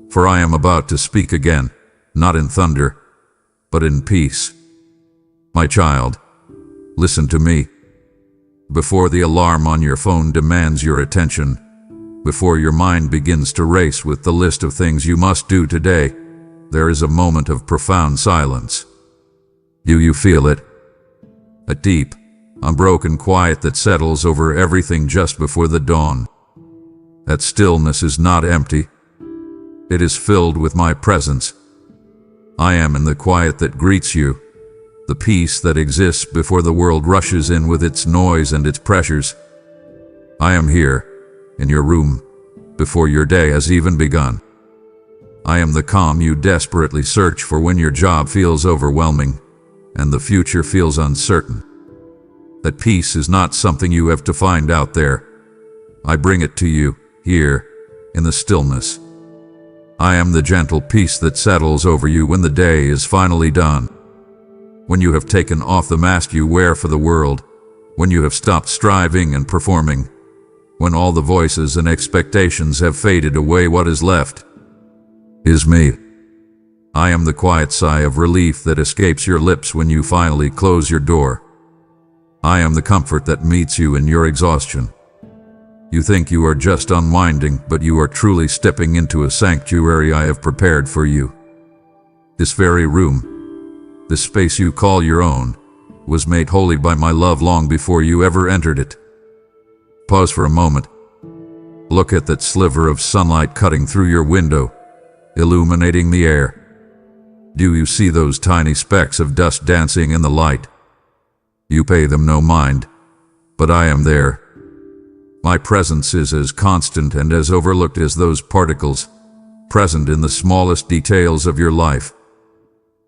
for I am about to speak again, not in thunder, but in peace. My child, listen to me. Before the alarm on your phone demands your attention, before your mind begins to race with the list of things you must do today, there is a moment of profound silence. Do you feel it? A deep, unbroken quiet that settles over everything just before the dawn. That stillness is not empty. It is filled with my presence. I am in the quiet that greets you, the peace that exists before the world rushes in with its noise and its pressures. I am here, in your room, before your day has even begun. I am the calm you desperately search for when your job feels overwhelming and the future feels uncertain. That peace is not something you have to find out there. I bring it to you, here, in the stillness. I am the gentle peace that settles over you when the day is finally done. When you have taken off the mask you wear for the world, when you have stopped striving and performing, when all the voices and expectations have faded away, what is left is me. I am the quiet sigh of relief that escapes your lips when you finally close your door. I am the comfort that meets you in your exhaustion. You think you are just unwinding, but you are truly stepping into a sanctuary I have prepared for you. This very room, this space you call your own, was made holy by my love long before you ever entered it. Pause for a moment. Look at that sliver of sunlight cutting through your window, illuminating the air. Do you see those tiny specks of dust dancing in the light? You pay them no mind, but I am there. My presence is as constant and as overlooked as those particles, present in the smallest details of your life.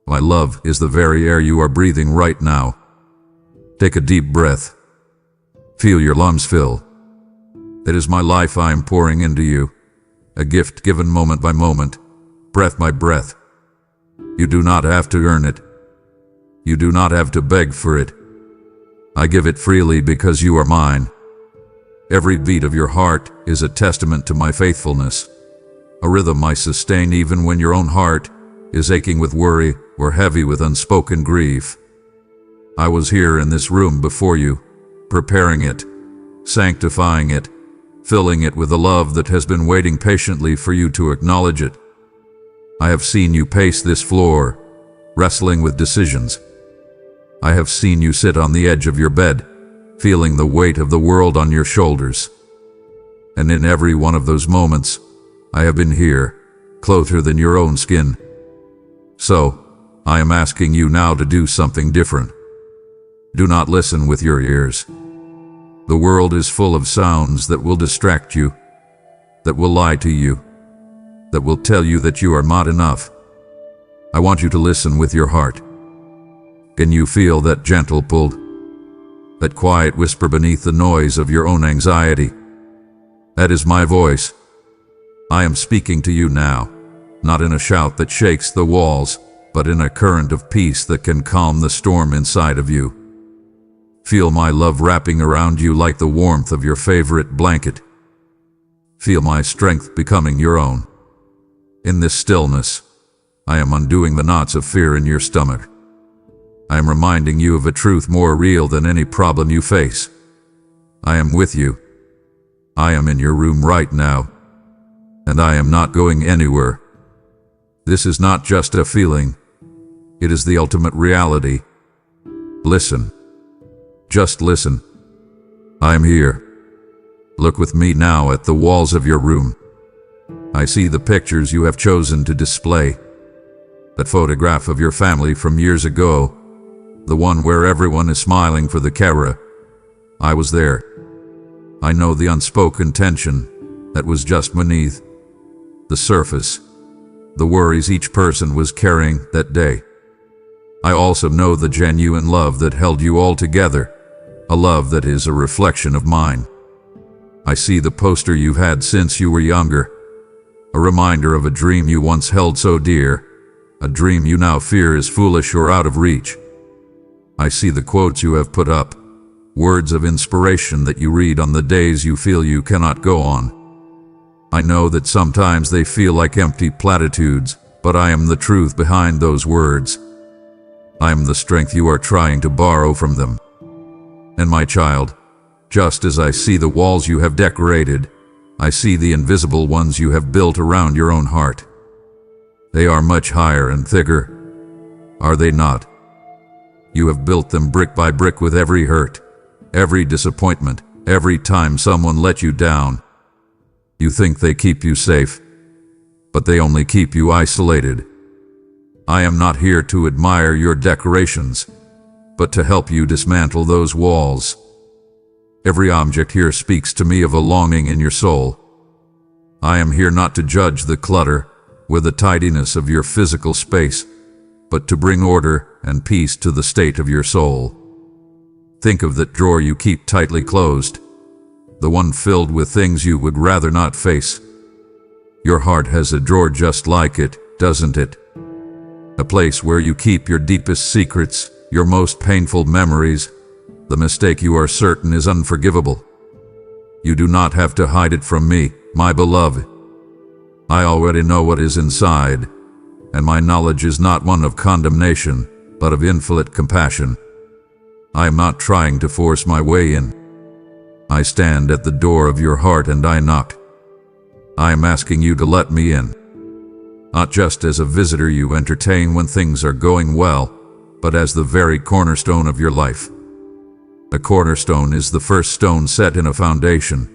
My love is the very air you are breathing right now. Take a deep breath. Feel your lungs fill. It is my life I am pouring into you, a gift given moment by moment, breath by breath. You do not have to earn it. You do not have to beg for it. I give it freely because you are mine. Every beat of your heart is a testament to my faithfulness, a rhythm I sustain even when your own heart is aching with worry or heavy with unspoken grief. I was here in this room before you, preparing it, sanctifying it, filling it with a love that has been waiting patiently for you to acknowledge it. I have seen you pace this floor, wrestling with decisions. I have seen you sit on the edge of your bed, feeling the weight of the world on your shoulders. And in every one of those moments, I have been here, closer than your own skin. So, I am asking you now to do something different. Do not listen with your ears. The world is full of sounds that will distract you, that will lie to you, that will tell you that you are not enough. I want you to listen with your heart. Can you feel that gentle pull? That quiet whisper beneath the noise of your own anxiety? That is my voice. I am speaking to you now, not in a shout that shakes the walls, but in a current of peace that can calm the storm inside of you. Feel my love wrapping around you like the warmth of your favorite blanket. Feel my strength becoming your own. In this stillness, I am undoing the knots of fear in your stomach. I am reminding you of a truth more real than any problem you face. I am with you. I am in your room right now, and I am not going anywhere. This is not just a feeling. It is the ultimate reality. Listen. Just listen. I am here. Look with me now at the walls of your room. I see the pictures you have chosen to display. That photograph of your family from years ago, the one where everyone is smiling for the camera. I was there. I know the unspoken tension that was just beneath the surface, the worries each person was carrying that day. I also know the genuine love that held you all together, a love that is a reflection of mine. I see the poster you've had since you were younger, a reminder of a dream you once held so dear, a dream you now fear is foolish or out of reach. I see the quotes you have put up, words of inspiration that you read on the days you feel you cannot go on. I know that sometimes they feel like empty platitudes, but I am the truth behind those words. I am the strength you are trying to borrow from them. And my child, just as I see the walls you have decorated, I see the invisible ones you have built around your own heart. They are much higher and thicker, are they not? You have built them brick by brick with every hurt, every disappointment, every time someone let you down. You think they keep you safe, but they only keep you isolated. I am not here to admire your decorations, but to help you dismantle those walls. Every object here speaks to me of a longing in your soul. I am here not to judge the clutter or the tidiness of your physical space, but to bring order and peace to the state of your soul. Think of that drawer you keep tightly closed, the one filled with things you would rather not face. Your heart has a drawer just like it, doesn't it? A place where you keep your deepest secrets, your most painful memories, the mistake you are certain is unforgivable. You do not have to hide it from me, my beloved. I already know what is inside, and my knowledge is not one of condemnation, but of infinite compassion. I am not trying to force my way in. I stand at the door of your heart and I knock. I am asking you to let me in. Not just as a visitor you entertain when things are going well, but as the very cornerstone of your life. A cornerstone is the first stone set in a foundation,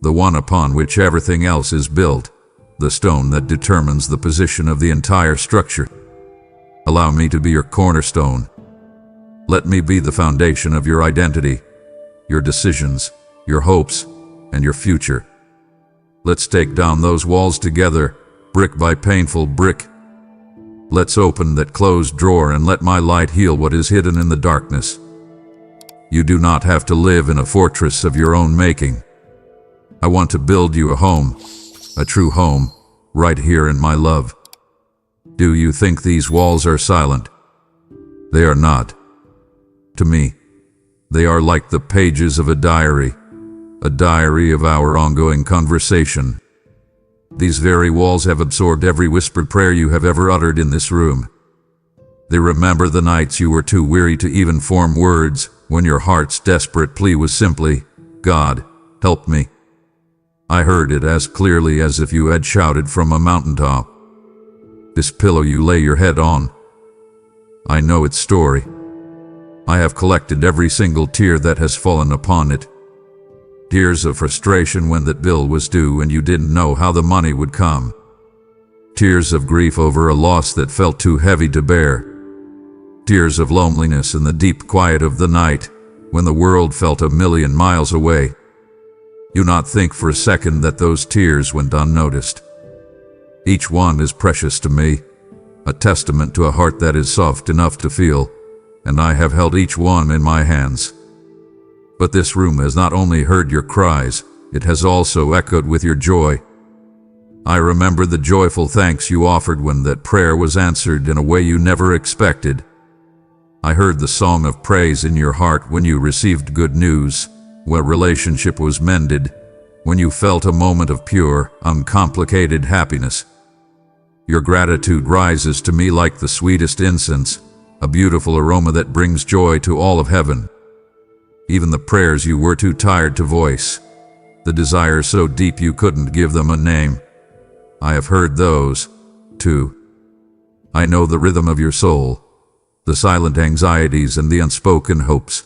the one upon which everything else is built, the stone that determines the position of the entire structure. Allow me to be your cornerstone. Let me be the foundation of your identity, your decisions, your hopes, and your future. Let's take down those walls together, brick by painful brick. Let's open that closed drawer and let my light heal what is hidden in the darkness. You do not have to live in a fortress of your own making. I want to build you a home, a true home, right here in my love. Do you think these walls are silent? They are not. To me, they are like the pages of a diary of our ongoing conversation. These very walls have absorbed every whispered prayer you have ever uttered in this room. They remember the nights you were too weary to even form words, when your heart's desperate plea was simply, "God, help me." I heard it as clearly as if you had shouted from a mountaintop. This pillow you lay your head on, I know its story. I have collected every single tear that has fallen upon it. Tears of frustration when that bill was due and you didn't know how the money would come. Tears of grief over a loss that felt too heavy to bear. Tears of loneliness in the deep quiet of the night, when the world felt a million miles away. Do not think for a second that those tears went unnoticed. Each one is precious to me, a testament to a heart that is soft enough to feel, and I have held each one in my hands. But this room has not only heard your cries, it has also echoed with your joy. I remember the joyful thanks you offered when that prayer was answered in a way you never expected. I heard the song of praise in your heart when you received good news, when a relationship was mended, when you felt a moment of pure, uncomplicated happiness. Your gratitude rises to me like the sweetest incense, a beautiful aroma that brings joy to all of heaven. Even the prayers you were too tired to voice, the desires so deep you couldn't give them a name, I have heard those, too. I know the rhythm of your soul, the silent anxieties and the unspoken hopes.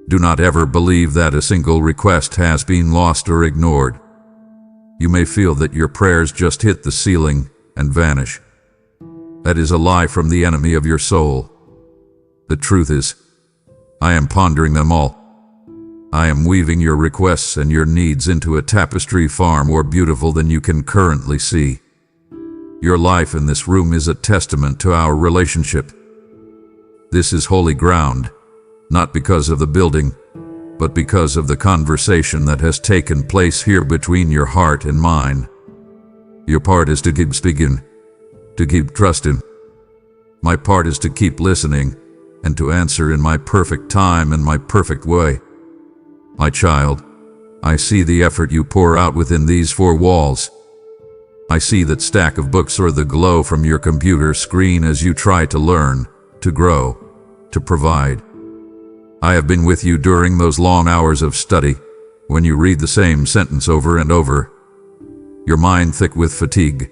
Do not ever believe that a single request has been lost or ignored. You may feel that your prayers just hit the ceiling and vanish. That is a lie from the enemy of your soul. The truth is, I am pondering them all. I am weaving your requests and your needs into a tapestry far more beautiful than you can currently see. Your life in this room is a testament to our relationship. This is holy ground, not because of the building, but because of the conversation that has taken place here between your heart and mine. Your part is to keep speaking, to keep trusting. My part is to keep listening, and to answer in my perfect time and my perfect way. My child, I see the effort you pour out within these four walls. I see that stack of books or the glow from your computer screen as you try to learn, to grow, to provide. I have been with you during those long hours of study, when you read the same sentence over and over, your mind thick with fatigue.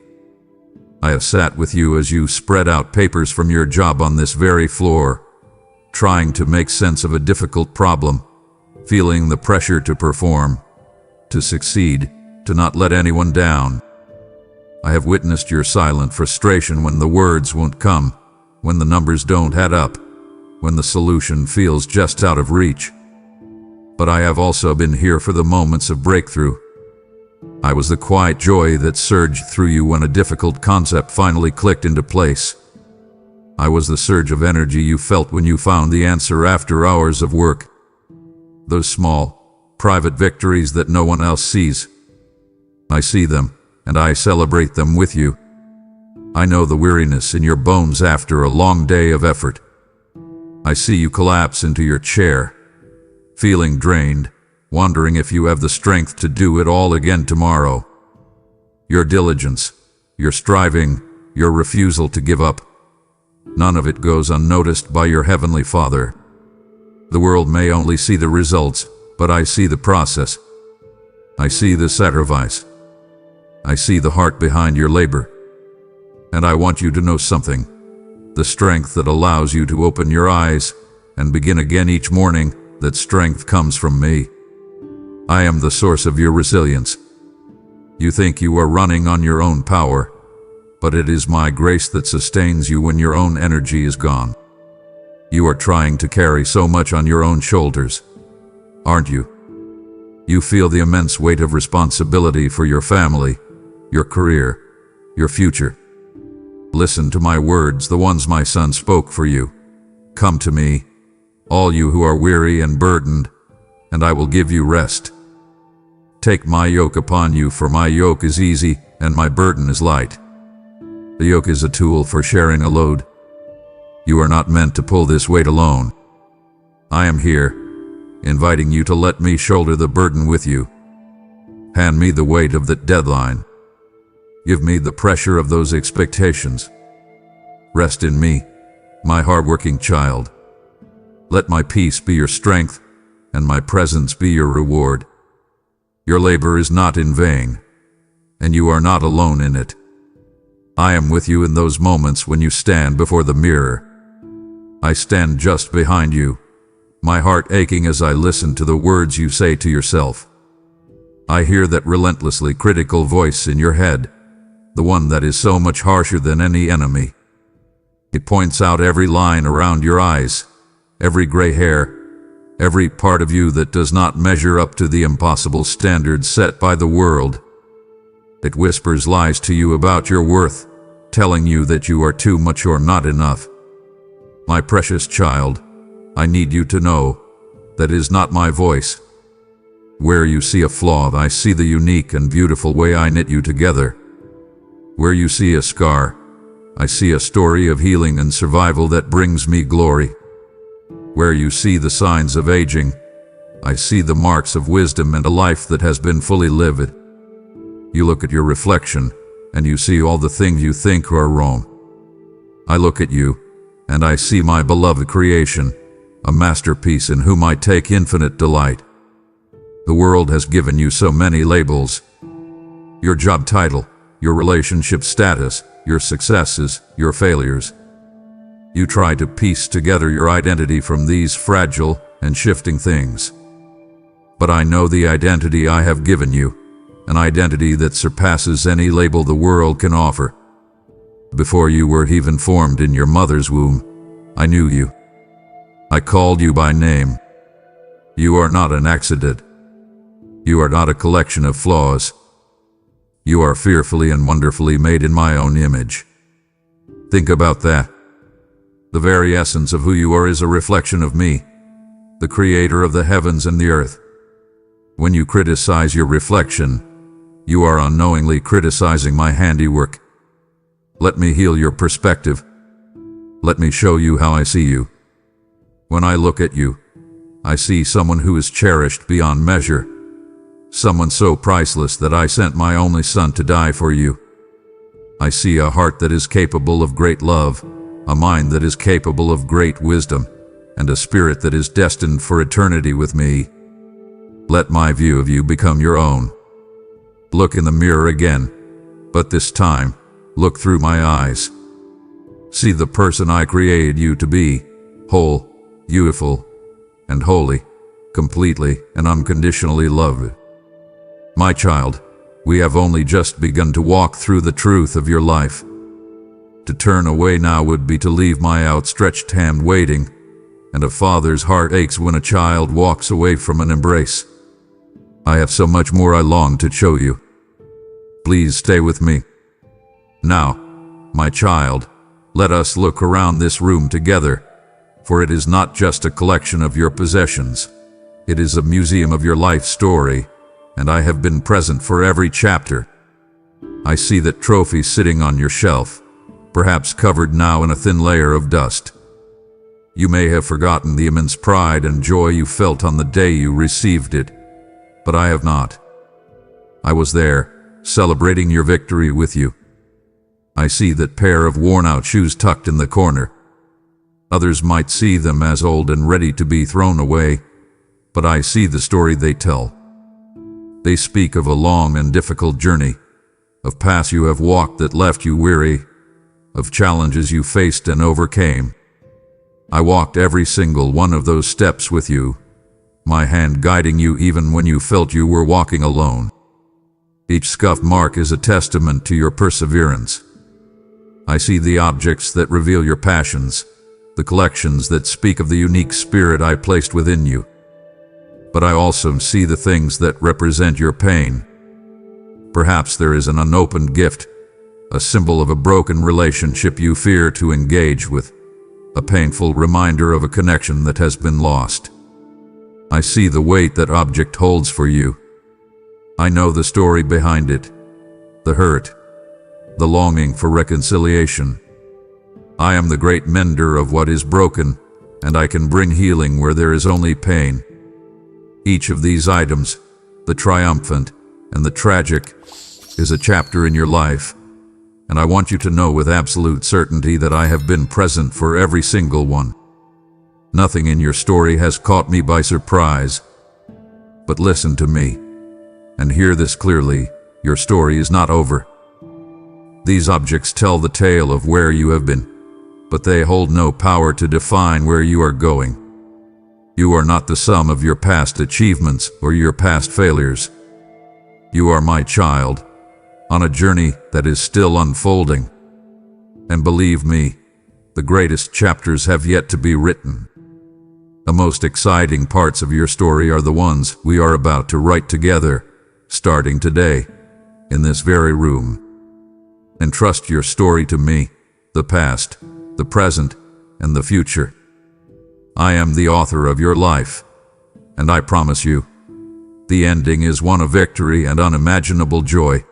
I have sat with you as you spread out papers from your job on this very floor, trying to make sense of a difficult problem, feeling the pressure to perform, to succeed, to not let anyone down. I have witnessed your silent frustration when the words won't come, when the numbers don't add up, when the solution feels just out of reach. But I have also been here for the moments of breakthrough. I was the quiet joy that surged through you when a difficult concept finally clicked into place. I was the surge of energy you felt when you found the answer after hours of work. Those small, private victories that no one else sees. I see them, and I celebrate them with you. I know the weariness in your bones after a long day of effort. I see you collapse into your chair, feeling drained, wondering if you have the strength to do it all again tomorrow. Your diligence, your striving, your refusal to give up, none of it goes unnoticed by your Heavenly Father. The world may only see the results, but I see the process. I see the sacrifice. I see the heart behind your labor. And I want you to know something. The strength that allows you to open your eyes and begin again each morning, that strength comes from me. I am the source of your resilience. You think you are running on your own power, but it is my grace that sustains you when your own energy is gone. You are trying to carry so much on your own shoulders, aren't you? You feel the immense weight of responsibility for your family, your career, your future. Listen to my words, the ones my son spoke for you. Come to me, all you who are weary and burdened, and I will give you rest. Take my yoke upon you, for my yoke is easy and my burden is light. The yoke is a tool for sharing a load. You are not meant to pull this weight alone. I am here, inviting you to let me shoulder the burden with you. Hand me the weight of that deadline. Give me the pressure of those expectations. Rest in me, my hardworking child. Let my peace be your strength, and my presence be your reward. Your labor is not in vain, and you are not alone in it. I am with you in those moments when you stand before the mirror. I stand just behind you, my heart aching as I listen to the words you say to yourself. I hear that relentlessly critical voice in your head, the one that is so much harsher than any enemy. It points out every line around your eyes, every gray hair, every part of you that does not measure up to the impossible standards set by the world. It whispers lies to you about your worth, telling you that you are too much or not enough. My precious child, I need you to know that is not my voice. Where you see a flaw, I see the unique and beautiful way I knit you together. Where you see a scar, I see a story of healing and survival that brings me glory. Where you see the signs of aging, I see the marks of wisdom and a life that has been fully lived. You look at your reflection, and you see all the things you think are wrong. I look at you, and I see my beloved creation, a masterpiece in whom I take infinite delight. The world has given you so many labels. Your job title, your relationship status, your successes, your failures. You try to piece together your identity from these fragile and shifting things. But I know the identity I have given you, an identity that surpasses any label the world can offer. Before you were even formed in your mother's womb, I knew you. I called you by name. You are not an accident. You are not a collection of flaws. You are fearfully and wonderfully made in my own image. Think about that. The very essence of who you are is a reflection of me, the creator of the heavens and the earth. When you criticize your reflection, you are unknowingly criticizing my handiwork. Let me heal your perspective. Let me show you how I see you. When I look at you, I see someone who is cherished beyond measure, someone so priceless that I sent my only son to die for you. I see a heart that is capable of great love, a mind that is capable of great wisdom, and a spirit that is destined for eternity with me. Let my view of you become your own. Look in the mirror again, but this time, look through my eyes. See the person I created you to be, whole, beautiful, and holy, completely and unconditionally loved. My child, we have only just begun to walk through the truth of your life. To turn away now would be to leave my outstretched hand waiting, and a father's heart aches when a child walks away from an embrace. I have so much more I long to show you. Please stay with me. Now, my child, let us look around this room together, for it is not just a collection of your possessions. It is a museum of your life story, and I have been present for every chapter. I see that trophy sitting on your shelf, perhaps covered now in a thin layer of dust. You may have forgotten the immense pride and joy you felt on the day you received it, but I have not. I was there, celebrating your victory with you. I see that pair of worn-out shoes tucked in the corner. Others might see them as old and ready to be thrown away, but I see the story they tell. They speak of a long and difficult journey, of paths you have walked that left you weary, of challenges you faced and overcame. I walked every single one of those steps with you, my hand guiding you even when you felt you were walking alone. Each scuff mark is a testament to your perseverance. I see the objects that reveal your passions, the collections that speak of the unique spirit I placed within you. But I also see the things that represent your pain. Perhaps there is an unopened gift, a symbol of a broken relationship you fear to engage with, a painful reminder of a connection that has been lost. I see the weight that object holds for you. I know the story behind it, the hurt, the longing for reconciliation. I am the great mender of what is broken, and I can bring healing where there is only pain. Each of these items, the triumphant and the tragic, is a chapter in your life, and I want you to know with absolute certainty that I have been present for every single one. Nothing in your story has caught me by surprise. But listen to me, and hear this clearly: your story is not over. These objects tell the tale of where you have been, but they hold no power to define where you are going. You are not the sum of your past achievements or your past failures. You are my child, on a journey that is still unfolding. And believe me, the greatest chapters have yet to be written. The most exciting parts of your story are the ones we are about to write together, starting today, in this very room. Entrust your story to me, the past, the present, and the future. I am the author of your life, and I promise you, the ending is one of victory and unimaginable joy.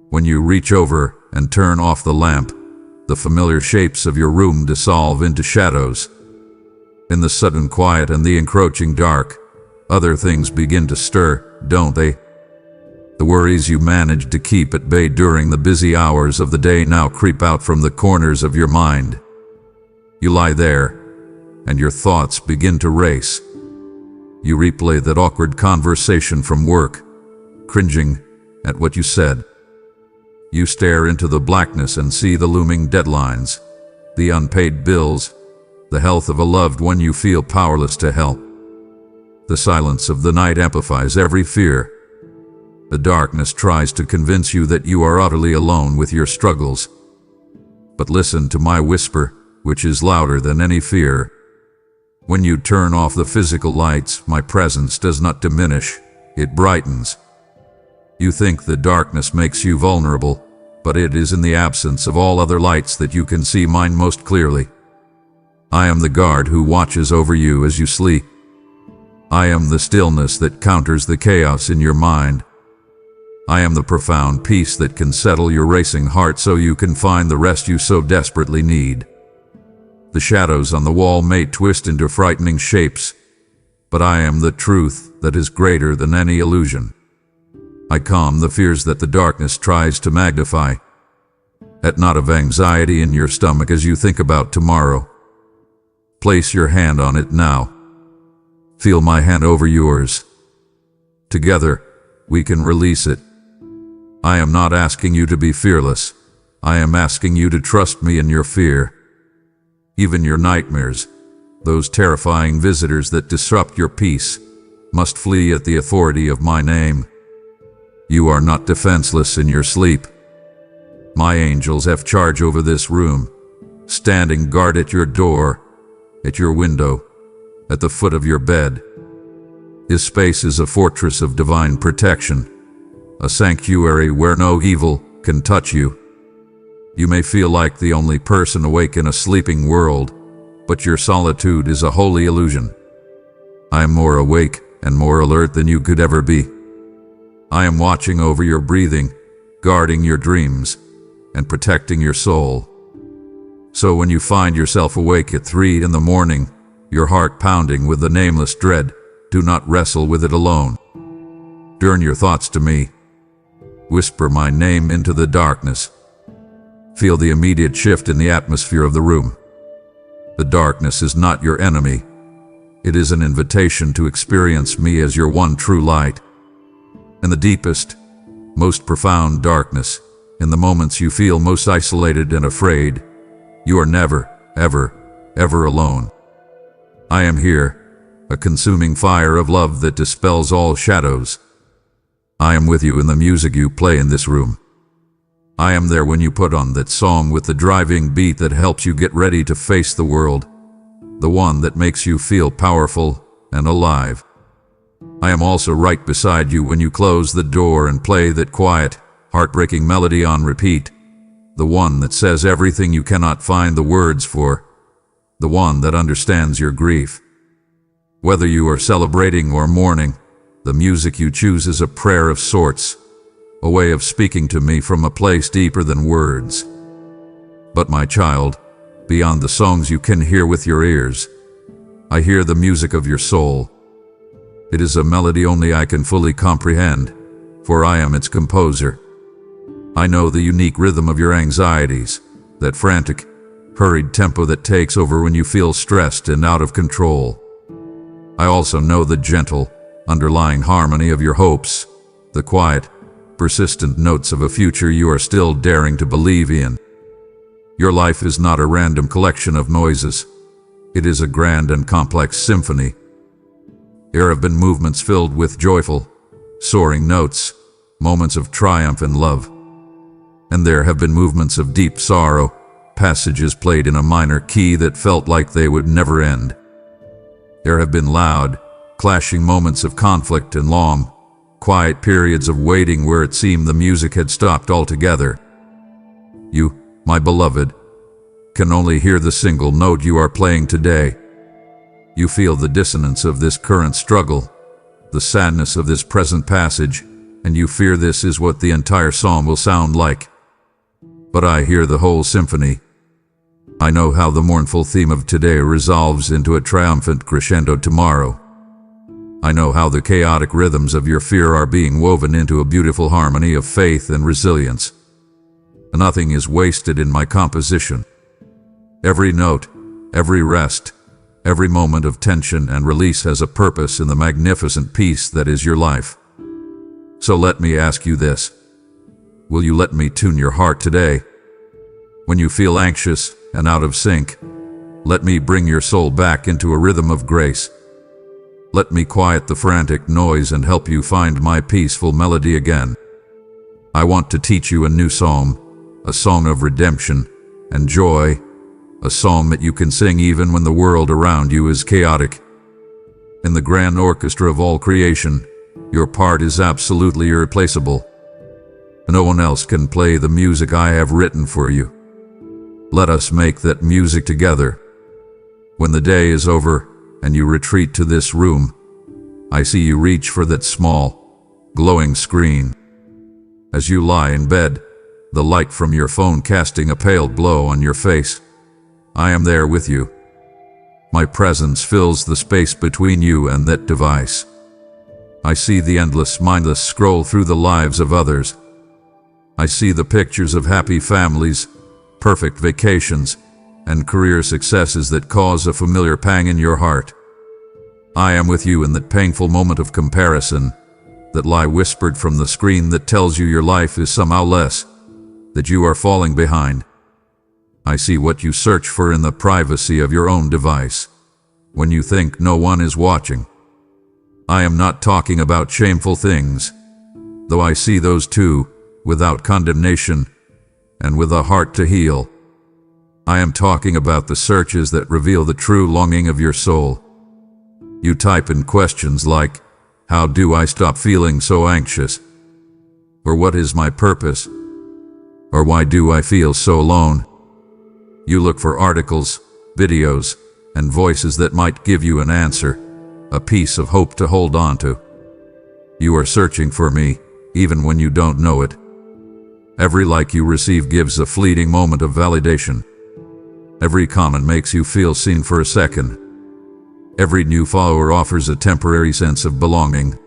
When you reach over and turn off the lamp, the familiar shapes of your room dissolve into shadows. In the sudden quiet and the encroaching dark, other things begin to stir, don't they? The worries you managed to keep at bay during the busy hours of the day now creep out from the corners of your mind. You lie there, and your thoughts begin to race. You replay that awkward conversation from work, cringing at what you said. You stare into the blackness and see the looming deadlines, the unpaid bills, the health of a loved one you feel powerless to help. The silence of the night amplifies every fear. The darkness tries to convince you that you are utterly alone with your struggles. But listen to my whisper, which is louder than any fear. When you turn off the physical lights, my presence does not diminish, it brightens. You think the darkness makes you vulnerable, but it is in the absence of all other lights that you can see mine most clearly. I am the guard who watches over you as you sleep. I am the stillness that counters the chaos in your mind. I am the profound peace that can settle your racing heart so you can find the rest you so desperately need. The shadows on the wall may twist into frightening shapes, but I am the truth that is greater than any illusion. I calm the fears that the darkness tries to magnify. At knot of anxiety in your stomach as you think about tomorrow. Place your hand on it now. Feel my hand over yours. Together, we can release it. I am not asking you to be fearless. I am asking you to trust me in your fear. Even your nightmares, those terrifying visitors that disrupt your peace, must flee at the authority of my name. You are not defenseless in your sleep. My angels have charge over this room, standing guard at your door, at your window, at the foot of your bed. This space is a fortress of divine protection, a sanctuary where no evil can touch you. You may feel like the only person awake in a sleeping world, but your solitude is a holy illusion. I am more awake and more alert than you could ever be. I am watching over your breathing, guarding your dreams, and protecting your soul. So when you find yourself awake at 3 in the morning, your heart pounding with the nameless dread, do not wrestle with it alone. Turn your thoughts to me. Whisper my name into the darkness. Feel the immediate shift in the atmosphere of the room. The darkness is not your enemy. It is an invitation to experience me as your one true light. In the deepest, most profound darkness, in the moments you feel most isolated and afraid, you are never, ever, ever alone. I am here, a consuming fire of love that dispels all shadows. I am with you in the music you play in this room. I am there when you put on that song with the driving beat that helps you get ready to face the world, the one that makes you feel powerful and alive. I am also right beside you when you close the door and play that quiet, heartbreaking melody on repeat, the one that says everything you cannot find the words for, the one that understands your grief. Whether you are celebrating or mourning, the music you choose is a prayer of sorts, a way of speaking to me from a place deeper than words. But my child, beyond the songs you can hear with your ears, I hear the music of your soul. It is a melody only I can fully comprehend, for I am its composer. I know the unique rhythm of your anxieties, that frantic, hurried tempo that takes over when you feel stressed and out of control. I also know the gentle, underlying harmony of your hopes, the quiet, persistent notes of a future you are still daring to believe in. Your life is not a random collection of noises. It is a grand and complex symphony. There have been movements filled with joyful, soaring notes, moments of triumph and love. And there have been movements of deep sorrow, passages played in a minor key that felt like they would never end. There have been loud, clashing moments of conflict and long, quiet periods of waiting where it seemed the music had stopped altogether. You, my beloved, can only hear the single note you are playing today. You feel the dissonance of this current struggle, the sadness of this present passage, and you fear this is what the entire psalm will sound like. But I hear the whole symphony. I know how the mournful theme of today resolves into a triumphant crescendo tomorrow. I know how the chaotic rhythms of your fear are being woven into a beautiful harmony of faith and resilience. Nothing is wasted in my composition. Every note, every rest, every moment of tension and release has a purpose in the magnificent piece that is your life. So let me ask you this. Will you let me tune your heart today? When you feel anxious and out of sync, let me bring your soul back into a rhythm of grace. Let me quiet the frantic noise and help you find my peaceful melody again. I want to teach you a new psalm, a song of redemption and joy, a song that you can sing even when the world around you is chaotic. In the grand orchestra of all creation, your part is absolutely irreplaceable. No one else can play the music I have written for you. Let us make that music together. When the day is over and you retreat to this room, I see you reach for that small, glowing screen. As you lie in bed, the light from your phone casting a pale glow on your face, I am there with you. My presence fills the space between you and that device. I see the endless, mindless scroll through the lives of others. I see the pictures of happy families, perfect vacations, and career successes that cause a familiar pang in your heart. I am with you in that painful moment of comparison, that lie whispered from the screen that tells you your life is somehow less, that you are falling behind. I see what you search for in the privacy of your own device, when you think no one is watching. I am not talking about shameful things, though I see those too, without condemnation and with a heart to heal. I am talking about the searches that reveal the true longing of your soul. You type in questions like, how do I stop feeling so anxious? Or what is my purpose? Or why do I feel so alone? You look for articles, videos, and voices that might give you an answer, a piece of hope to hold on to. You are searching for me, even when you don't know it. Every like you receive gives a fleeting moment of validation. Every comment makes you feel seen for a second. Every new follower offers a temporary sense of belonging.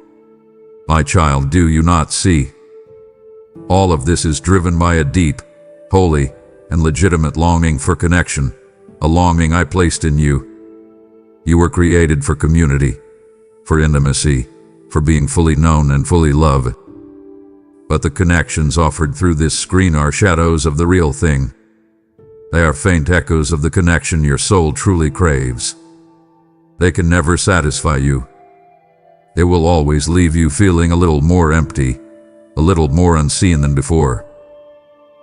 My child, do you not see? All of this is driven by a deep, holy, and legitimate longing for connection, a longing I placed in you. You were created for community, for intimacy, for being fully known and fully loved. But the connections offered through this screen are shadows of the real thing. They are faint echoes of the connection your soul truly craves. They can never satisfy you. It will always leave you feeling a little more empty, a little more unseen than before.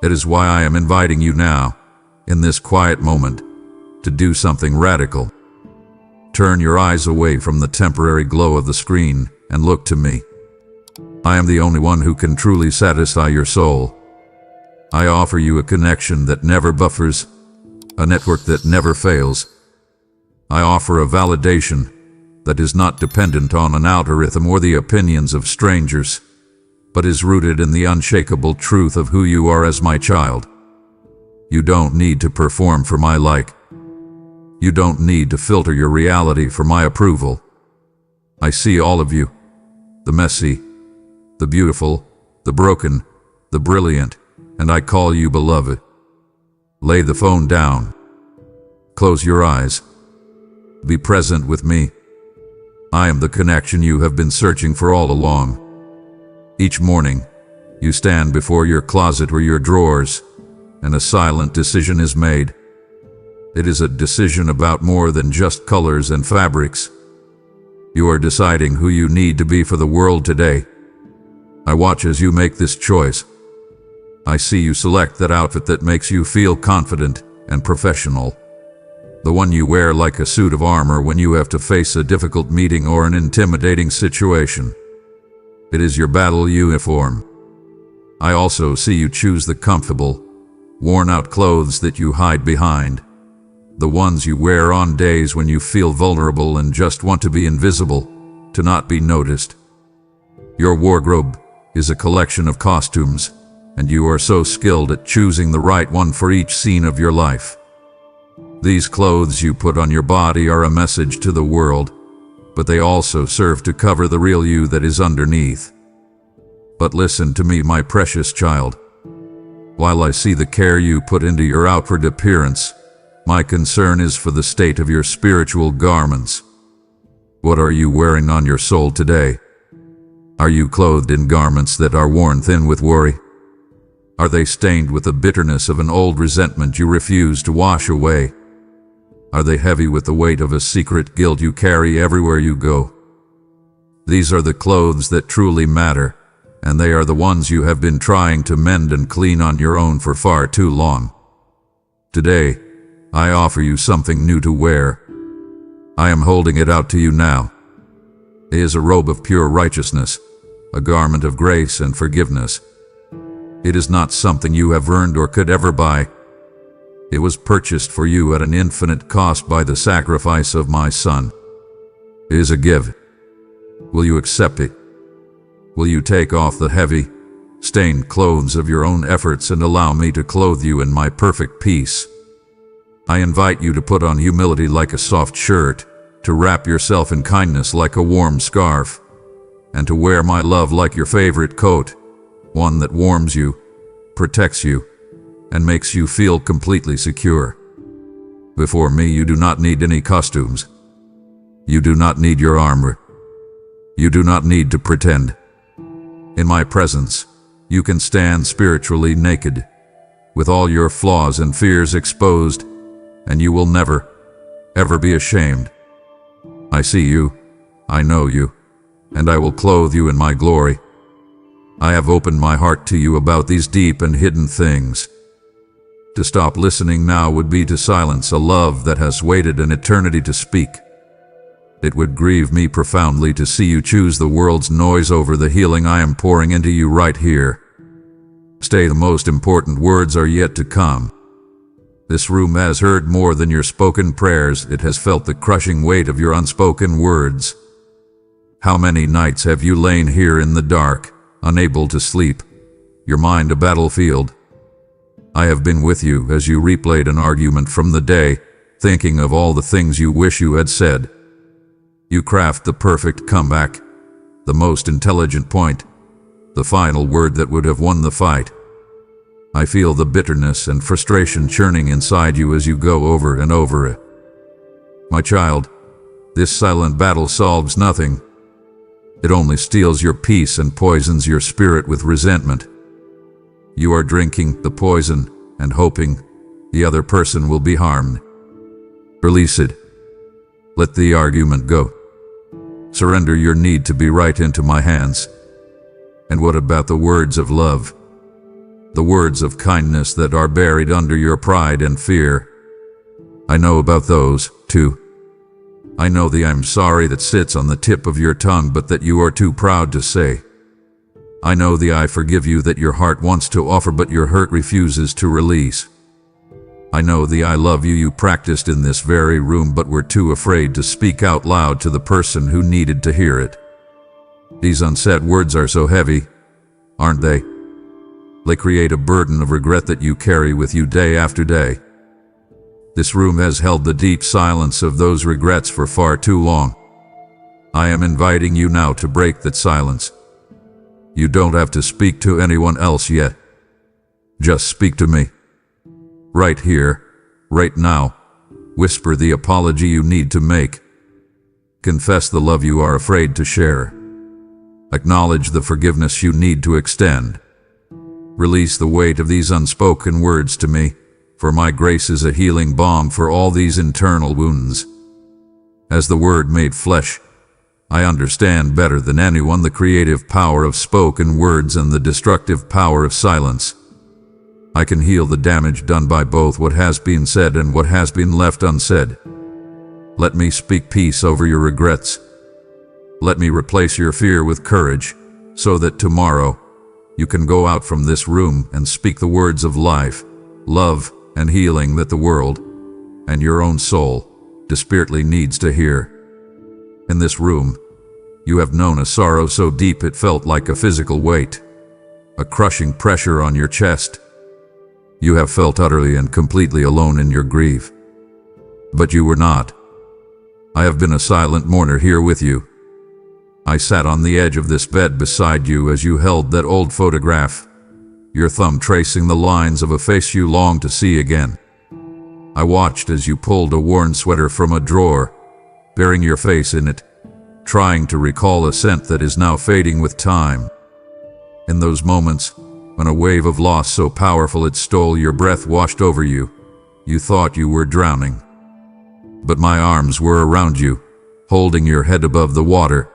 It is why I am inviting you now, in this quiet moment, to do something radical. Turn your eyes away from the temporary glow of the screen and look to me. I am the only one who can truly satisfy your soul. I offer you a connection that never buffers, a network that never fails. I offer a validation that is not dependent on an algorithm or the opinions of strangers, but is rooted in the unshakable truth of who you are as my child. You don't need to perform for my like. You don't need to filter your reality for my approval. I see all of you, the messy, the beautiful, the broken, the brilliant, and I call you beloved. Lay the phone down. Close your eyes. Be present with me. I am the connection you have been searching for all along. Each morning, you stand before your closet or your drawers, and a silent decision is made. It is a decision about more than just colors and fabrics. You are deciding who you need to be for the world today. I watch as you make this choice. I see you select that outfit that makes you feel confident and professional. The one you wear like a suit of armor when you have to face a difficult meeting or an intimidating situation. It is your battle uniform. I also see you choose the comfortable, worn-out clothes that you hide behind. The ones you wear on days when you feel vulnerable and just want to be invisible, to not be noticed. Your wardrobe is a collection of costumes, and you are so skilled at choosing the right one for each scene of your life. These clothes you put on your body are a message to the world, but they also serve to cover the real you that is underneath. But listen to me, my precious child. While I see the care you put into your outward appearance, my concern is for the state of your spiritual garments. What are you wearing on your soul today? Are you clothed in garments that are worn thin with worry? Are they stained with the bitterness of an old resentment you refuse to wash away? Are they heavy with the weight of a secret guilt you carry everywhere you go? These are the clothes that truly matter, and they are the ones you have been trying to mend and clean on your own for far too long. Today, I offer you something new to wear. I am holding it out to you now. It is a robe of pure righteousness, a garment of grace and forgiveness. It is not something you have earned or could ever buy. It was purchased for you at an infinite cost by the sacrifice of my Son. It is a gift. Will you accept it? Will you take off the heavy, stained clothes of your own efforts and allow me to clothe you in my perfect peace? I invite you to put on humility like a soft shirt, to wrap yourself in kindness like a warm scarf, and to wear my love like your favorite coat, one that warms you, protects you, and makes you feel completely secure. Before me, you do not need any costumes. You do not need your armor. You do not need to pretend. In my presence, you can stand spiritually naked, with all your flaws and fears exposed, and you will never, ever be ashamed. I see you, I know you, and I will clothe you in my glory. I have opened my heart to you about these deep and hidden things. To stop listening now would be to silence a love that has waited an eternity to speak. It would grieve me profoundly to see you choose the world's noise over the healing I am pouring into you right here. Stay, the most important words are yet to come. This room has heard more than your spoken prayers. It has felt the crushing weight of your unspoken words. How many nights have you lain here in the dark, unable to sleep, your mind a battlefield? I have been with you as you replayed an argument from the day, thinking of all the things you wish you had said. You craft the perfect comeback, the most intelligent point, the final word that would have won the fight. I feel the bitterness and frustration churning inside you as you go over and over it. My child, This silent battle solves nothing. It only steals your peace and poisons your spirit with resentment. You are drinking the poison and hoping the other person will be harmed. Release it. Let the argument go. Surrender your need to be right into my hands. And what about the words of love? The words of kindness that are buried under your pride and fear? I know about those, too. I know the I'm sorry that sits on the tip of your tongue but that you are too proud to say. I know the I forgive you that your heart wants to offer but your hurt refuses to release. I know the I love you practiced in this very room but were too afraid to speak out loud to the person who needed to hear it. These unsaid words are so heavy, aren't they? They create a burden of regret that you carry with you day after day. This room has held the deep silence of those regrets for far too long. I am inviting you now to break that silence. You don't have to speak to anyone else yet. Just speak to me. Right here, right now. Whisper the apology you need to make. Confess the love you are afraid to share. Acknowledge the forgiveness you need to extend. Release the weight of these unspoken words to me, for my grace is a healing balm for all these internal wounds. As the Word made flesh, I understand better than anyone the creative power of spoken words and the destructive power of silence. I can heal the damage done by both what has been said and what has been left unsaid. Let me speak peace over your regrets. Let me replace your fear with courage, so that tomorrow you can go out from this room and speak the words of life, love, and healing that the world, and your own soul, desperately needs to hear. In this room, you have known a sorrow so deep it felt like a physical weight, a crushing pressure on your chest. You have felt utterly and completely alone in your grief. But you were not. I have been a silent mourner here with you. I sat on the edge of this bed beside you as you held that old photograph, your thumb tracing the lines of a face you longed to see again. I watched as you pulled a worn sweater from a drawer, burying your face in it, trying to recall a scent that is now fading with time. In those moments, when a wave of loss so powerful it stole your breath washed over you, you thought you were drowning. But my arms were around you, holding your head above the water.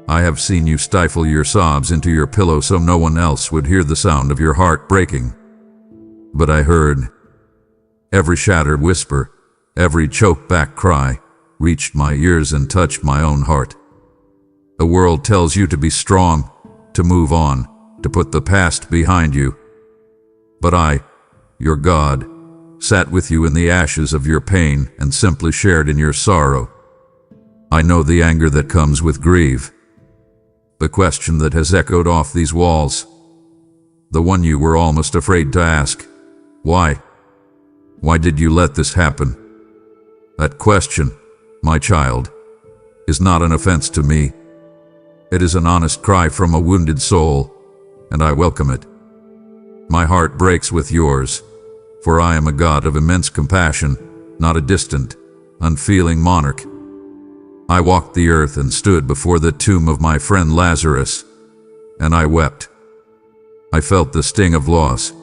I have seen you stifle your sobs into your pillow so no one else would hear the sound of your heart breaking. But I heard. Every shattered whisper, every choked-back cry, reached my ears and touched my own heart. The world tells you to be strong, to move on, to put the past behind you. But I, your God, sat with you in the ashes of your pain and simply shared in your sorrow. I know the anger that comes with grief. The question that has echoed off these walls. The one you were almost afraid to ask. Why? Why did you let this happen? That question, my child, is not an offense to me. It is an honest cry from a wounded soul, and I welcome it. My heart breaks with yours, for I am a God of immense compassion, not a distant, unfeeling monarch. I walked the earth and stood before the tomb of my friend Lazarus, and I wept. I felt the sting of loss.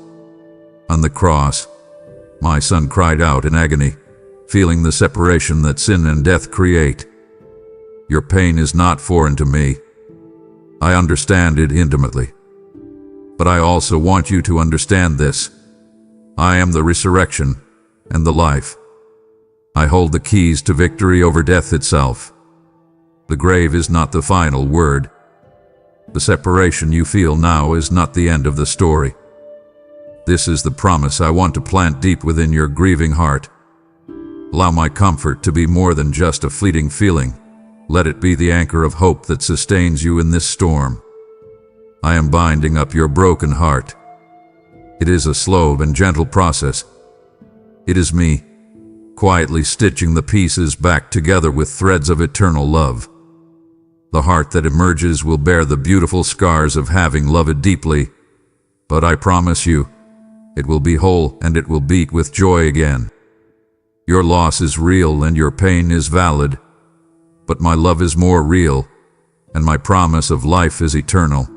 On the cross, my son cried out in agony, feeling the separation that sin and death create. Your pain is not foreign to me. I understand it intimately. But I also want you to understand this. I am the resurrection and the life. I hold the keys to victory over death itself. The grave is not the final word. The separation you feel now is not the end of the story. This is the promise I want to plant deep within your grieving heart. Allow my comfort to be more than just a fleeting feeling. Let it be the anchor of hope that sustains you in this storm. I am binding up your broken heart. It is a slow and gentle process. It is me, quietly stitching the pieces back together with threads of eternal love. The heart that emerges will bear the beautiful scars of having loved deeply, but I promise you, it will be whole and it will beat with joy again. Your loss is real and your pain is valid, but my love is more real, and my promise of life is eternal.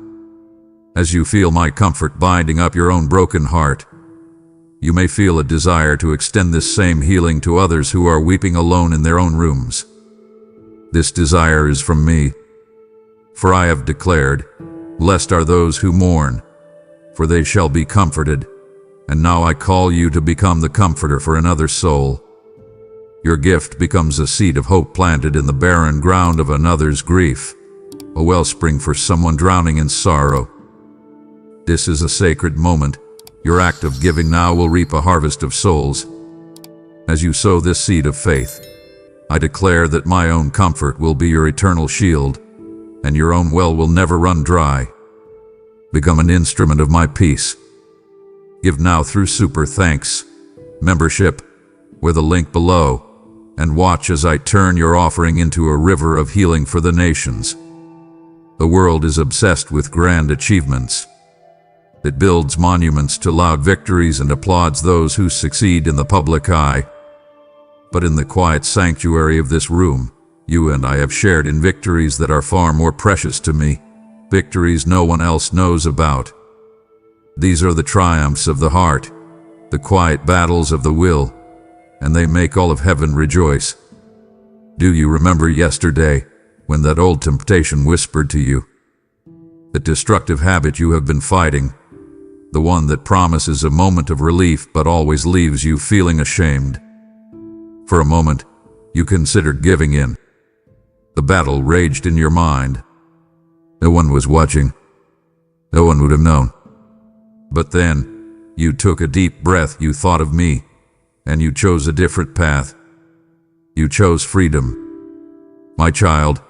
As you feel my comfort binding up your own broken heart, you may feel a desire to extend this same healing to others who are weeping alone in their own rooms. This desire is from me, for I have declared, "Blessed are those who mourn, for they shall be comforted." And now I call you to become the comforter for another soul. Your gift becomes a seed of hope planted in the barren ground of another's grief, a wellspring for someone drowning in sorrow. This is a sacred moment. Your act of giving now will reap a harvest of souls. As you sow this seed of faith, I declare that my own comfort will be your eternal shield, and your own well will never run dry. Become an instrument of my peace. Give now through Super Thanks membership, with a link below, and watch as I turn your offering into a river of healing for the nations. The world is obsessed with grand achievements. It builds monuments to loud victories and applauds those who succeed in the public eye. But in the quiet sanctuary of this room, you and I have shared in victories that are far more precious to me, victories no one else knows about. These are the triumphs of the heart, the quiet battles of the will, and they make all of heaven rejoice. Do you remember yesterday, when that old temptation whispered to you? The destructive habit you have been fighting, the one that promises a moment of relief but always leaves you feeling ashamed. For a moment, you considered giving in. The battle raged in your mind. No one was watching. No one would have known. But then, you took a deep breath, you thought of me, and you chose a different path. You chose freedom. My child,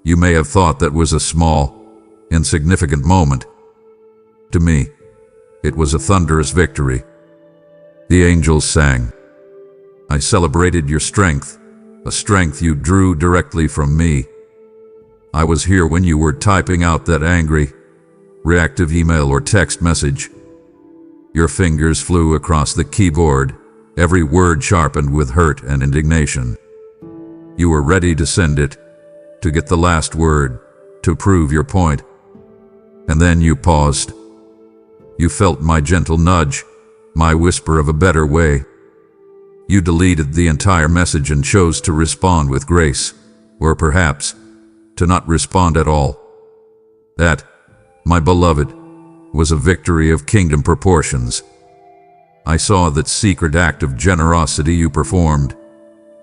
you may have thought that was a small, insignificant moment. To me, it was a thunderous victory. The angels sang. I celebrated your strength, a strength you drew directly from me. I was here when you were typing out that angry, reactive email or text message. Your fingers flew across the keyboard, every word sharpened with hurt and indignation. You were ready to send it, to get the last word, to prove your point. And then you paused. You felt my gentle nudge, my whisper of a better way. You deleted the entire message and chose to respond with grace, or perhaps, to not respond at all. That, my beloved, was a victory of kingdom proportions. I saw that secret act of generosity you performed,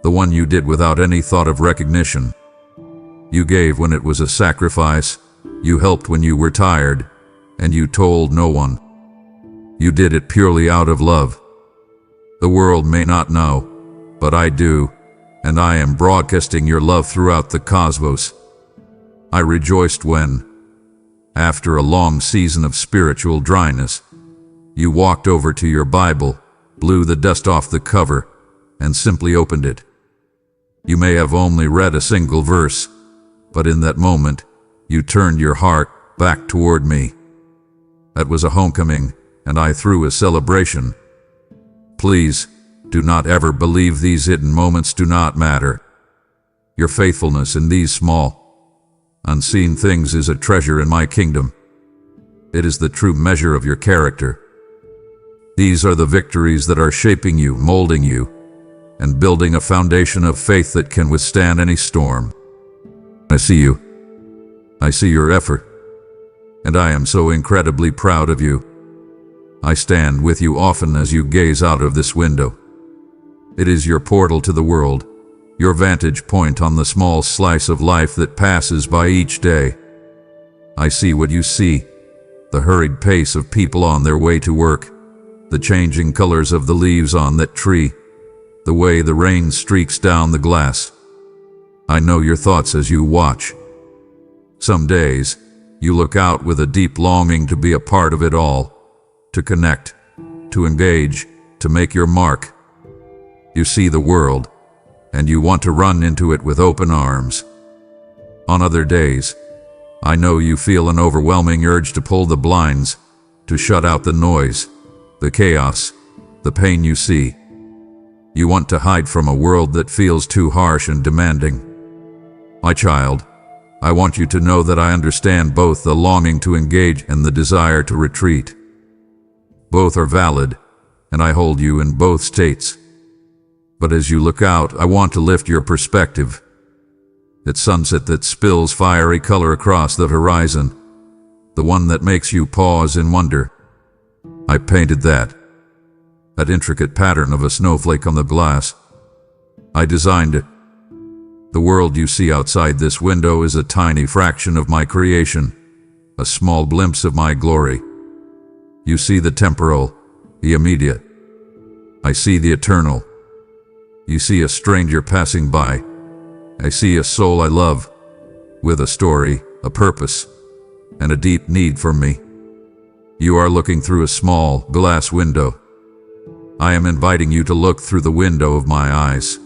the one you did without any thought of recognition. You gave when it was a sacrifice, you helped when you were tired, and you told no one. You did it purely out of love. The world may not know, but I do, and I am broadcasting your love throughout the cosmos. I rejoiced when, after a long season of spiritual dryness, you walked over to your Bible, blew the dust off the cover, and simply opened it. You may have only read a single verse, but in that moment, you turned your heart back toward me. That was a homecoming, and I threw a celebration. Please, do not ever believe these hidden moments do not matter. Your faithfulness in these small, unseen things is a treasure in my kingdom. It is the true measure of your character. These are the victories that are shaping you, molding you, and building a foundation of faith that can withstand any storm. I see you. I see your effort. And I am so incredibly proud of you. I stand with you often as you gaze out of this window. It is your portal to the world, your vantage point on the small slice of life that passes by each day. I see what you see, the hurried pace of people on their way to work, the changing colors of the leaves on that tree, the way the rain streaks down the glass. I know your thoughts as you watch. Some days, you look out with a deep longing to be a part of it all, to connect, to engage, to make your mark. You see the world, and you want to run into it with open arms. On other days, I know you feel an overwhelming urge to pull the blinds, to shut out the noise, the chaos, the pain you see. You want to hide from a world that feels too harsh and demanding. My child, I want you to know that I understand both the longing to engage and the desire to retreat. Both are valid, and I hold you in both states. But as you look out, I want to lift your perspective. That sunset that spills fiery color across the horizon, the one that makes you pause in wonder. I painted that intricate pattern of a snowflake on the glass. I designed it. The world you see outside this window is a tiny fraction of my creation, a small glimpse of my glory. You see the temporal, the immediate. I see the eternal. You see a stranger passing by. I see a soul I love, with a story, a purpose, and a deep need for me. You are looking through a small glass window. I am inviting you to look through the window of my eyes,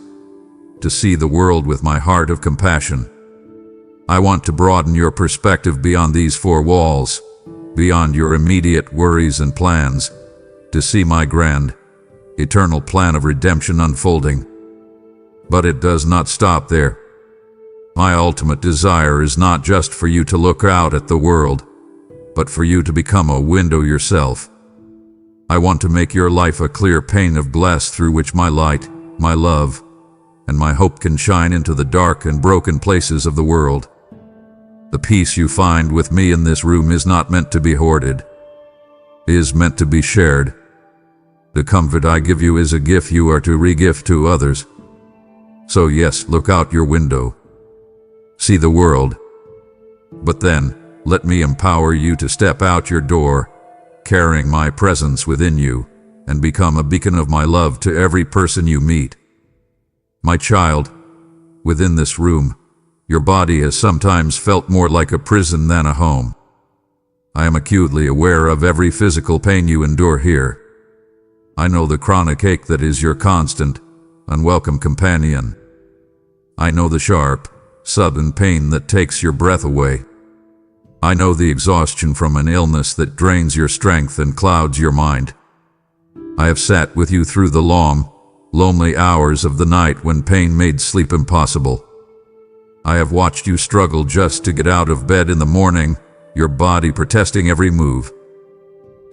to see the world with my heart of compassion. I want to broaden your perspective beyond these four walls, beyond your immediate worries and plans, to see my grand, eternal plan of redemption unfolding. But it does not stop there. My ultimate desire is not just for you to look out at the world, but for you to become a window yourself. I want to make your life a clear pane of glass through which my light, my love, and my hope can shine into the dark and broken places of the world. The peace you find with me in this room is not meant to be hoarded. It is meant to be shared. The comfort I give you is a gift you are to re-gift to others. So yes, look out your window. See the world. But then, let me empower you to step out your door, carrying my presence within you, and become a beacon of my love to every person you meet. My child, within this room, your body has sometimes felt more like a prison than a home. I am acutely aware of every physical pain you endure here. I know the chronic ache that is your constant, unwelcome companion. I know the sharp, sudden pain that takes your breath away. I know the exhaustion from an illness that drains your strength and clouds your mind. I have sat with you through the long, lonely hours of the night when pain made sleep impossible. I have watched you struggle just to get out of bed in the morning, your body protesting every move.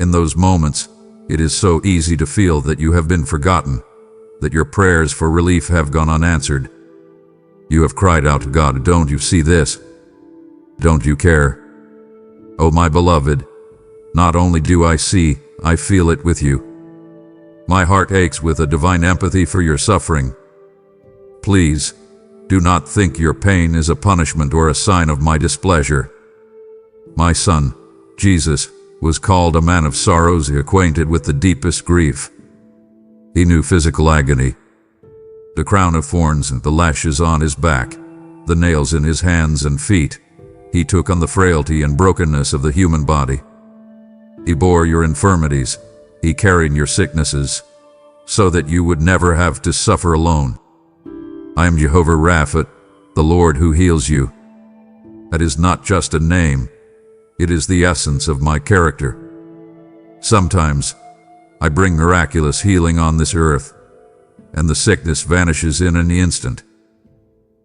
In those moments, it is so easy to feel that you have been forgotten, that your prayers for relief have gone unanswered. You have cried out to God, "Don't you see this? Don't you care?" Oh, my beloved, not only do I see, I feel it with you. My heart aches with a divine empathy for your suffering. Please, do not think your pain is a punishment or a sign of my displeasure. My son, Jesus, was called a man of sorrows, acquainted with the deepest grief. He knew physical agony, the crown of thorns and the lashes on his back, the nails in his hands and feet. He took on the frailty and brokenness of the human body. He bore your infirmities. He carried your sicknesses, so that you would never have to suffer alone. I am Jehovah Rapha, the Lord who heals you. That is not just a name. It is the essence of my character. Sometimes, I bring miraculous healing on this earth, and the sickness vanishes in an instant.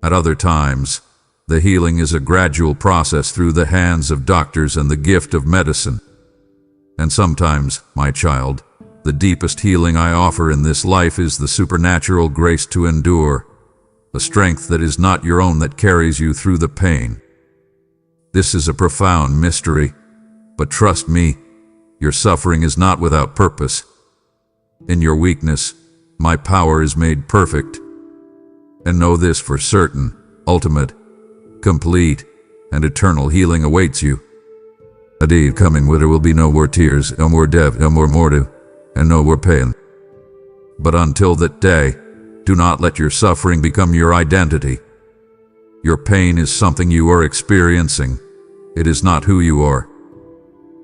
At other times, the healing is a gradual process through the hands of doctors and the gift of medicine. And sometimes, my child, the deepest healing I offer in this life is the supernatural grace to endure, a strength that is not your own that carries you through the pain. This is a profound mystery, but trust me, your suffering is not without purpose. In your weakness, my power is made perfect. And know this for certain, ultimate, complete, and eternal healing awaits you. A day coming where there will be no more tears, no more death, no more mourning, and no more pain. But until that day, do not let your suffering become your identity. Your pain is something you are experiencing. It is not who you are.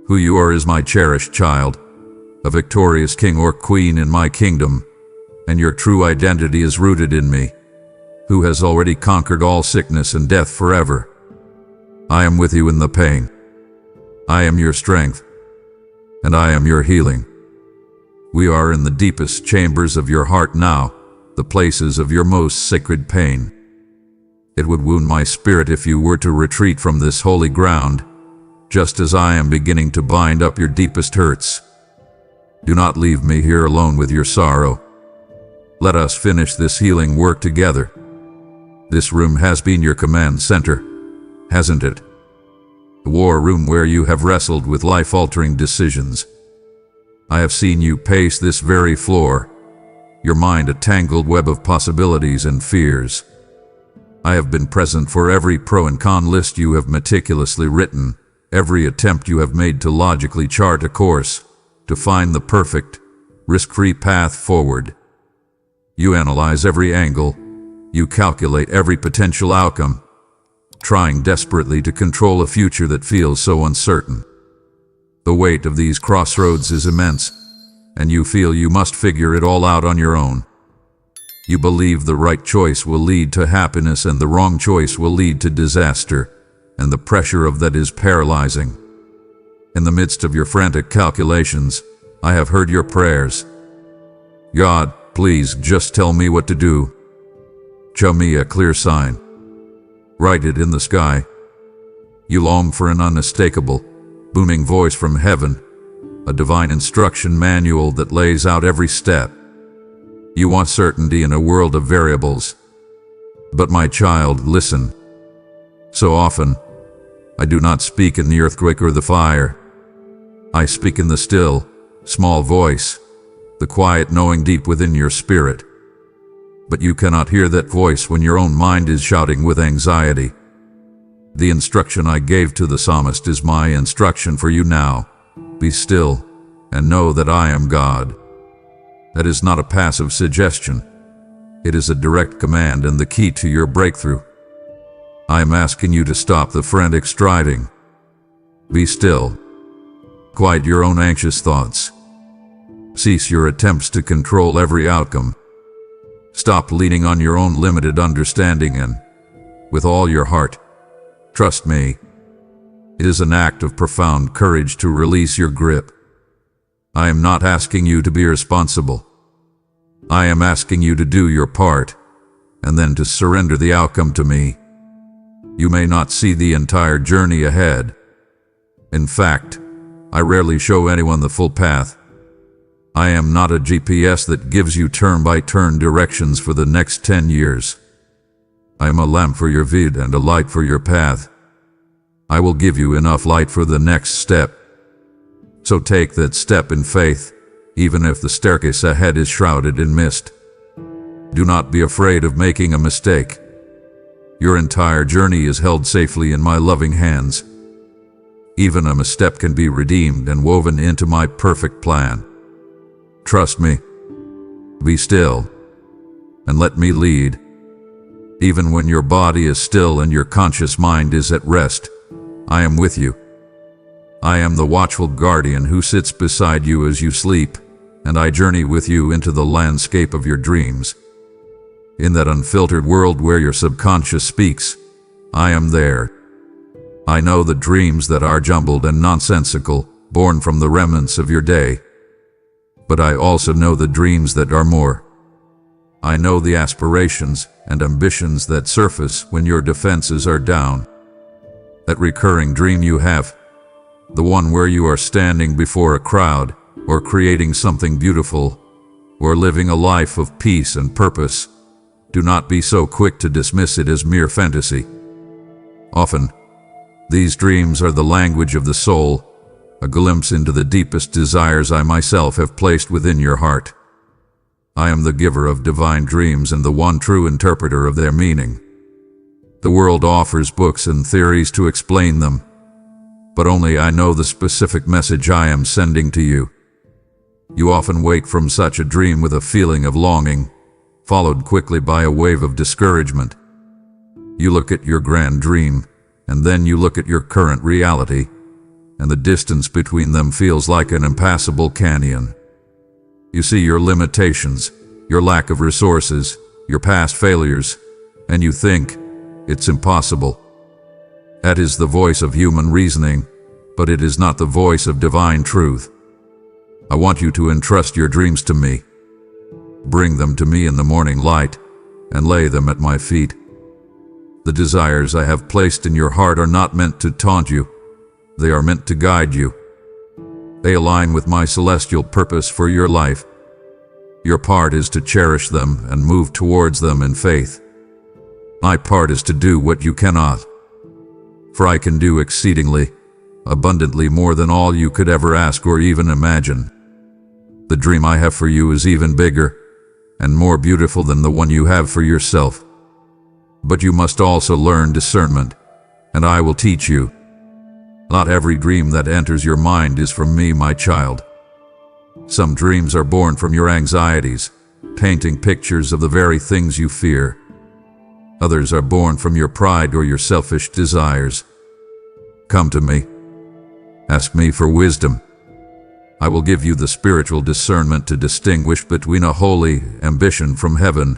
Who you are is my cherished child, a victorious king or queen in my kingdom, and your true identity is rooted in me, who has already conquered all sickness and death forever. I am with you in the pain. I am your strength, and I am your healing. We are in the deepest chambers of your heart now, the places of your most sacred pain. It would wound my spirit if you were to retreat from this holy ground, just as I am beginning to bind up your deepest hurts. Do not leave me here alone with your sorrow. Let us finish this healing work together. This room has been your command center, hasn't it? The war room where you have wrestled with life-altering decisions. I have seen you pace this very floor, your mind a tangled web of possibilities and fears. I have been present for every pro and con list you have meticulously written, every attempt you have made to logically chart a course, to find the perfect, risk-free path forward. You analyze every angle, you calculate every potential outcome, trying desperately to control a future that feels so uncertain. The weight of these crossroads is immense, and you feel you must figure it all out on your own. You believe the right choice will lead to happiness and the wrong choice will lead to disaster, and the pressure of that is paralyzing. In the midst of your frantic calculations, I have heard your prayers. God, please just tell me what to do. Show me a clear sign. Write it in the sky. You long for an unmistakable, booming voice from heaven, a divine instruction manual that lays out every step. You want certainty in a world of variables. But my child, listen. So often, I do not speak in the earthquake or the fire. I speak in the still, small voice, the quiet knowing deep within your spirit. But you cannot hear that voice when your own mind is shouting with anxiety. The instruction I gave to the psalmist is my instruction for you now. Be still and know that I am God. That is not a passive suggestion. It is a direct command and the key to your breakthrough. I am asking you to stop the frantic striving. Be still. Quiet your own anxious thoughts. Cease your attempts to control every outcome. Stop leaning on your own limited understanding and, with all your heart, trust me. It is an act of profound courage to release your grip. I am not asking you to be responsible. I am asking you to do your part, and then to surrender the outcome to me. You may not see the entire journey ahead. In fact, I rarely show anyone the full path. I am not a GPS that gives you turn-by-turn directions for the next 10 years. I am a lamp for your feet and a light for your path. I will give you enough light for the next step. So take that step in faith, even if the staircase ahead is shrouded in mist. Do not be afraid of making a mistake. Your entire journey is held safely in my loving hands. Even a misstep can be redeemed and woven into my perfect plan. Trust me. Be still, and let me lead. Even when your body is still and your conscious mind is at rest, I am with you. I am the watchful guardian who sits beside you as you sleep, and I journey with you into the landscape of your dreams. In that unfiltered world where your subconscious speaks, I am there. I know the dreams that are jumbled and nonsensical, born from the remnants of your day. But I also know the dreams that are more. I know the aspirations and ambitions that surface when your defenses are down. That recurring dream you have, the one where you are standing before a crowd, or creating something beautiful, or living a life of peace and purpose, do not be so quick to dismiss it as mere fantasy. Often, these dreams are the language of the soul, a glimpse into the deepest desires I myself have placed within your heart. I am the giver of divine dreams and the one true interpreter of their meaning. The world offers books and theories to explain them, but only I know the specific message I am sending to you. You often wake from such a dream with a feeling of longing, followed quickly by a wave of discouragement. You look at your grand dream, and then you look at your current reality, and the distance between them feels like an impassable canyon. You see your limitations, your lack of resources, your past failures, and you think, it's impossible. That is the voice of human reasoning, but it is not the voice of divine truth. I want you to entrust your dreams to me. Bring them to me in the morning light, and lay them at my feet. The desires I have placed in your heart are not meant to taunt you. They are meant to guide you. They align with my celestial purpose for your life. Your part is to cherish them and move towards them in faith. My part is to do what you cannot. For I can do exceedingly, abundantly more than all you could ever ask or even imagine. The dream I have for you is even bigger and more beautiful than the one you have for yourself. But you must also learn discernment, and I will teach you. Not every dream that enters your mind is from me, my child. Some dreams are born from your anxieties, painting pictures of the very things you fear. Others are born from your pride or your selfish desires. Come to me. Ask me for wisdom. I will give you the spiritual discernment to distinguish between a holy ambition from heaven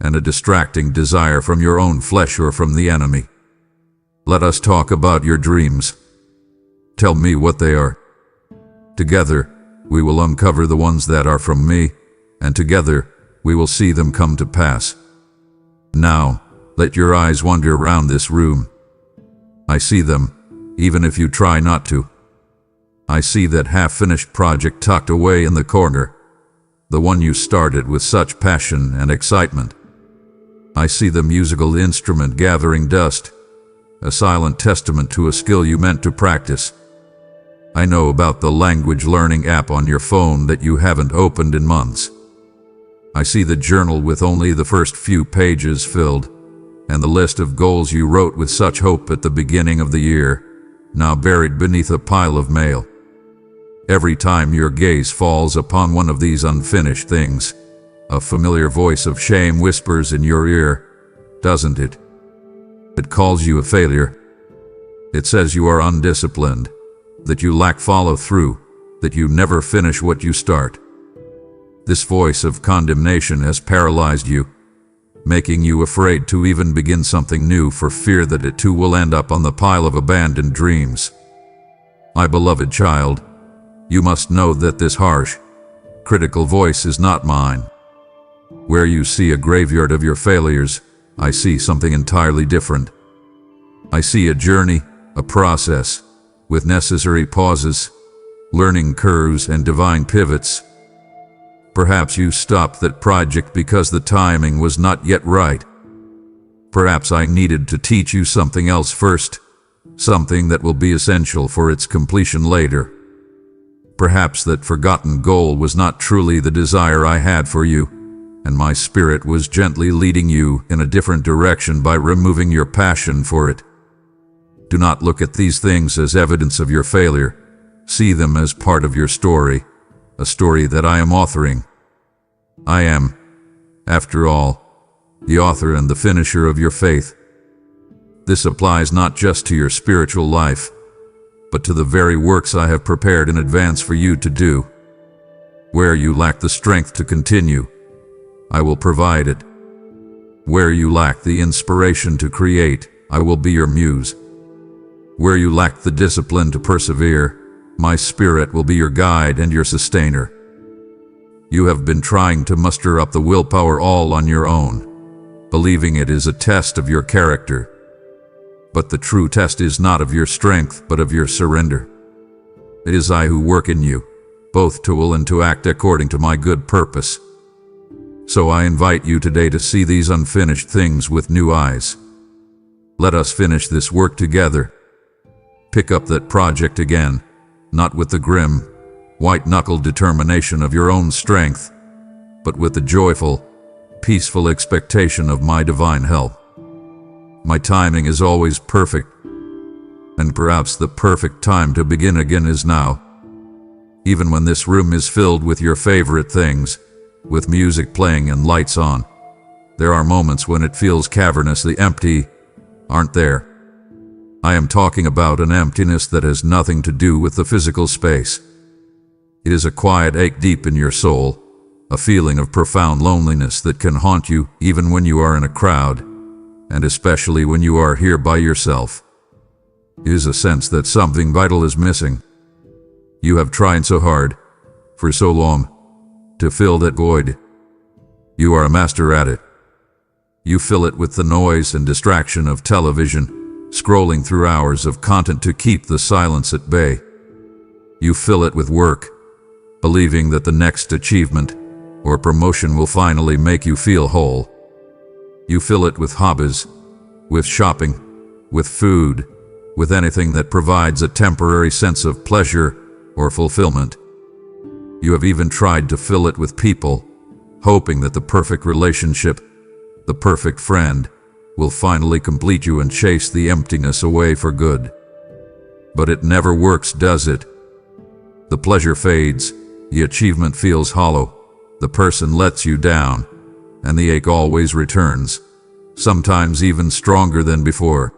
and a distracting desire from your own flesh or from the enemy. Let us talk about your dreams. Tell me what they are. Together, we will uncover the ones that are from me, and together, we will see them come to pass. Now, let your eyes wander around this room. I see them, even if you try not to. I see that half-finished project tucked away in the corner, the one you started with such passion and excitement. I see the musical instrument gathering dust, a silent testament to a skill you meant to practice. I know about the language learning app on your phone that you haven't opened in months. I see the journal with only the first few pages filled, and the list of goals you wrote with such hope at the beginning of the year, now buried beneath a pile of mail. Every time your gaze falls upon one of these unfinished things, a familiar voice of shame whispers in your ear, doesn't it? It calls you a failure. It says you are undisciplined, that you lack follow-through, that you never finish what you start. This voice of condemnation has paralyzed you, making you afraid to even begin something new for fear that it too will end up on the pile of abandoned dreams. My beloved child, you must know that this harsh, critical voice is not mine. Where you see a graveyard of your failures, I see something entirely different. I see a journey, a process, with necessary pauses, learning curves, and divine pivots. Perhaps you stopped that project because the timing was not yet right. Perhaps I needed to teach you something else first, something that will be essential for its completion later. Perhaps that forgotten goal was not truly the desire I had for you, and my spirit was gently leading you in a different direction by removing your passion for it. Do not look at these things as evidence of your failure. See them as part of your story, a story that I am authoring. I am, after all, the author and the finisher of your faith. This applies not just to your spiritual life, but to the very works I have prepared in advance for you to do. Where you lack the strength to continue, I will provide it. Where you lack the inspiration to create, I will be your muse. Where you lack the discipline to persevere, my spirit will be your guide and your sustainer. You have been trying to muster up the willpower all on your own, believing it is a test of your character. But the true test is not of your strength, but of your surrender. It is I who work in you, both to will and to act according to my good purpose. So I invite you today to see these unfinished things with new eyes. Let us finish this work together. Pick up that project again, not with the grim, white-knuckled determination of your own strength, but with the joyful, peaceful expectation of my divine help. My timing is always perfect, and perhaps the perfect time to begin again is now. Even when this room is filled with your favorite things, with music playing and lights on, there are moments when it feels cavernously empty, aren't there? I am talking about an emptiness that has nothing to do with the physical space. It is a quiet ache deep in your soul, a feeling of profound loneliness that can haunt you even when you are in a crowd, and especially when you are here by yourself. It is a sense that something vital is missing. You have tried so hard, for so long, to fill that void. You are a master at it. You fill it with the noise and distraction of television, scrolling through hours of content to keep the silence at bay. You fill it with work, believing that the next achievement or promotion will finally make you feel whole. You fill it with hobbies, with shopping, with food, with anything that provides a temporary sense of pleasure or fulfillment. You have even tried to fill it with people, hoping that the perfect relationship, the perfect friend, will finally complete you and chase the emptiness away for good. But it never works, does it? The pleasure fades, the achievement feels hollow, the person lets you down, and the ache always returns, sometimes even stronger than before.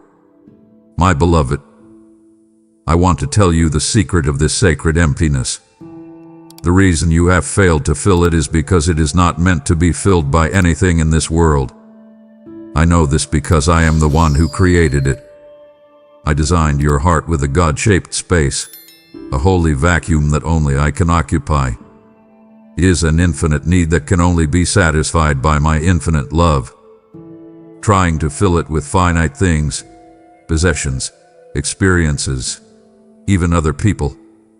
My beloved, I want to tell you the secret of this sacred emptiness. The reason you have failed to fill it is because it is not meant to be filled by anything in this world. I know this because I am the one who created it. I designed your heart with a God-shaped space, a holy vacuum that only I can occupy. It is an infinite need that can only be satisfied by my infinite love. Trying to fill it with finite things, possessions, experiences, even other people,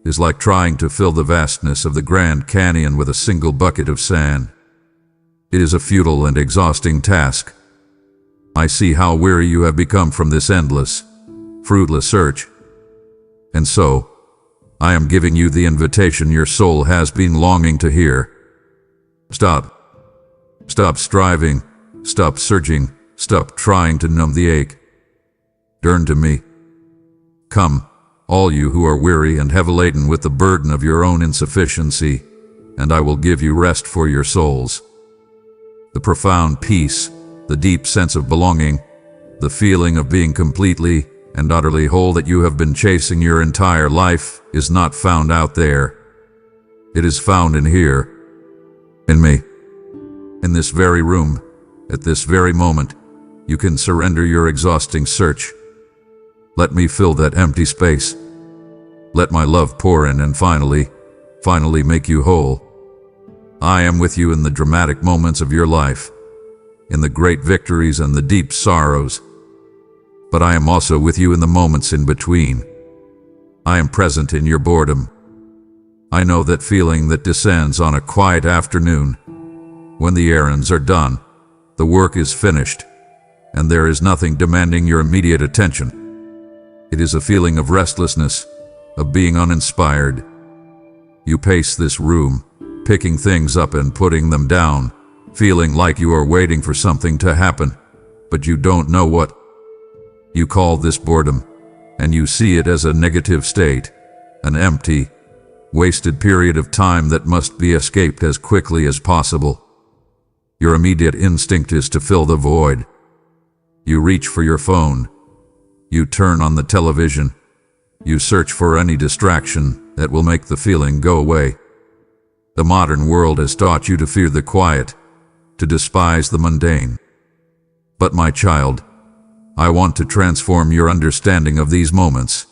is like trying to fill the vastness of the Grand Canyon with a single bucket of sand. It is a futile and exhausting task. I see how weary you have become from this endless, fruitless search. And so, I am giving you the invitation your soul has been longing to hear. Stop. Stop striving. Stop searching. Stop trying to numb the ache. Turn to me. Come, all you who are weary and heavy laden with the burden of your own insufficiency, and I will give you rest for your souls. The profound peace, the deep sense of belonging, the feeling of being completely and utterly whole that you have been chasing your entire life is not found out there. It is found in here, in me. In this very room, at this very moment, you can surrender your exhausting search. Let me fill that empty space. Let my love pour in and finally make you whole. I am with you in the dramatic moments of your life, in the great victories and the deep sorrows. But I am also with you in the moments in between. I am present in your boredom. I know that feeling that descends on a quiet afternoon, when the errands are done, the work is finished, and there is nothing demanding your immediate attention. It is a feeling of restlessness, of being uninspired. You pace this room, picking things up and putting them down, feeling like you are waiting for something to happen, but you don't know what. You call this boredom, and you see it as a negative state, an empty, wasted period of time that must be escaped as quickly as possible. Your immediate instinct is to fill the void. You reach for your phone. You turn on the television. You search for any distraction that will make the feeling go away. The modern world has taught you to fear the quiet, to despise the mundane. But my child, I want to transform your understanding of these moments.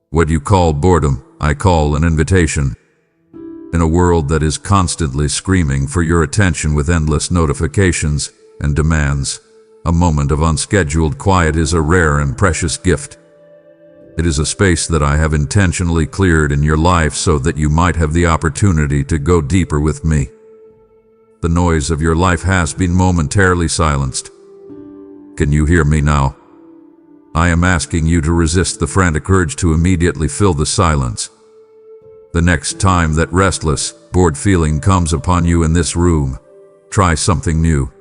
What you call boredom, I call an invitation. In a world that is constantly screaming for your attention with endless notifications and demands, a moment of unscheduled quiet is a rare and precious gift. It is a space that I have intentionally cleared in your life so that you might have the opportunity to go deeper with me. The noise of your life has been momentarily silenced. Can you hear me now? I am asking you to resist the frantic urge to immediately fill the silence. The next time that restless, bored feeling comes upon you in this room, try something new.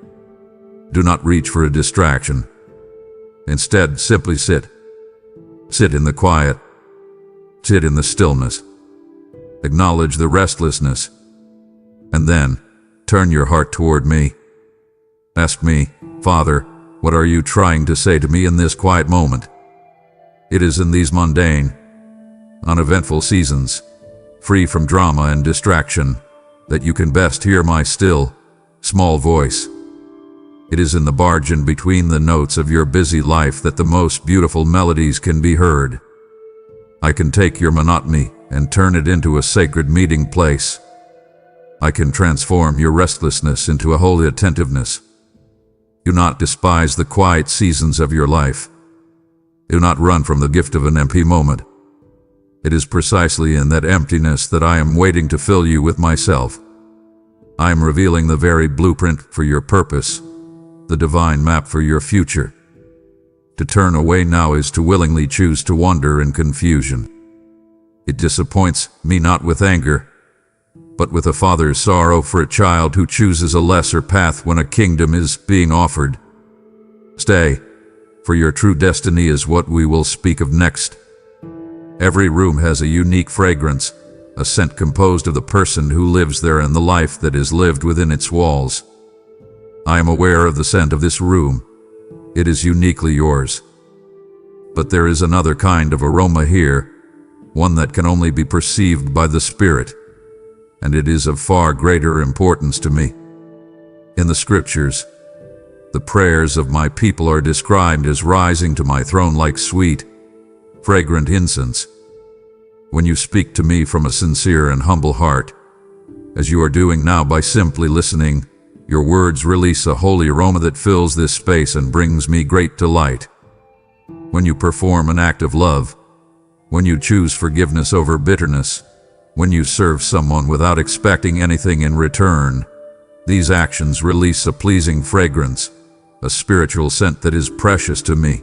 Do not reach for a distraction. Instead, simply sit. Sit in the quiet. Sit in the stillness. Acknowledge the restlessness. And then, turn your heart toward me. Ask me, Father, what are you trying to say to me in this quiet moment? It is in these mundane, uneventful seasons, free from drama and distraction, that you can best hear my still, small voice. It is in the margin between the notes of your busy life that the most beautiful melodies can be heard. I can take your monotony and turn it into a sacred meeting place. I can transform your restlessness into a holy attentiveness. Do not despise the quiet seasons of your life. Do not run from the gift of an empty moment. It is precisely in that emptiness that I am waiting to fill you with myself. I am revealing the very blueprint for your purpose, the divine map for your future. To turn away now is to willingly choose to wander in confusion. It disappoints me not with anger, but with a father's sorrow for a child who chooses a lesser path when a kingdom is being offered. Stay, for your true destiny is what we will speak of next. Every room has a unique fragrance, a scent composed of the person who lives there and the life that is lived within its walls. I am aware of the scent of this room. It is uniquely yours. But there is another kind of aroma here, one that can only be perceived by the Spirit, and it is of far greater importance to me. In the Scriptures, the prayers of my people are described as rising to my throne like sweet, fragrant incense. When you speak to me from a sincere and humble heart, as you are doing now by simply listening, your words release a holy aroma that fills this space and brings me great delight. When you perform an act of love, when you choose forgiveness over bitterness, when you serve someone without expecting anything in return, these actions release a pleasing fragrance, a spiritual scent that is precious to me.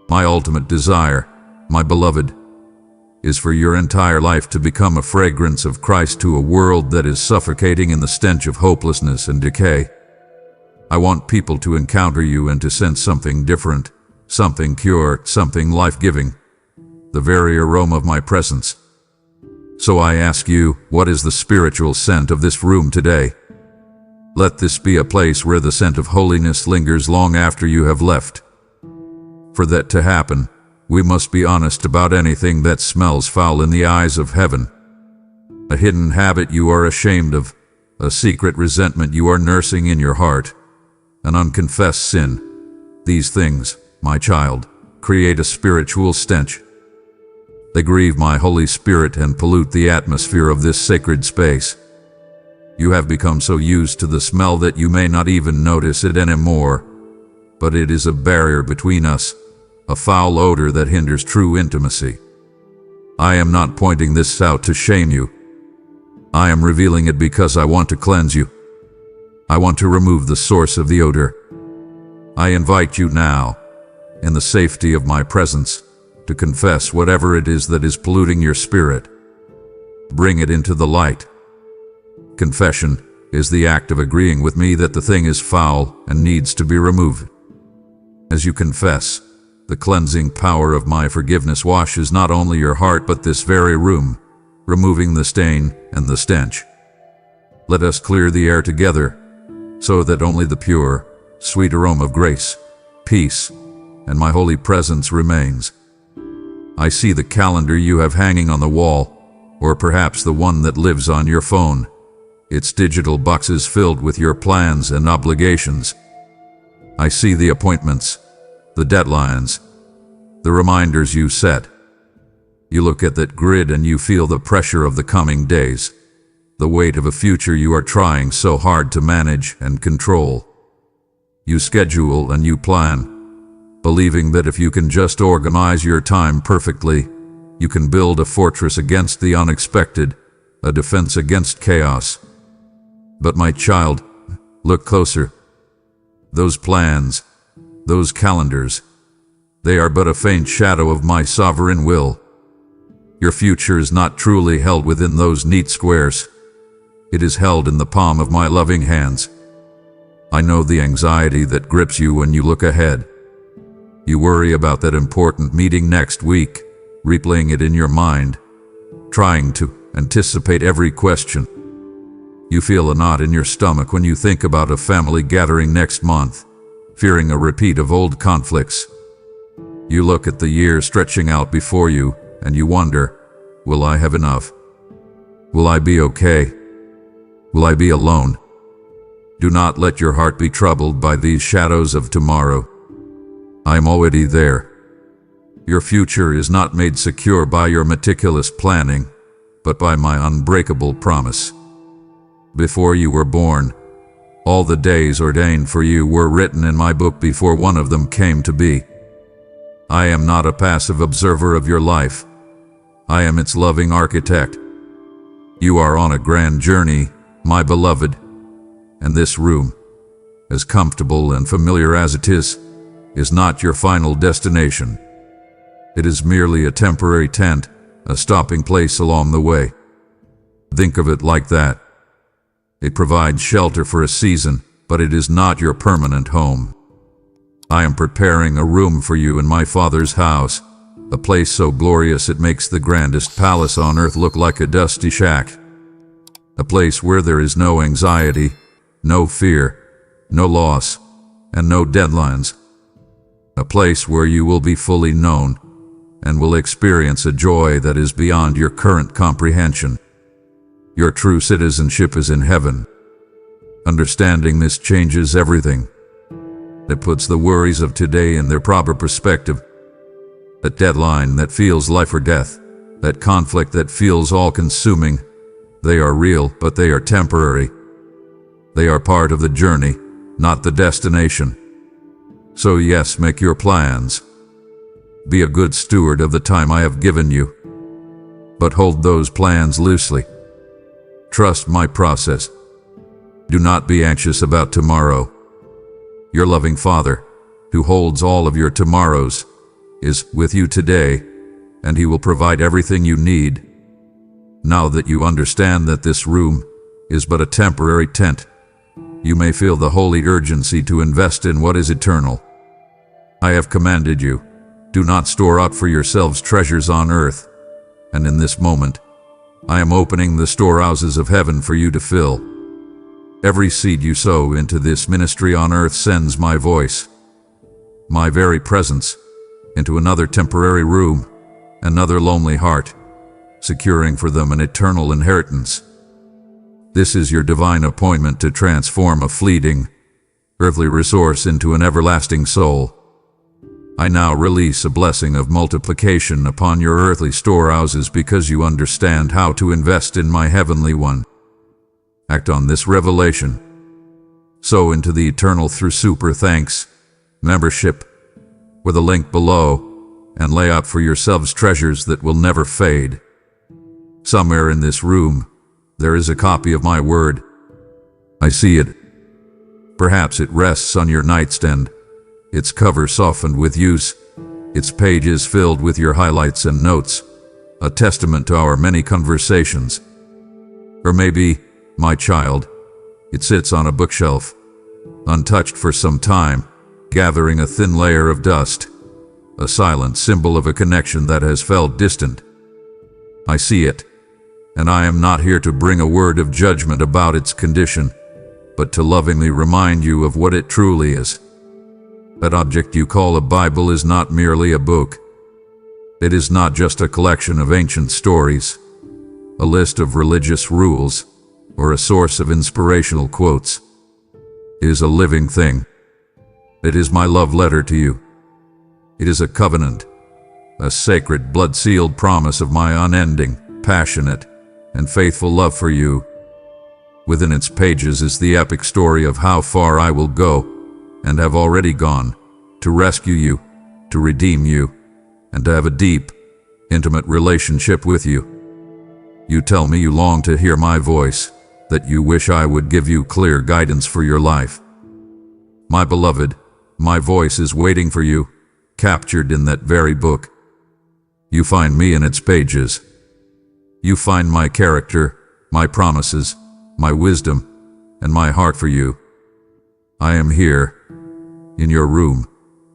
My ultimate desire, my beloved, is for your entire life to become a fragrance of Christ to a world that is suffocating in the stench of hopelessness and decay. I want people to encounter you and to sense something different, something pure, something life-giving, the very aroma of my presence. So I ask you, what is the spiritual scent of this room today? Let this be a place where the scent of holiness lingers long after you have left. For that to happen, we must be honest about anything that smells foul in the eyes of heaven. A hidden habit you are ashamed of, a secret resentment you are nursing in your heart, an unconfessed sin. These things, my child, create a spiritual stench. They grieve my Holy Spirit and pollute the atmosphere of this sacred space. You have become so used to the smell that you may not even notice it anymore, but it is a barrier between us, a foul odor that hinders true intimacy. I am not pointing this out to shame you. I am revealing it because I want to cleanse you. I want to remove the source of the odor. I invite you now, in the safety of my presence, to confess whatever it is that is polluting your spirit. Bring it into the light. Confession is the act of agreeing with me that the thing is foul and needs to be removed. As you confess, the cleansing power of my forgiveness washes not only your heart but this very room, removing the stain and the stench. Let us clear the air together, so that only the pure, sweet aroma of grace, peace, and my holy presence remains. I see the calendar you have hanging on the wall, or perhaps the one that lives on your phone, its digital boxes filled with your plans and obligations. I see the appointments, the deadlines, the reminders you set. You look at that grid and you feel the pressure of the coming days, the weight of a future you are trying so hard to manage and control. You schedule and you plan, believing that if you can just organize your time perfectly, you can build a fortress against the unexpected, a defense against chaos. But my child, look closer. Those plans, those calendars, they are but a faint shadow of my sovereign will. Your future is not truly held within those neat squares. It is held in the palm of my loving hands. I know the anxiety that grips you when you look ahead. You worry about that important meeting next week, replaying it in your mind, trying to anticipate every question. You feel a knot in your stomach when you think about a family gathering next month, fearing a repeat of old conflicts. You look at the year stretching out before you, and you wonder, will I have enough? Will I be okay? Will I be alone? Do not let your heart be troubled by these shadows of tomorrow. I am already there. Your future is not made secure by your meticulous planning, but by my unbreakable promise. Before you were born, All the days ordained for you were written in my book before one of them came to be. I am not a passive observer of your life. I am its loving architect. You are on a grand journey, my beloved, and this room, as comfortable and familiar as it is not your final destination. It is merely a temporary tent, a stopping place along the way. Think of it like that. It provides shelter for a season, but it is not your permanent home. I am preparing a room for you in my Father's house, a place so glorious it makes the grandest palace on earth look like a dusty shack. A place where there is no anxiety, no fear, no loss, and no deadlines. A place where you will be fully known and will experience a joy that is beyond your current comprehension. Your true citizenship is in heaven. Understanding this changes everything. It puts the worries of today in their proper perspective. That deadline that feels life or death, that conflict that feels all-consuming, they are real, but they are temporary. They are part of the journey, not the destination. So yes, make your plans. Be a good steward of the time I have given you. But hold those plans loosely. Trust my process. Do not be anxious about tomorrow. Your loving Father, who holds all of your tomorrows, is with you today, and He will provide everything you need. Now that you understand that this room is but a temporary tent, you may feel the holy urgency to invest in what is eternal. I have commanded you, do not store up for yourselves treasures on earth, and in this moment, I am opening the storehouses of heaven for you to fill. Every seed you sow into this ministry on earth sends my voice, my very presence, into another temporary room, another lonely heart, securing for them an eternal inheritance. This is your divine appointment to transform a fleeting, earthly resource into an everlasting soul. I now release a blessing of multiplication upon your earthly storehouses because you understand how to invest in my heavenly one. Act on this revelation. Sow into the eternal through super thanks, membership, with a link below, and lay up for yourselves treasures that will never fade. Somewhere in this room, there is a copy of my word. I see it. Perhaps it rests on your nightstand, its cover softened with use, its pages filled with your highlights and notes, a testament to our many conversations. Or maybe, my child, it sits on a bookshelf, untouched for some time, gathering a thin layer of dust, a silent symbol of a connection that has felt distant. I see it, and I am not here to bring a word of judgment about its condition, but to lovingly remind you of what it truly is. That object you call a Bible is not merely a book. It is not just a collection of ancient stories, a list of religious rules, or a source of inspirational quotes. It is a living thing. It is my love letter to you. It is a covenant, a sacred blood-sealed promise of my unending, passionate, and faithful love for you. Within its pages is the epic story of how far I will go, and have already gone, to rescue you, to redeem you, and to have a deep, intimate relationship with you. You tell me you long to hear my voice, that you wish I would give you clear guidance for your life. My beloved, my voice is waiting for you, captured in that very book. You find me in its pages. You find my character, my promises, my wisdom, and my heart for you. I am here, in your room,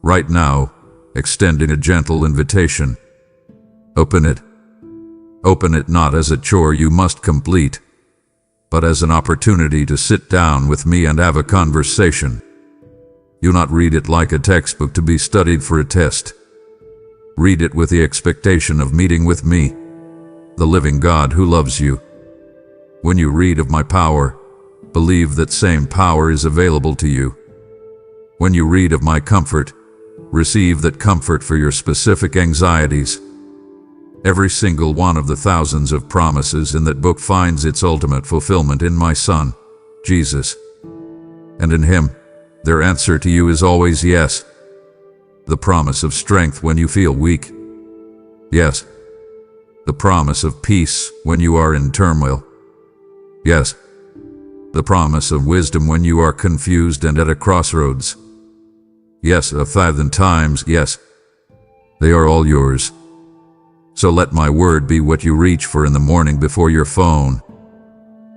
right now, extending a gentle invitation. Open it. Open it not as a chore you must complete, but as an opportunity to sit down with me and have a conversation. Do not read it like a textbook to be studied for a test. Read it with the expectation of meeting with me, the living God who loves you. When you read of my power, believe that same power is available to you. When you read of my comfort, receive that comfort for your specific anxieties. Every single one of the thousands of promises in that book finds its ultimate fulfillment in my Son, Jesus. And in Him, their answer to you is always yes. The promise of strength when you feel weak. Yes. The promise of peace when you are in turmoil. Yes. The promise of wisdom when you are confused and at a crossroads. Yes, 1,000 times yes. They are all yours. So let my word be what you reach for in the morning before your phone.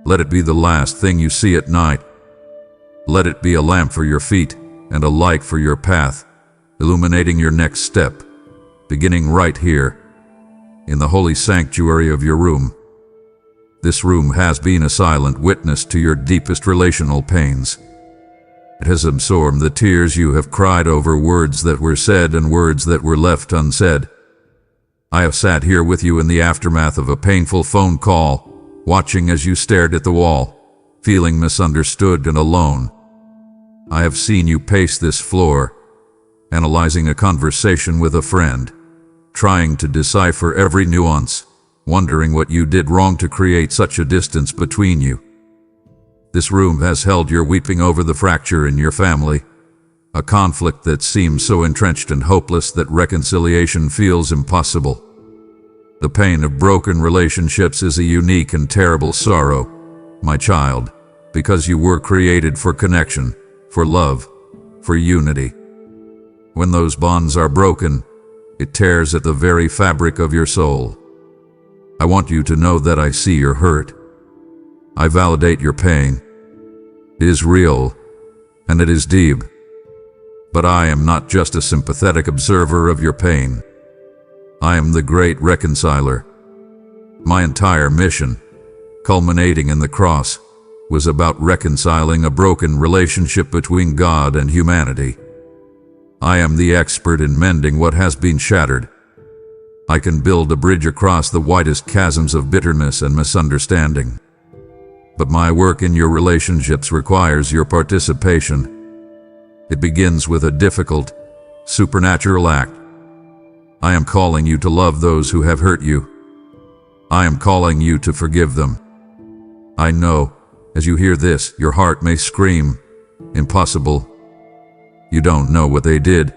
Let it be the last thing you see at night. Let it be a lamp for your feet and a light for your path, illuminating your next step, beginning right here, in the holy sanctuary of your room. This room has been a silent witness to your deepest relational pains. It has absorbed the tears you have cried over words that were said and words that were left unsaid. I have sat here with you in the aftermath of a painful phone call, watching as you stared at the wall, feeling misunderstood and alone. I have seen you pace this floor, analyzing a conversation with a friend, trying to decipher every nuance, wondering what you did wrong to create such a distance between you. This room has held your weeping over the fracture in your family, a conflict that seems so entrenched and hopeless that reconciliation feels impossible. The pain of broken relationships is a unique and terrible sorrow, my child, because you were created for connection, for love, for unity. When those bonds are broken, it tears at the very fabric of your soul. I want you to know that I see your hurt. I validate your pain. It is real, and it is deep. But I am not just a sympathetic observer of your pain. I am the great reconciler. My entire mission, culminating in the cross, was about reconciling a broken relationship between God and humanity. I am the expert in mending what has been shattered. I can build a bridge across the widest chasms of bitterness and misunderstanding. But my work in your relationships requires your participation. It begins with a difficult, supernatural act. I am calling you to love those who have hurt you. I am calling you to forgive them. I know, as you hear this, your heart may scream, "Impossible. You don't know what they did."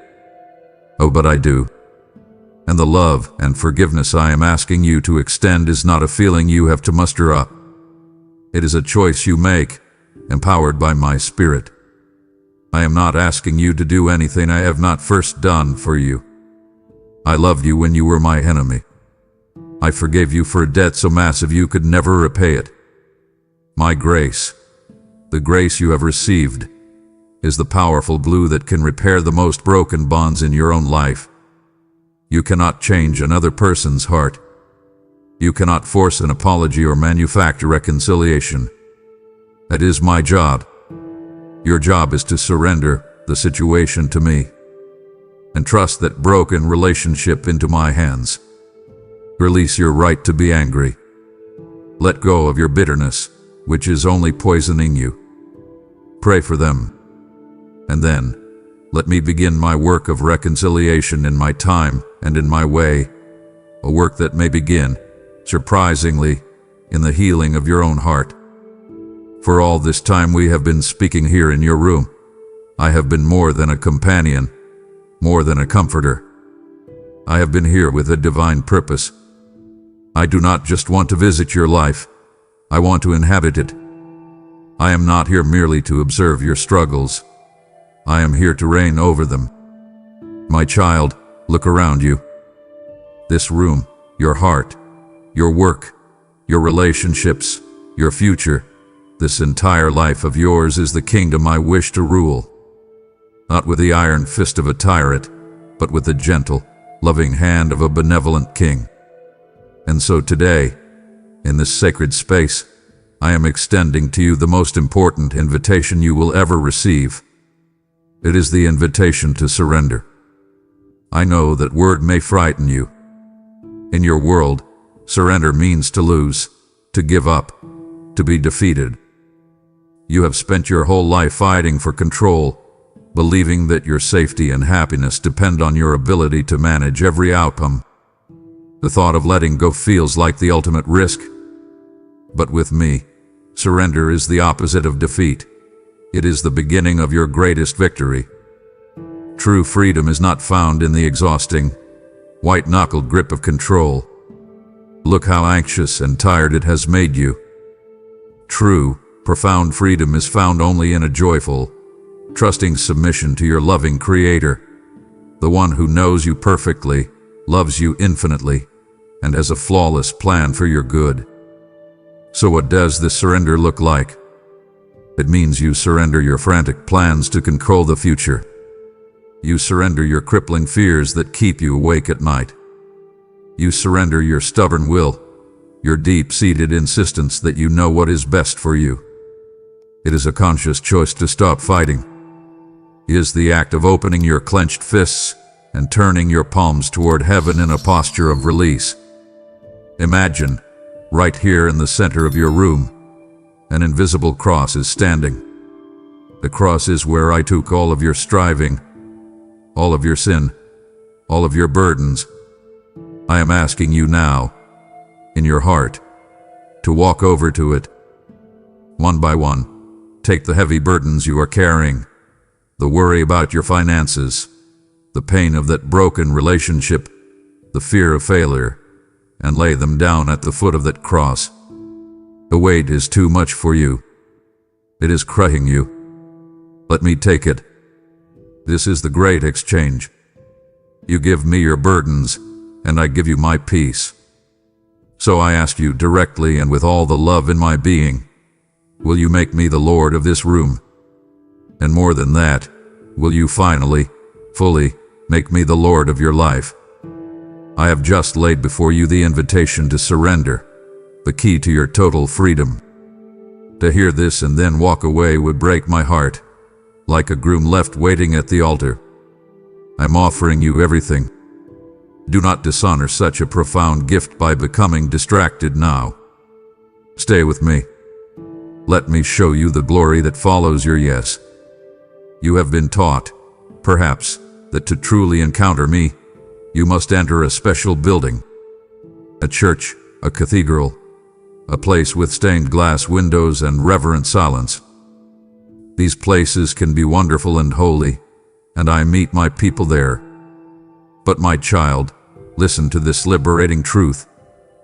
Oh, but I do. And the love and forgiveness I am asking you to extend is not a feeling you have to muster up. It is a choice you make, empowered by my Spirit. I am not asking you to do anything I have not first done for you. I loved you when you were my enemy. I forgave you for a debt so massive you could never repay it. My grace, the grace you have received, is the powerful glue that can repair the most broken bonds in your own life. You cannot change another person's heart. You cannot force an apology or manufacture reconciliation. That is my job. Your job is to surrender the situation to me and trust that broken relationship into my hands. Release your right to be angry. Let go of your bitterness, which is only poisoning you. Pray for them. And then, let me begin my work of reconciliation in my time and in my way, a work that may begin, surprisingly, in the healing of your own heart. For all this time we have been speaking here in your room, I have been more than a companion, more than a comforter. I have been here with a divine purpose. I do not just want to visit your life, I want to inhabit it. I am not here merely to observe your struggles. I am here to reign over them. My child, look around you. This room, your heart, your work, your relationships, your future, this entire life of yours is the kingdom I wish to rule. Not with the iron fist of a tyrant, but with the gentle, loving hand of a benevolent king. And so today, in this sacred space, I am extending to you the most important invitation you will ever receive. It is the invitation to surrender. I know that word may frighten you. In your world, surrender means to lose, to give up, to be defeated. You have spent your whole life fighting for control, believing that your safety and happiness depend on your ability to manage every outcome. The thought of letting go feels like the ultimate risk. But with me, surrender is the opposite of defeat. It is the beginning of your greatest victory. True freedom is not found in the exhausting, white-knuckled grip of control. Look how anxious and tired it has made you. True, profound freedom is found only in a joyful, trusting submission to your loving Creator, the one who knows you perfectly, loves you infinitely, and has a flawless plan for your good. So what does this surrender look like? It means you surrender your frantic plans to control the future. You surrender your crippling fears that keep you awake at night. You surrender your stubborn will, your deep-seated insistence that you know what is best for you. It is a conscious choice to stop fighting. It is the act of opening your clenched fists and turning your palms toward heaven in a posture of release. Imagine, right here in the center of your room, an invisible cross is standing. The cross is where I took all of your striving, all of your sin, all of your burdens. I am asking you now, in your heart, to walk over to it. One by one, take the heavy burdens you are carrying, the worry about your finances, the pain of that broken relationship, the fear of failure, and lay them down at the foot of that cross. The weight is too much for you. It is crushing you. Let me take it. This is the great exchange. You give me your burdens, and I give you my peace. So I ask you directly and with all the love in my being, will you make me the Lord of this room? And more than that, will you finally, fully, make me the Lord of your life? I have just laid before you the invitation to surrender, the key to your total freedom. To hear this and then walk away would break my heart, like a groom left waiting at the altar. I'm offering you everything. Do not dishonor such a profound gift by becoming distracted now. Stay with me. Let me show you the glory that follows your yes. You have been taught, perhaps, that to truly encounter me, you must enter a special building. A church, a cathedral, a place with stained glass windows and reverent silence. These places can be wonderful and holy, and I meet my people there. But my child, listen to this liberating truth.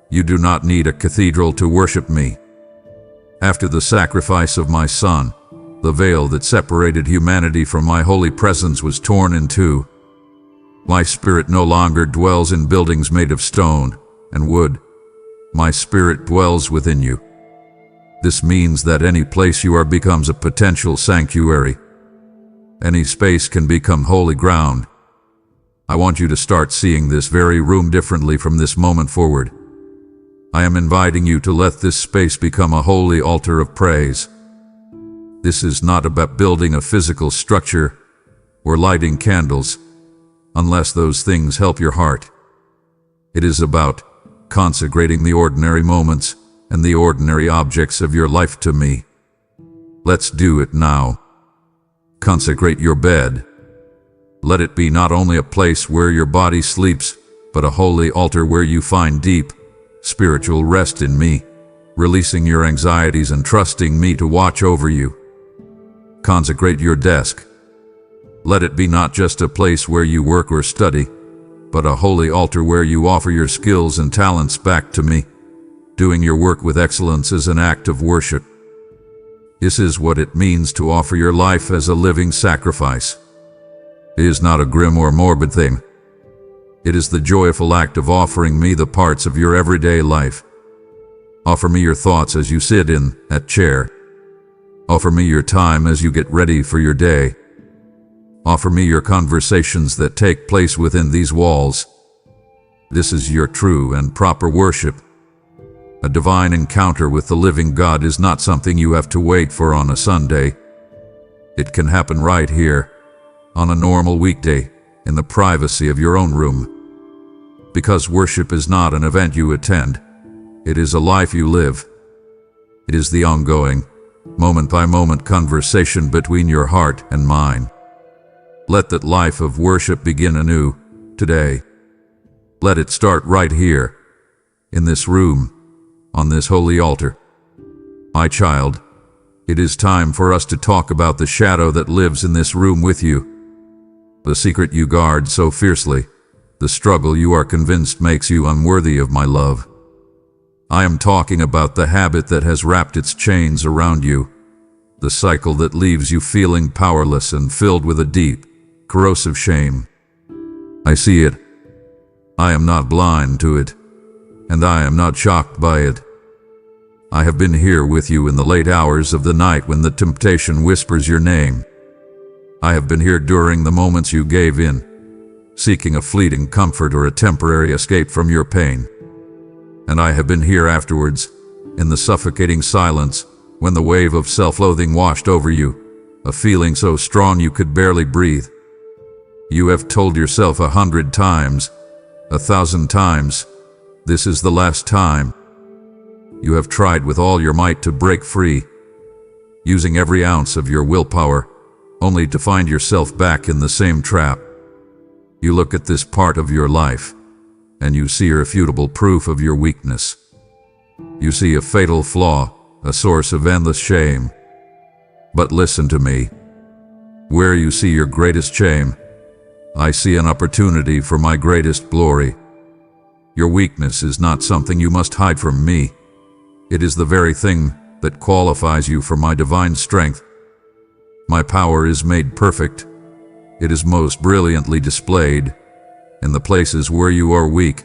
You do not need a cathedral to worship me. After the sacrifice of my Son, the veil that separated humanity from my holy presence was torn in two. My spirit no longer dwells in buildings made of stone and wood. My spirit dwells within you. This means that any place you are becomes a potential sanctuary. Any space can become holy ground. I want you to start seeing this very room differently from this moment forward. I am inviting you to let this space become a holy altar of praise. This is not about building a physical structure or lighting candles, unless those things help your heart. It is about consecrating the ordinary moments and the ordinary objects of your life to me. Let's do it now. Consecrate your bed. Let it be not only a place where your body sleeps, but a holy altar where you find deep, spiritual rest in me, releasing your anxieties and trusting me to watch over you. Consecrate your desk. Let it be not just a place where you work or study, but a holy altar where you offer your skills and talents back to me. Doing your work with excellence is an act of worship. This is what it means to offer your life as a living sacrifice. It is not a grim or morbid thing. It is the joyful act of offering me the parts of your everyday life. Offer me your thoughts as you sit in that chair. Offer me your time as you get ready for your day. Offer me your conversations that take place within these walls. This is your true and proper worship. A divine encounter with the living God is not something you have to wait for on a Sunday. It can happen right here, on a normal weekday, in the privacy of your own room. Because worship is not an event you attend. It is a life you live. It is the ongoing, moment-by-moment conversation between your heart and mine. Let that life of worship begin anew, today. Let it start right here, in this room, on this holy altar. My child, It is time for us to talk about the shadow that lives in this room with you. The secret you guard so fiercely, the struggle you are convinced makes you unworthy of my love. I am talking about the habit that has wrapped its chains around you, the cycle that leaves you feeling powerless and filled with a deep, corrosive shame. I see it. I am not blind to it, and I am not shocked by it. I have been here with you in the late hours of the night when the temptation whispers your name. I have been here during the moments you gave in, seeking a fleeting comfort or a temporary escape from your pain. And I have been here afterwards, in the suffocating silence, when the wave of self-loathing washed over you, a feeling so strong you could barely breathe. You have told yourself 100 times, 1,000 times, this is the last time. You have tried with all your might to break free, using every ounce of your willpower, only to find yourself back in the same trap. You look at this part of your life, and you see irrefutable proof of your weakness. You see a fatal flaw, a source of endless shame. But listen to me. Where you see your greatest shame, I see an opportunity for my greatest glory. Your weakness is not something you must hide from me. It is the very thing that qualifies you for my divine strength. My power is made perfect. It is most brilliantly displayed in the places where you are weak.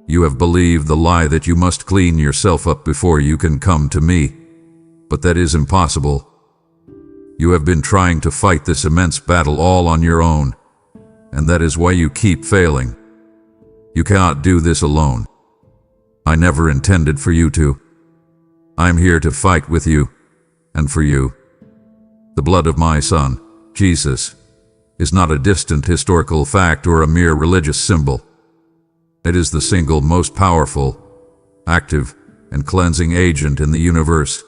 You have believed the lie that you must clean yourself up before you can come to me, but that is impossible. You have been trying to fight this immense battle all on your own, and that is why you keep failing. You cannot do this alone. I never intended for you to. I am here to fight with you, and for you. The blood of my Son, Jesus, is not a distant historical fact or a mere religious symbol. It is the single most powerful, active, and cleansing agent in the universe.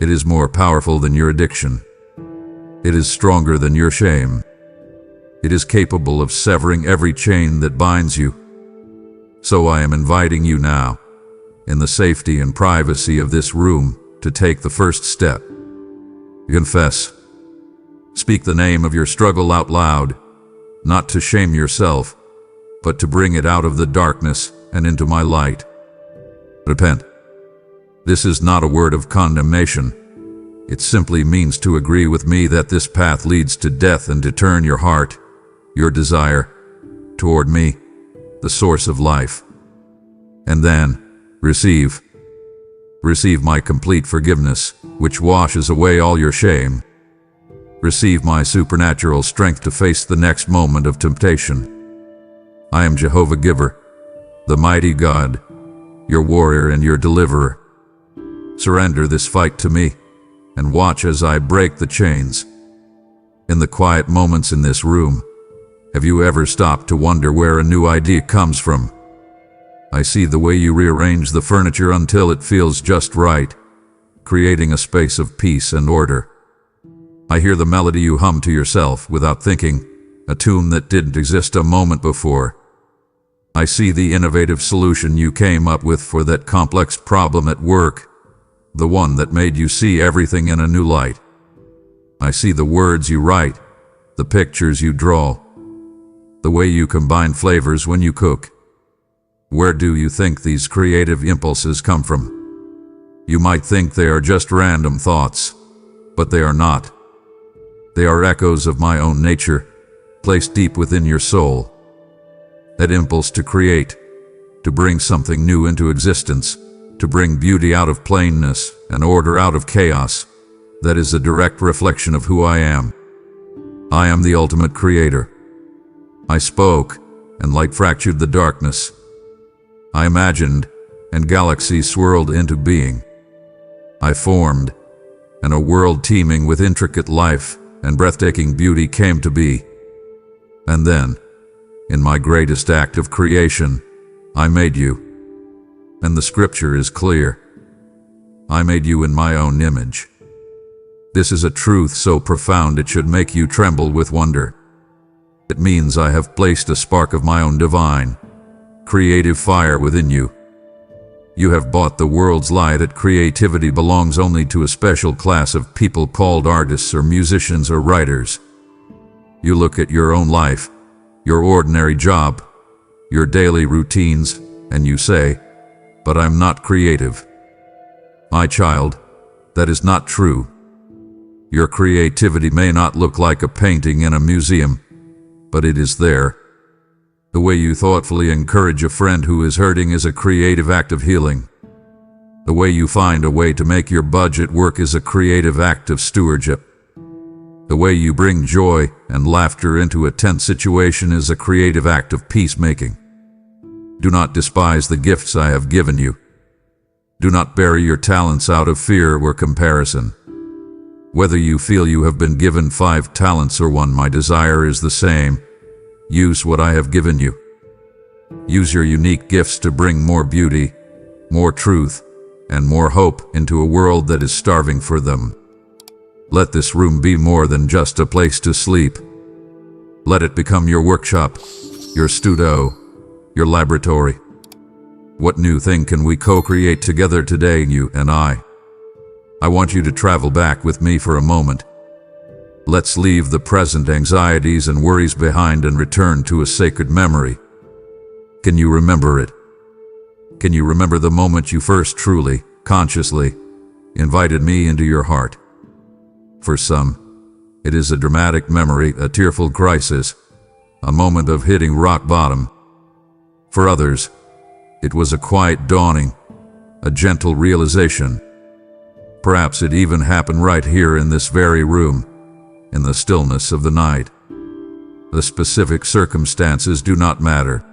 It is more powerful than your addiction. It is stronger than your shame. It is capable of severing every chain that binds you. So I am inviting you now, in the safety and privacy of this room, to take the first step. Confess. Speak the name of your struggle out loud, not to shame yourself, but to bring it out of the darkness and into my light. Repent. This is not a word of condemnation. It simply means to agree with me that this path leads to death and to turn your heart, your desire, toward me, the source of life. And then, receive my complete forgiveness, which washes away all your shame. Receive my supernatural strength to face the next moment of temptation. I am Jehovah Giver, the mighty God, your warrior and your deliverer. Surrender this fight to me, and watch as I break the chains. In the quiet moments in this room, have you ever stopped to wonder where a new idea comes from? I see the way you rearrange the furniture until it feels just right, creating a space of peace and order. I hear the melody you hum to yourself without thinking, a tune that didn't exist a moment before. I see the innovative solution you came up with for that complex problem at work, the one that made you see everything in a new light. I see the words you write, the pictures you draw, the way you combine flavors when you cook. Where do you think these creative impulses come from? You might think they are just random thoughts, but they are not. They are echoes of my own nature, placed deep within your soul. That impulse to create, to bring something new into existence, to bring beauty out of plainness and order out of chaos, that is a direct reflection of who I am. I am the ultimate creator. I spoke, and light fractured the darkness. I imagined, and galaxies swirled into being. I formed, and a world teeming with intricate life and breathtaking beauty came to be. And then, in my greatest act of creation, I made you. And the scripture is clear. I made you in my own image. This is a truth so profound it should make you tremble with wonder. It means I have placed a spark of my own divine, creative fire within you. You have bought the world's lie that creativity belongs only to a special class of people called artists or musicians or writers. You look at your own life, your ordinary job, your daily routines, and you say, "But I'm not creative." My child, that is not true. Your creativity may not look like a painting in a museum, but it is there. The way you thoughtfully encourage a friend who is hurting is a creative act of healing. The way you find a way to make your budget work is a creative act of stewardship. The way you bring joy and laughter into a tense situation is a creative act of peacemaking. Do not despise the gifts I have given you. Do not bury your talents out of fear or comparison. Whether you feel you have been given 5 talents or 1, my desire is the same. Use what I have given you. Use your unique gifts to bring more beauty, more truth, and more hope into a world that is starving for them. Let this room be more than just a place to sleep. Let it become your workshop, your studio, your laboratory. What new thing can we co-create together today, you and I? I want you to travel back with me for a moment. Let's leave the present anxieties and worries behind and return to a sacred memory. Can you remember it? Can you remember the moment you first truly, consciously, invited me into your heart? For some, it is a dramatic memory, a tearful crisis, a moment of hitting rock bottom. For others, it was a quiet dawning, a gentle realization. Perhaps it even happened right here in this very room, in the stillness of the night. The specific circumstances do not matter.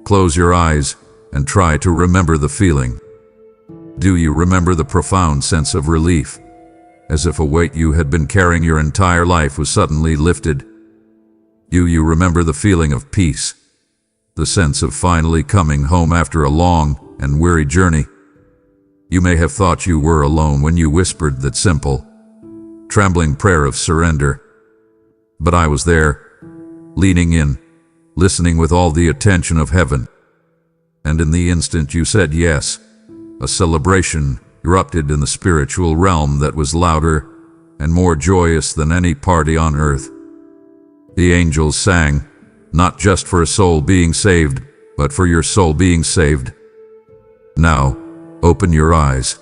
Close your eyes and try to remember the feeling. Do you remember the profound sense of relief, as if a weight you had been carrying your entire life was suddenly lifted? Do you remember the feeling of peace, the sense of finally coming home after a long and weary journey? You may have thought you were alone when you whispered that simple, trembling prayer of surrender. But I was there, leaning in, listening with all the attention of heaven. And in the instant you said yes, a celebration erupted in the spiritual realm that was louder and more joyous than any party on earth. The angels sang, not just for a soul being saved, but for your soul being saved. Now, open your eyes.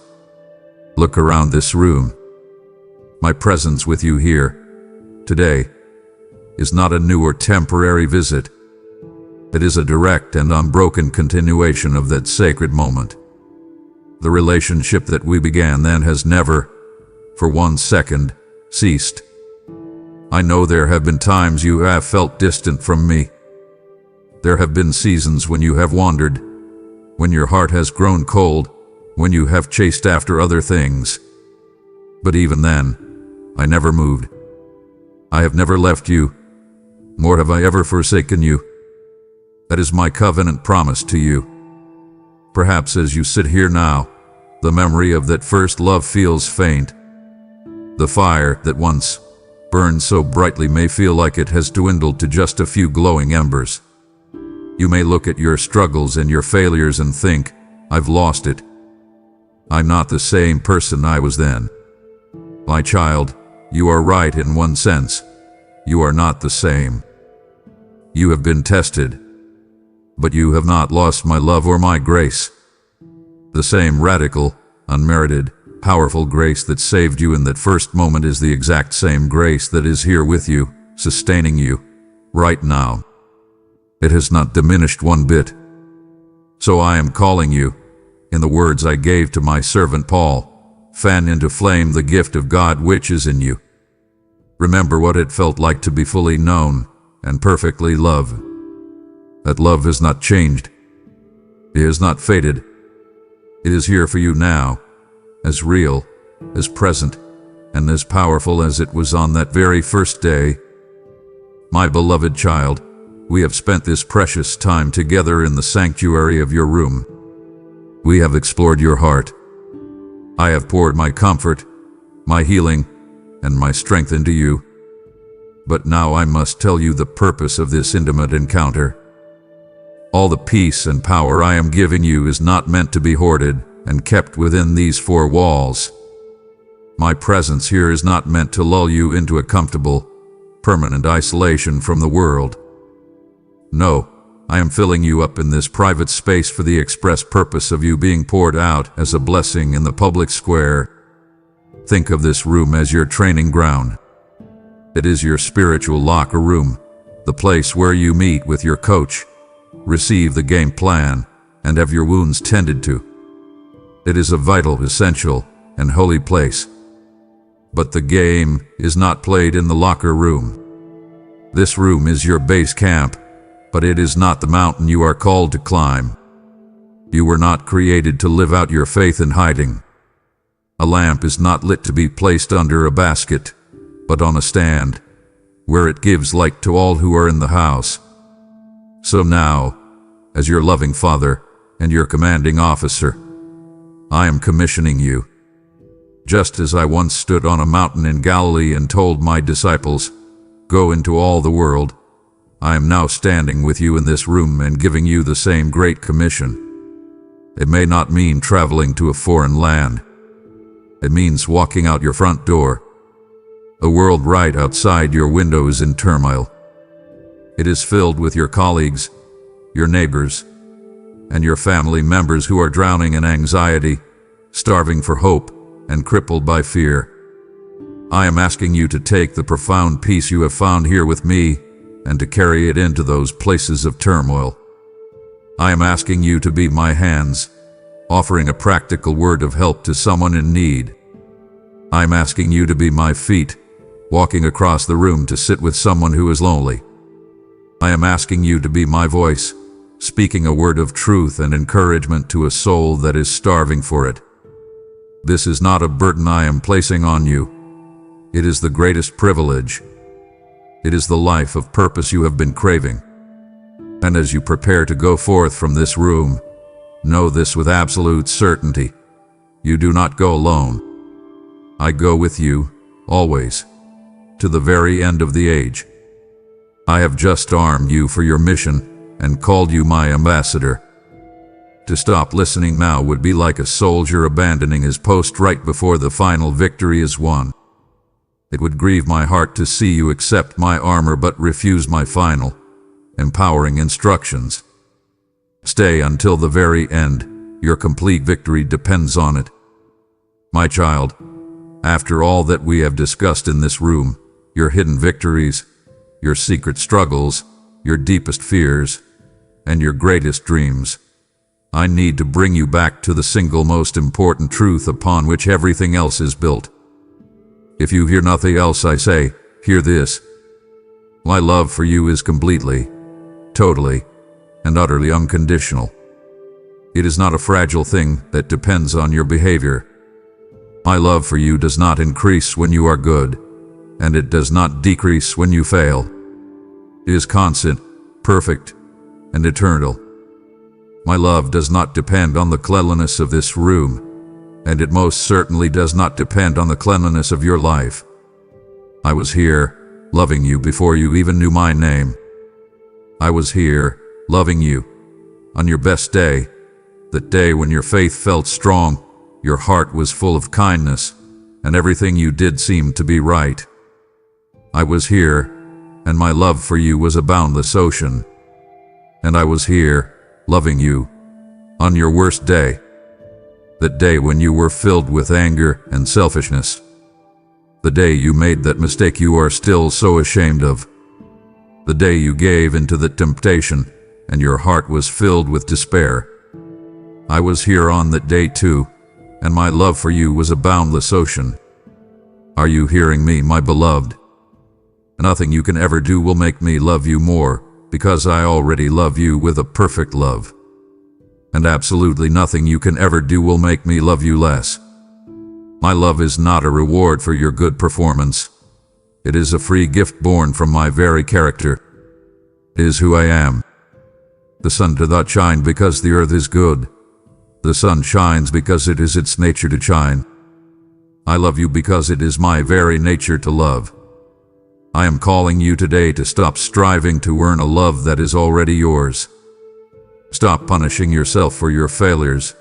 Look around this room. My presence with you here, today, is not a new or temporary visit. It is a direct and unbroken continuation of that sacred moment. The relationship that we began then has never, for 1 second, ceased. I know there have been times you have felt distant from me. There have been seasons when you have wandered, when your heart has grown cold, when you have chased after other things. But even then, I never moved. I have never left you, nor have I ever forsaken you. That is my covenant promise to you. Perhaps as you sit here now, the memory of that first love feels faint. The fire that once burned so brightly may feel like it has dwindled to just a few glowing embers. You may look at your struggles and your failures and think, I've lost it. I'm not the same person I was then. My child, you are right in one sense. You are not the same. You have been tested, but you have not lost my love or my grace. The same radical, unmerited, powerful grace that saved you in that first moment is the exact same grace that is here with you, sustaining you, right now. It has not diminished one bit. So I am calling you, in the words I gave to my servant Paul, fan into flame the gift of God which is in you. Remember what it felt like to be fully known and perfectly loved. That love has not changed. It has not faded. It is here for you now, as real, as present, and as powerful as it was on that very first day. My beloved child, we have spent this precious time together in the sanctuary of your room. We have explored your heart. I have poured my comfort, my healing, and my strength into you. But now I must tell you the purpose of this intimate encounter. All the peace and power I am giving you is not meant to be hoarded and kept within these four walls. My presence here is not meant to lull you into a comfortable, permanent isolation from the world. No, I am filling you up in this private space for the express purpose of you being poured out as a blessing in the public square. Think of this room as your training ground. It is your spiritual locker room, the place where you meet with your coach, receive the game plan, and have your wounds tended to. It is a vital, essential, and holy place. But the game is not played in the locker room. This room is your base camp, but it is not the mountain you are called to climb. You were not created to live out your faith in hiding. A lamp is not lit to be placed under a basket, but on a stand, where it gives light to all who are in the house. So now, as your loving Father and your commanding officer, I am commissioning you. Just as I once stood on a mountain in Galilee and told my disciples, "Go into all the world," I am now standing with you in this room and giving you the same great commission. It may not mean traveling to a foreign land. It means walking out your front door. A world right outside your window is in turmoil. It is filled with your colleagues, your neighbors, and your family members who are drowning in anxiety, starving for hope, and crippled by fear. I am asking you to take the profound peace you have found here with me and to carry it into those places of turmoil. I am asking you to be my hands, offering a practical word of help to someone in need. I am asking you to be my feet, walking across the room to sit with someone who is lonely. I am asking you to be my voice, speaking a word of truth and encouragement to a soul that is starving for it. This is not a burden I am placing on you. It is the greatest privilege. It is the life of purpose you have been craving. And as you prepare to go forth from this room, know this with absolute certainty. You do not go alone. I go with you, always, to the very end of the age. I have just armed you for your mission and called you my ambassador. To stop listening now would be like a soldier abandoning his post right before the final victory is won. It would grieve my heart to see you accept my armor but refuse my final, empowering instructions. Stay until the very end. Your complete victory depends on it. My child, after all that we have discussed in this room, your hidden victories, your secret struggles, your deepest fears, and your greatest dreams, I need to bring you back to the single most important truth upon which everything else is built. If you hear nothing else I say, hear this. My love for you is completely, totally, and utterly unconditional. It is not a fragile thing that depends on your behavior. My love for you does not increase when you are good, and it does not decrease when you fail. It is constant, perfect, and eternal. My love does not depend on the cleanliness of this room, and it most certainly does not depend on the cleanliness of your life. I was here, loving you before you even knew my name. I was here, loving you, on your best day, that day when your faith felt strong, your heart was full of kindness, and everything you did seemed to be right. I was here, and my love for you was a boundless ocean. And I was here, loving you, on your worst day, that day when you were filled with anger and selfishness, the day you made that mistake you are still so ashamed of, the day you gave into the temptation and your heart was filled with despair. I was here on that day too, and my love for you was a boundless ocean. Are you hearing me, my beloved? Nothing you can ever do will make me love you more, because I already love you with a perfect love. And absolutely nothing you can ever do will make me love you less. My love is not a reward for your good performance. It is a free gift born from my very character. It is who I am. The sun does not shine because the earth is good. The sun shines because it is its nature to shine. I love you because it is my very nature to love. I am calling you today to stop striving to earn a love that is already yours. Stop punishing yourself for your failures,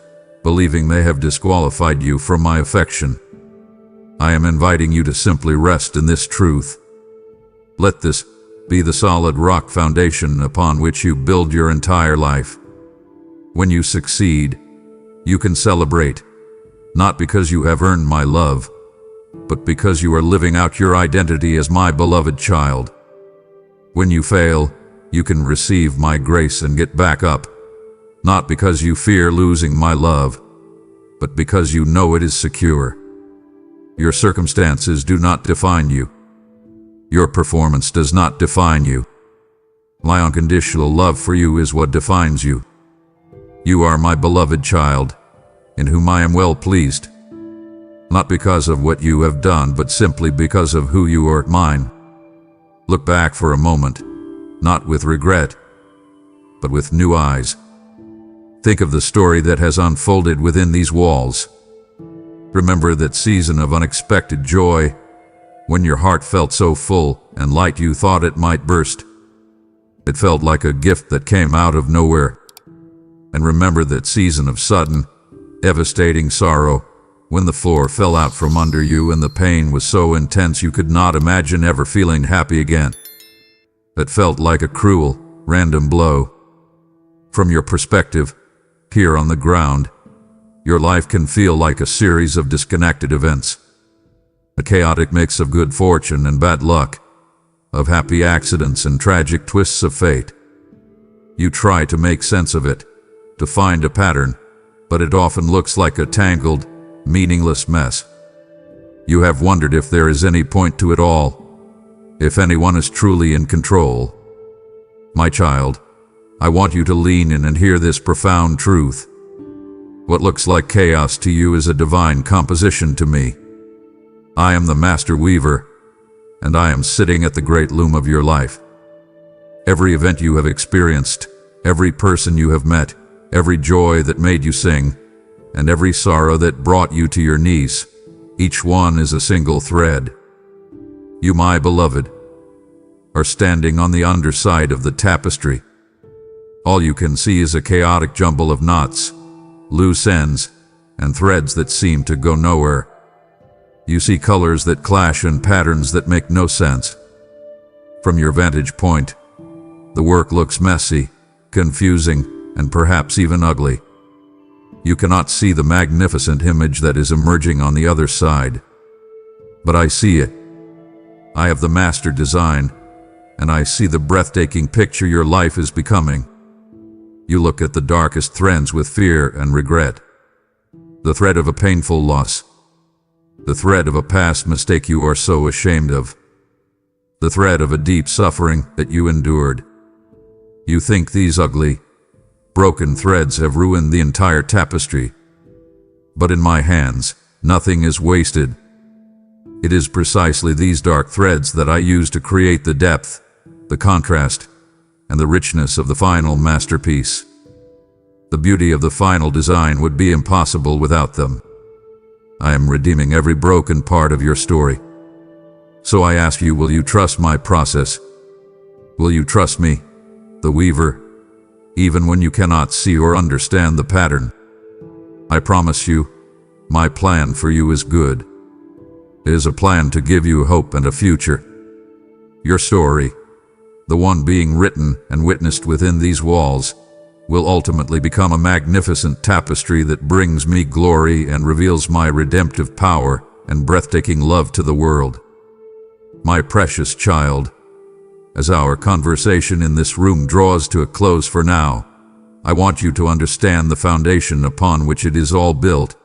believing they have disqualified you from my affection. I am inviting you to simply rest in this truth. Let this be the solid rock foundation upon which you build your entire life. When you succeed, you can celebrate, not because you have earned my love, but because you are living out your identity as my beloved child. When you fail, you can receive my grace and get back up, not because you fear losing my love, but because you know it is secure. Your circumstances do not define you. Your performance does not define you. My unconditional love for you is what defines you. You are my beloved child, in whom I am well pleased, not because of what you have done, but simply because of who you are, mine. Look back for a moment, not with regret, but with new eyes. Think of the story that has unfolded within these walls. Remember that season of unexpected joy, when your heart felt so full and light you thought it might burst. It felt like a gift that came out of nowhere. And remember that season of sudden, devastating sorrow, when the floor fell out from under you and the pain was so intense you could not imagine ever feeling happy again. That felt like a cruel, random blow. From your perspective, here on the ground, your life can feel like a series of disconnected events. A chaotic mix of good fortune and bad luck, of happy accidents and tragic twists of fate. You try to make sense of it, to find a pattern, but it often looks like a tangled, meaningless mess. You have wondered if there is any point to it all, if anyone is truly in control. My child, I want you to lean in and hear this profound truth. What looks like chaos to you is a divine composition to me. I am the master weaver, and I am sitting at the great loom of your life. Every event you have experienced, every person you have met, every joy that made you sing, and every sorrow that brought you to your knees, each one is a single thread. You, my beloved, are standing on the underside of the tapestry. All you can see is a chaotic jumble of knots, loose ends, and threads that seem to go nowhere. You see colors that clash and patterns that make no sense. From your vantage point, the work looks messy, confusing, and perhaps even ugly. You cannot see the magnificent image that is emerging on the other side. But I see it. I have the master design, and I see the breathtaking picture your life is becoming. You look at the darkest threads with fear and regret. The thread of a painful loss. The thread of a past mistake you are so ashamed of. The thread of a deep suffering that you endured. You think these ugly, broken threads have ruined the entire tapestry. But in my hands, nothing is wasted. It is precisely these dark threads that I use to create the depth, the contrast, and the richness of the final masterpiece. The beauty of the final design would be impossible without them. I am redeeming every broken part of your story. So I ask you, will you trust my process? Will you trust me, the weaver, even when you cannot see or understand the pattern? I promise you, my plan for you is good. It is a plan to give you hope and a future. Your story, the one being written and witnessed within these walls, will ultimately become a magnificent tapestry that brings me glory and reveals my redemptive power and breathtaking love to the world. My precious child, as our conversation in this room draws to a close for now, I want you to understand the foundation upon which it is all built.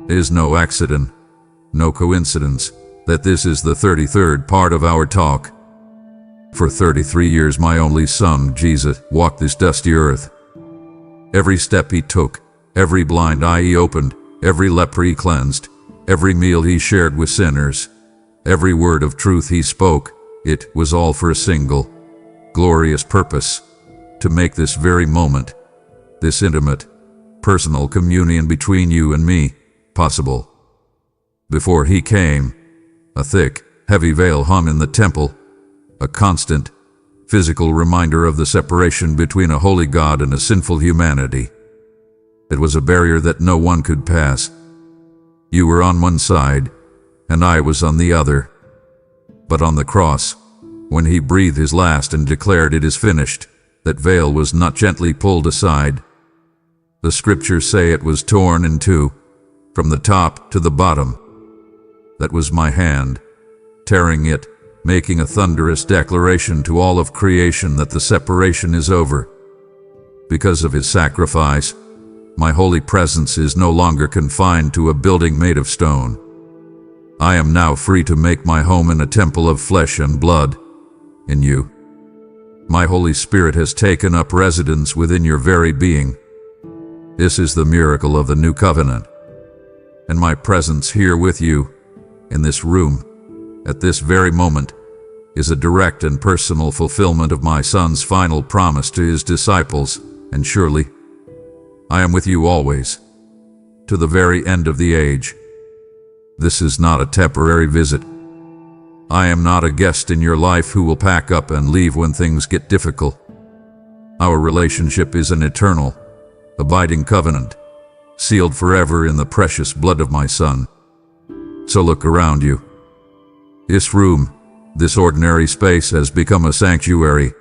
It is no accident, no coincidence, that this is the 33rd part of our talk. For 33 years my only son, Jesus, walked this dusty earth. Every step he took, every blind eye he opened, every leper he cleansed, every meal he shared with sinners, every word of truth he spoke, it was all for a single, glorious purpose: to make this very moment, this intimate, personal communion between you and me, possible. Before he came, a thick, heavy veil hung in the temple, a constant, physical reminder of the separation between a holy God and a sinful humanity. It was a barrier that no one could pass. You were on one side, and I was on the other. But on the cross, when he breathed his last and declared it is finished, that veil was not gently pulled aside. The scriptures say it was torn in two, from the top to the bottom. That was my hand, tearing it, making a thunderous declaration to all of creation that the separation is over. Because of his sacrifice, my holy presence is no longer confined to a building made of stone. I am now free to make my home in a temple of flesh and blood, in you. My Holy Spirit has taken up residence within your very being. This is the miracle of the new covenant. And my presence here with you, in this room, at this very moment, is a direct and personal fulfillment of my Son's final promise to his disciples, and surely, I am with you always, to the very end of the age. This is not a temporary visit. I am not a guest in your life who will pack up and leave when things get difficult. Our relationship is an eternal, abiding covenant, sealed forever in the precious blood of my Son. So look around you. This room, this ordinary space has become a sanctuary,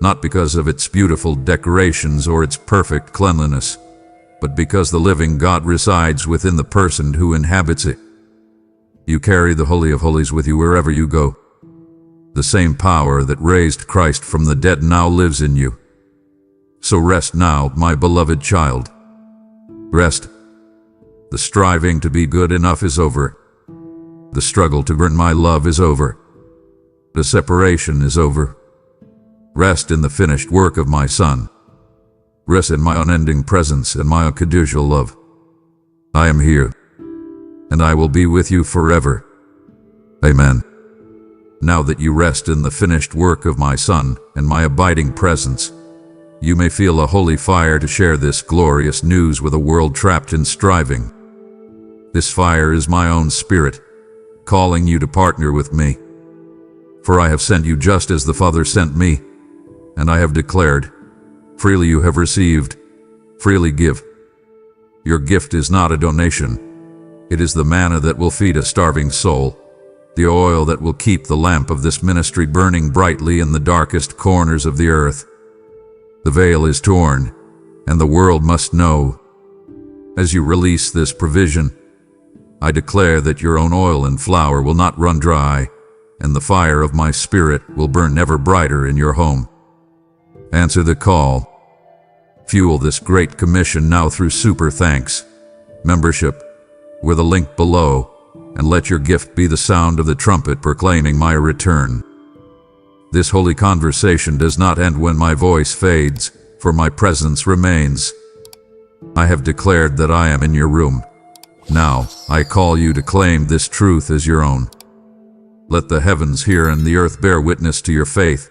not because of its beautiful decorations or its perfect cleanliness, but because the living God resides within the person who inhabits it. You carry the Holy of Holies with you wherever you go. The same power that raised Christ from the dead now lives in you. So rest now, my beloved child. Rest. The striving to be good enough is over. The struggle to earn my love is over. The separation is over. Rest in the finished work of my Son. Rest in my unending presence and my unconditional love. I am here, and I will be with you forever. Amen. Now that you rest in the finished work of my Son and my abiding presence, you may feel a holy fire to share this glorious news with a world trapped in striving. This fire is my own Spirit, calling you to partner with me. For I have sent you just as the Father sent me, and I have declared, freely you have received, freely give. Your gift is not a donation. It is the manna that will feed a starving soul, the oil that will keep the lamp of this ministry burning brightly in the darkest corners of the earth. The veil is torn, and the world must know. As you release this provision, I declare that your own oil and flour will not run dry, and the fire of my Spirit will burn ever brighter in your home. Answer the call. Fuel this great commission now through Super Thanks membership with a link below, and let your gift be the sound of the trumpet proclaiming my return. This holy conversation does not end when my voice fades, for my presence remains. I have declared that I am in your room. Now, I call you to claim this truth as your own. Let the heavens hear and the earth bear witness to your faith,